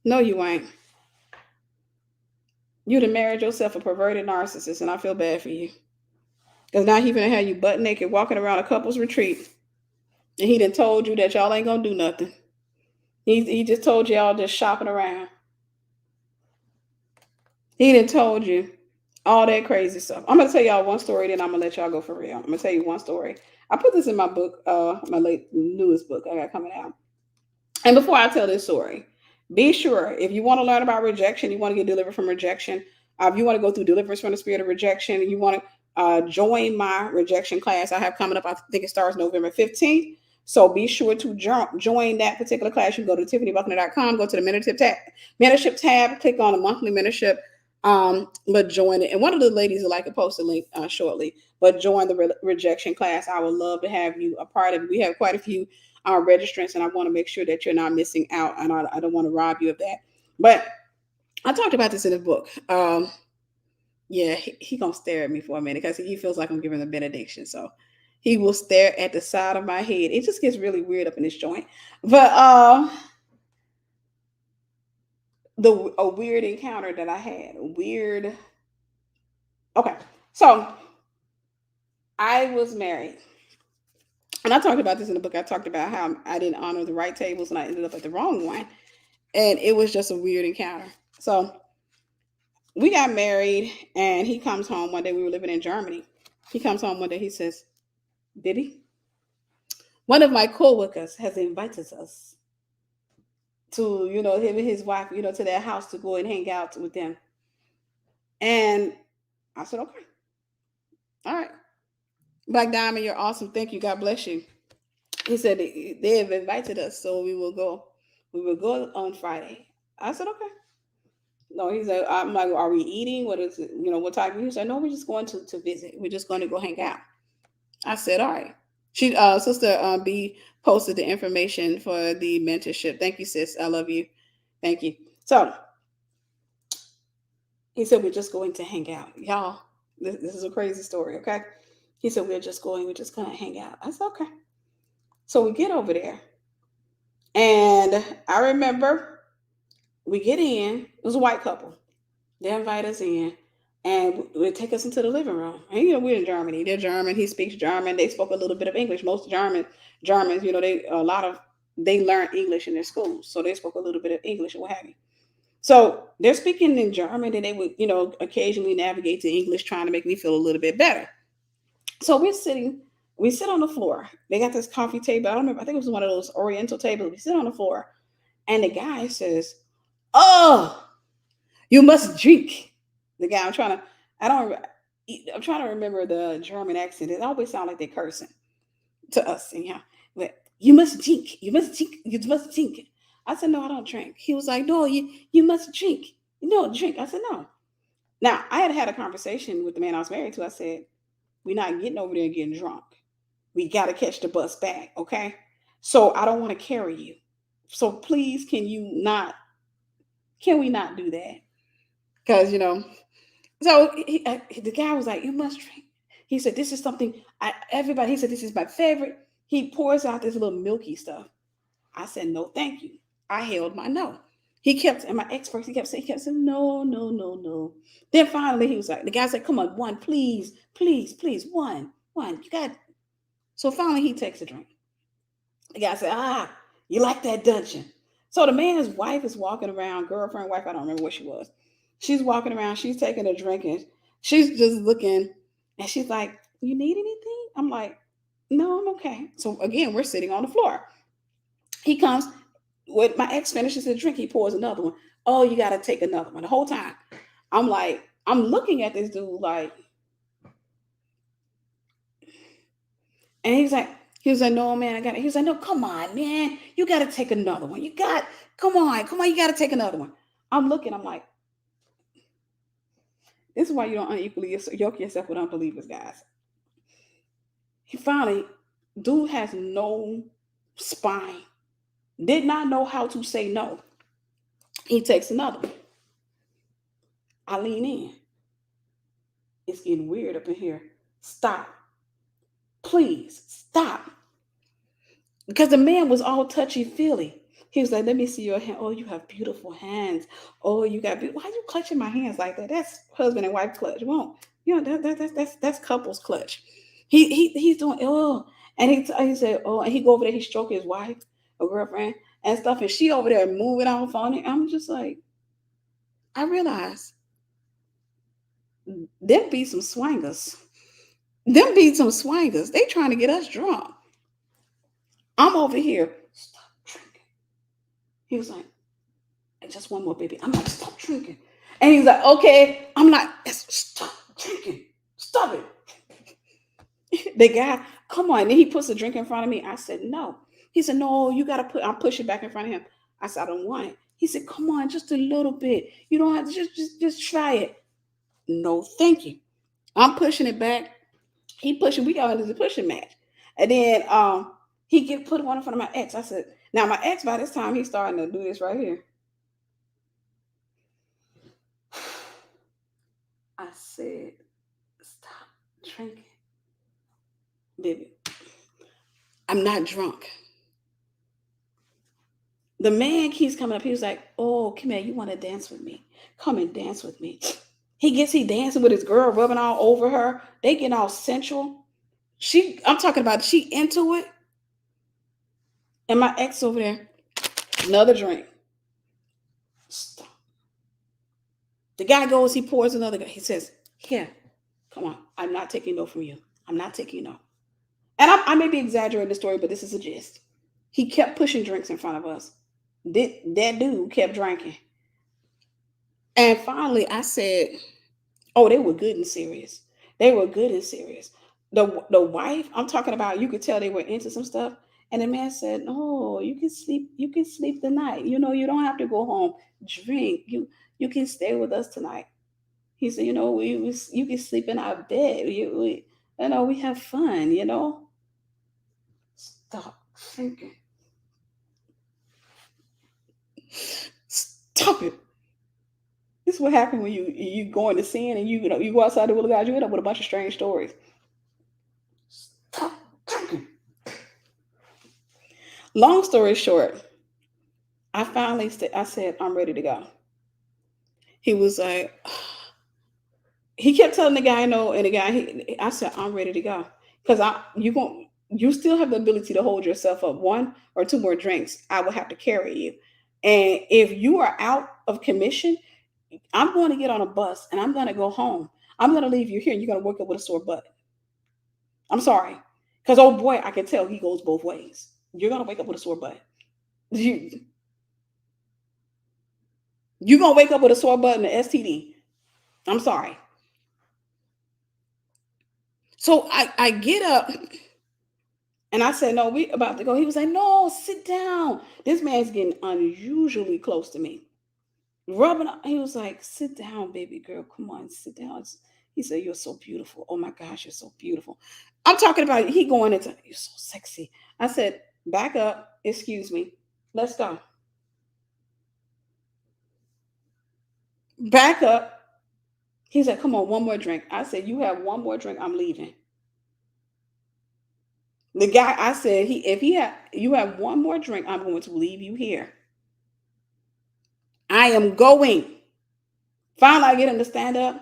No, you ain't. You done married yourself a perverted narcissist, and I feel bad for you. Because now he gonna have you butt naked walking around a couple's retreat. And he done told you that y'all ain't gonna do nothing. He just told y'all just shopping around. He done told you all that crazy stuff. I'm gonna tell y'all one story, then I'm gonna let y'all go for real. I'm gonna tell you one story. I put this in my book, my newest book I got coming out. And before I tell this story, be sure if you want to learn about rejection, you want to get delivered from rejection, if you want to go through deliverance from the spirit of rejection, you want to join my rejection class I have coming up. I think it starts November 15th. So be sure to join that particular class. You can go to tiffanybuckner.com, go to the mentorship tab, click on the monthly mentorship, but join it. And one of the ladies would like to post a link shortly, but join the rejection class. I would love to have you a part of it. We have quite a few registrants, and I want to make sure that you're not missing out. And I don't want to rob you of that. But I talked about this in the book. Yeah, he gonna stare at me for a minute because he feels like I'm giving a benediction. So he will stare at the side of my head. It just gets really weird up in this joint. But a weird encounter that I had. Weird. Okay, so I was married. And I talked about this in the book. I talked about how I didn't honor the right tables and I ended up at the wrong one. And it was just a weird encounter. So we got married and he comes home one day. We were living in Germany. He comes home one day. He says, "Did he? One of my coworkers has invited us to, him and his wife, to their house to go and hang out with them." And I said, "Okay. All right. Black Diamond, you're awesome. Thank you. God bless you." He said they have invited us, so we will go. We will go on Friday. I said, "Okay." No, he said, I'm like, are we eating? What is it? You know, what type? He said, no, we're just going to visit. We're just going to go hang out. I said, all right. She, Sister B posted the information for the mentorship. Thank you, sis. I love you. Thank you. So he said, we're just going to hang out. Y'all, this is a crazy story, okay? He said, we're just going to hang out. I said, okay. So we get over there. And I remember we get in. It was a white couple. They invite us in and would take us into the living room. And you know, we're in Germany. They're German. He speaks German. They spoke a little bit of English. Most Germans, you know, they learned English in their schools. So they spoke a little bit of English and what have you. So they're speaking in German and they would, you know, occasionally navigate to English trying to make me feel a little bit better. So we sit on the floor. They got this coffee table. I don't remember, I think it was one of those Oriental tables. We sit on the floor and the guy says, "Oh, you must drink." The guy, I don't, I'm trying to remember the German accent. It always sounds like they're cursing to us. And yeah, but you must drink, you must drink. I said, no, I don't drink. He was like, no, you must drink. You don't drink. I said, no. Now, I had a conversation with the man I was married to. I said, we're not getting over there and getting drunk. We got to catch the bus back, okay? So I don't want to carry you. So please, can we not do that? Because, you know, so the guy was like, "You must drink." He said, "This is something everybody." He said, "This is my favorite." He pours out this little milky stuff. I said, "No, thank you." I held my no. And my ex first, he kept saying, "No, no, no, no." Then finally, he was like, the guy said, "Come on, one, please, please, please, one. You got." So finally, he takes a drink. The guy said, "You like that dungeon?" So the man's wife is walking around, girlfriend, wife, I don't remember what she was. She's walking around, she's taking a drink, and she's just looking, and she's like, "You need anything?" I'm like, "No, I'm okay." So again, we're sitting on the floor. He comes, with my ex finishes his drink, he pours another one. "Oh, you gotta take another one." The whole time, I'm like, I'm looking at this dude like, and he was like, "No, man, I got it." He was like, "No, come on, man, you got to take another one. Come on, you got to take another one." I'm looking, I'm like, this is why you don't unequally yoke yourself with unbelievers, guys. He finally, dude has no spine, did not know how to say no. He takes another one. I lean in. It's getting weird up in here. Stop. Please stop. Because the man was all touchy feely. He was like, "Let me see your hand. Oh, you have beautiful hands. Oh, you got why are you clutching my hands like that? That's husband and wife clutch. Won't you know that's couples clutch." He's doing and he said, "Oh," and he go over there, he stroke his wife, a girlfriend and stuff, and she over there moving off on it. I'm just like, I realize them be some swangers. Them be some swangers. They trying to get us drunk. I'm over here. Stop drinking. He was like, "Just one more, baby." I'm like, "Stop drinking." And he's like, "Okay." I'm like, "Stop drinking. Stop it." The guy, come on. And then he puts a drink in front of me. I said, "No." He said, "No, you got to I'm pushing back in front of him." I said, "I don't want it." He said, "Come on, just a little bit. You don't have to just try it." No, thank you. I'm pushing it back. He pushing, we got into the pushing match. And then he get put one in front of my ex. I said, now my ex by this time he's starting to do this right here. I said, "Stop drinking." Baby, I'm not drunk. The man keeps coming up. He was like, "Oh, come here. You want to dance with me? Come and dance with me." He dancing with his girl, rubbing all over her. They getting all sensual. I'm talking about she into it. And my ex over there, another drink. Stop. The guy goes, he pours another. He says, "Here, come on. I'm not taking no from you. I'm not taking no." And I may be exaggerating the story, but this is a gist. He kept pushing drinks in front of us. That dude kept drinking. And finally, I said, "Oh, they were good and serious. They were good and serious." The wife, I'm talking about, you could tell they were into some stuff. And the man said, "No, you can sleep. You can sleep the night. You know, you don't have to go home. Drink. You can stay with us tonight." He said, "You know, you can sleep in our bed. You know, we have fun. You know." Stop thinking. Stop it. This is what happened when you go into sin and you know you go outside the will of God. You end up with a bunch of strange stories. Stop thinking. Long story short, I finally I said, "I'm ready to go." He was like, he kept telling the guy no, and the guy, I said, "I'm ready to go," because you still have the ability to hold yourself up. One or two more drinks, I will have to carry you, and if you are out of commission, I'm going to get on a bus and I'm going to go home. I'm going to leave you here, and you're going to wake up with a sore butt. I'm sorry, because oh boy, I can tell he goes both ways. You're going to wake up with a sore butt. You, you're going to wake up with a sore butt and an STD. I'm sorry. So I get up and I said, "No, we about to go." He was like, "No, sit down." This man's getting unusually close to me. Rubbing up. He was like, "Sit down, baby girl. Come on, sit down." He said, "You're so beautiful. Oh my gosh, you're so beautiful." I'm talking about he going into, "You're so sexy." I said, "Back up. Excuse me. Let's go." Back up. He said, "Come on, one more drink." I said, "You have one more drink, I'm leaving." The guy, I said, if he had you have one more drink, I'm going to leave you here. I am going. Finally, I get him to stand up,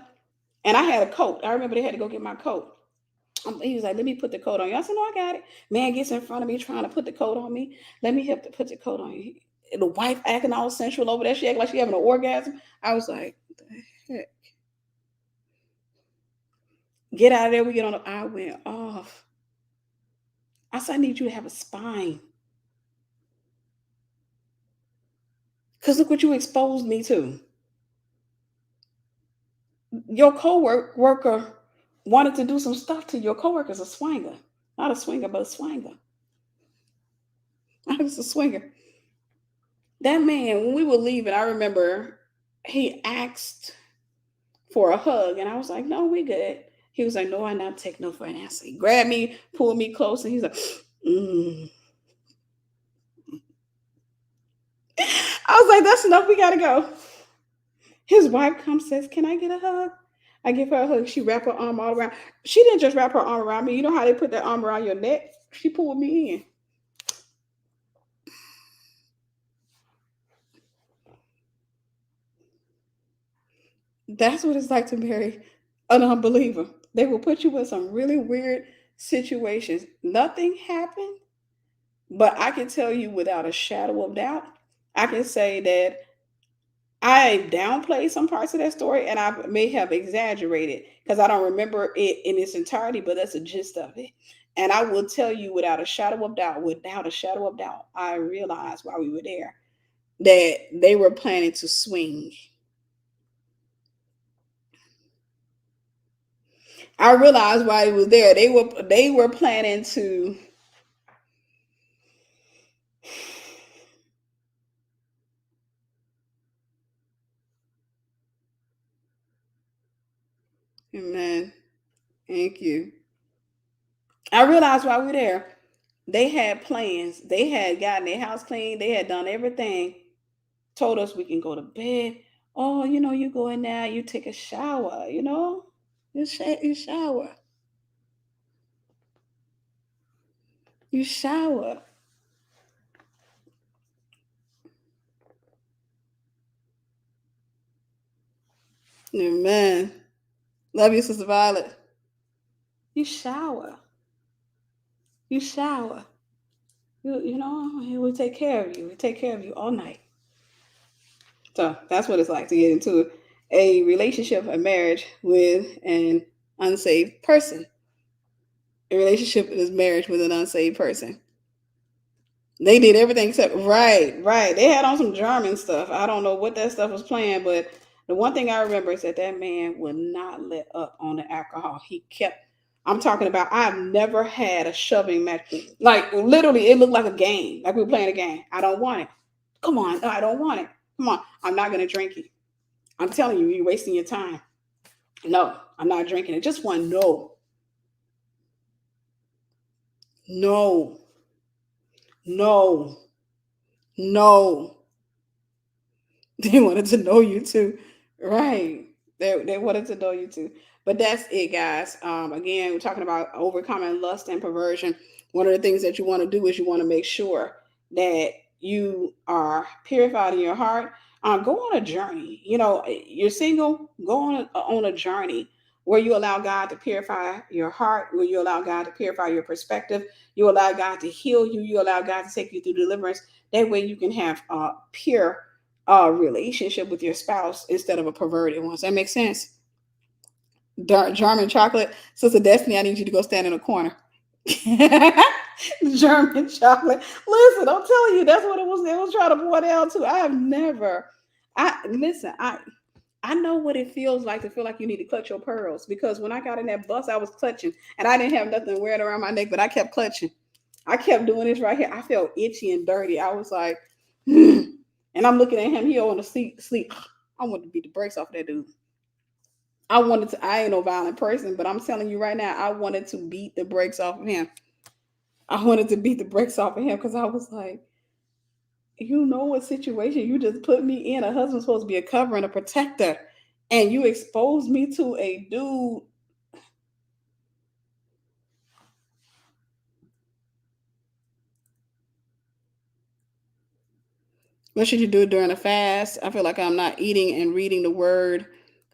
and I had a coat. I remember they had to go get my coat. He was like, "Let me put the coat on you." I said, "No, I got it." Man gets in front of me trying to put the coat on me. "Let me help to put the coat on you." The wife acting all sensual over there. She acting like she having an orgasm. I was like, "What the heck?" Get out of there. We get on the, I went off. I said, "I need you to have a spine. Because look what you exposed me to. Your co-worker wanted to do some stuff to your co-worker's a swinger. Not a swinger, but a swinger. I was a swinger. That man, when we were leaving, I remember he asked for a hug, and I was like, "No, we good." He was like, "No, I not take no for an answer." He grabbed me, pulled me close, and he's like, mm. I was like, "That's enough. We gotta go." His wife comes, says, "Can I get a hug?" I give her a hug. She wrapped her arm all around. She didn't just wrap her arm around me. You know how they put their arm around your neck? She pulled me in. That's what it's like to marry an unbeliever. They will put you in some really weird situations. Nothing happened, but I can tell you without a shadow of doubt, I can say that I downplayed some parts of that story and I may have exaggerated because I don't remember it in its entirety, but that's the gist of it. And I will tell you without a shadow of doubt, I realized while we were there that they were planning to swing. I realized while he was there, they were planning to. Amen. Thank you. I realized while we were there, they had plans. They had gotten their house clean. They had done everything. Told us we can go to bed. Oh, you go in there, you take a shower. You shower. You shower. Amen. Love you, Sister Violet. You shower. You shower. He will take care of you. We take care of you all night. So that's what it's like to get into a relationship, a marriage with an unsaved person. A relationship is marriage with an unsaved person. They did everything except right, right. They had on some German stuff. I don't know what that stuff was playing, but the one thing I remember is that man would not let up on the alcohol. He kept I'm talking about I've never had a shoving match. Like literally, it looked like a game. Like we were playing a game. I don't want it. Come on, no, I don't want it. Come on, I'm not gonna drink it. I'm telling you, you're wasting your time. No, I'm not drinking it. Just one no. No. No. No. They wanted to know you too. Right. They wanted to know you too. But that's it, guys. Again, we're talking about overcoming lust and perversion. One of the things that you want to do is you want to make sure that you are purified in your heart. Go on a journey. You know, you're single, go on a journey where you allow God to purify your heart, where you allow God to purify your perspective, you allow God to heal you, you allow God to take you through deliverance. That way you can have pure relationship with your spouse instead of a perverted one. Does that make sense? Dark German chocolate. Sister Destiny, I need you to go stand in a corner. German chocolate. Listen, I'm telling you, that's what it was trying to boil down to. I have never. I listen. I know what it feels like to feel like you need to clutch your pearls because when I got in that bus, I was clutching and I didn't have nothing wearing around my neck, but I kept clutching. I kept doing this right here. I felt itchy and dirty. I was like, and I'm looking at him. He on the seat, sleep. I wanted to beat the brakes off that dude. I wanted to. I ain't no violent person, but I'm telling you right now, I wanted to beat the brakes off of him. I wanted to beat the brakes off of him because I was like, you know what situation you just put me in? A husband's supposed to be a cover and a protector, and you exposed me to a dude. What should you do during a fast? I feel like I'm not eating and reading the word,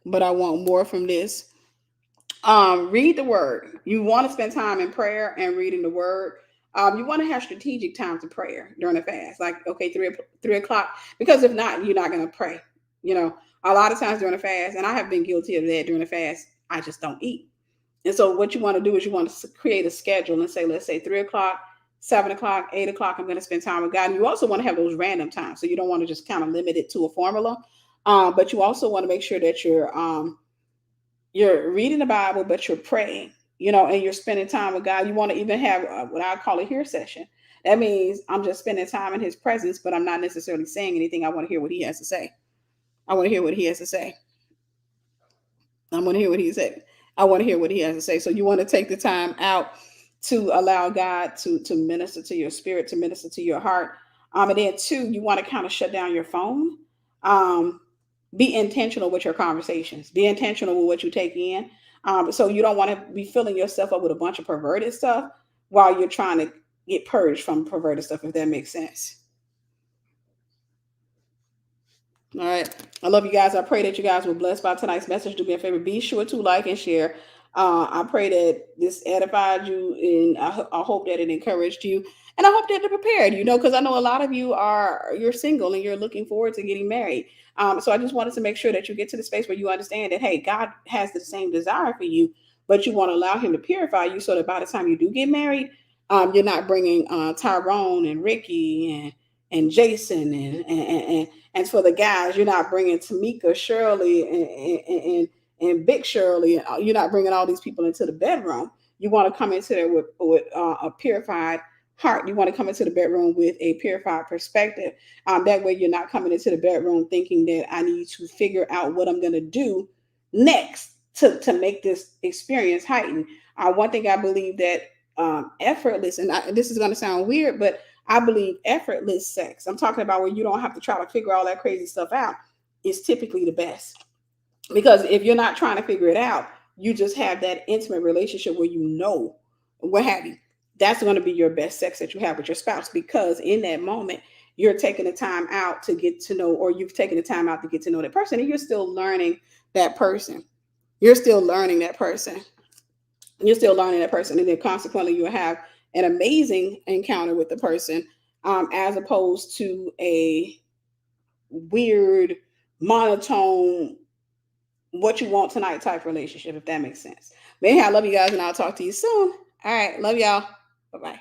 but I want more from this. Read the word. You want to spend time in prayer and reading the word. You want to have strategic times of prayer during the fast, like okay, 3 o'clock, because if not, you're not going to pray. You know, a lot of times during the fast, and I have been guilty of that during the fast. I just don't eat. And so what you want to do is you want to create a schedule and say, let's say 3 o'clock, 7 o'clock, 8 o'clock, I'm going to spend time with God. And you also want to have those random times. So you don't want to just kind of limit it to a formula. But you also want to make sure that you're reading the Bible, but you're praying, you know, and you're spending time with God. You want to even have what I call a hear session. That means I'm just spending time in his presence, but I'm not necessarily saying anything. I want to hear what he has to say. I want to hear what he has to say. I want to hear what he said. I want to hear what he has to say. So you want to take the time out to allow God to minister to your spirit, to minister to your heart. And then two, you want to kind of shut down your phone. Um, be intentional with your conversations. Be intentional with what you take in. So you don't want to be filling yourself up with a bunch of perverted stuff while you're trying to get purged from perverted stuff, if that makes sense. All right. I love you guys. I pray that you guys were blessed by tonight's message. Do me a favor. Be sure to like and share. I pray that this edified you, and I hope that it encouraged you, and I hope that it prepared you. Know, because I know a lot of you you're single and you're looking forward to getting married. So I just wanted to make sure that you get to the space where you understand that hey, God has the same desire for you, but you want to allow Him to purify you, so that by the time you do get married, you're not bringing Tyrone and Ricky and Jason and for the guys, you're not bringing Tamika, Shirley, and Big Shirley. You're not bringing all these people into the bedroom. You want to come into there with a purified heart. You want to come into the bedroom with a purified perspective. That way, you're not coming into the bedroom thinking that I need to figure out what I'm going to do next to make this experience heightened. One thing I believe that effortless, and this is going to sound weird, but I believe effortless sex, I'm talking about where you don't have to try to figure all that crazy stuff out, is typically the best. Because if you're not trying to figure it out, you just have that intimate relationship where you know what have you. That's going to be your best sex that you have with your spouse, because in that moment, you're taking the time out to get to know, or you've taken the time out to get to know that person, and you're still learning that person. You're still learning that person. You're still learning that person, and then consequently you'll have an amazing encounter with the person, as opposed to a weird monotone what you want tonight type relationship, if that makes sense. But anyhow, I love you guys, and I'll talk to you soon. All right, love y'all. Bye-bye.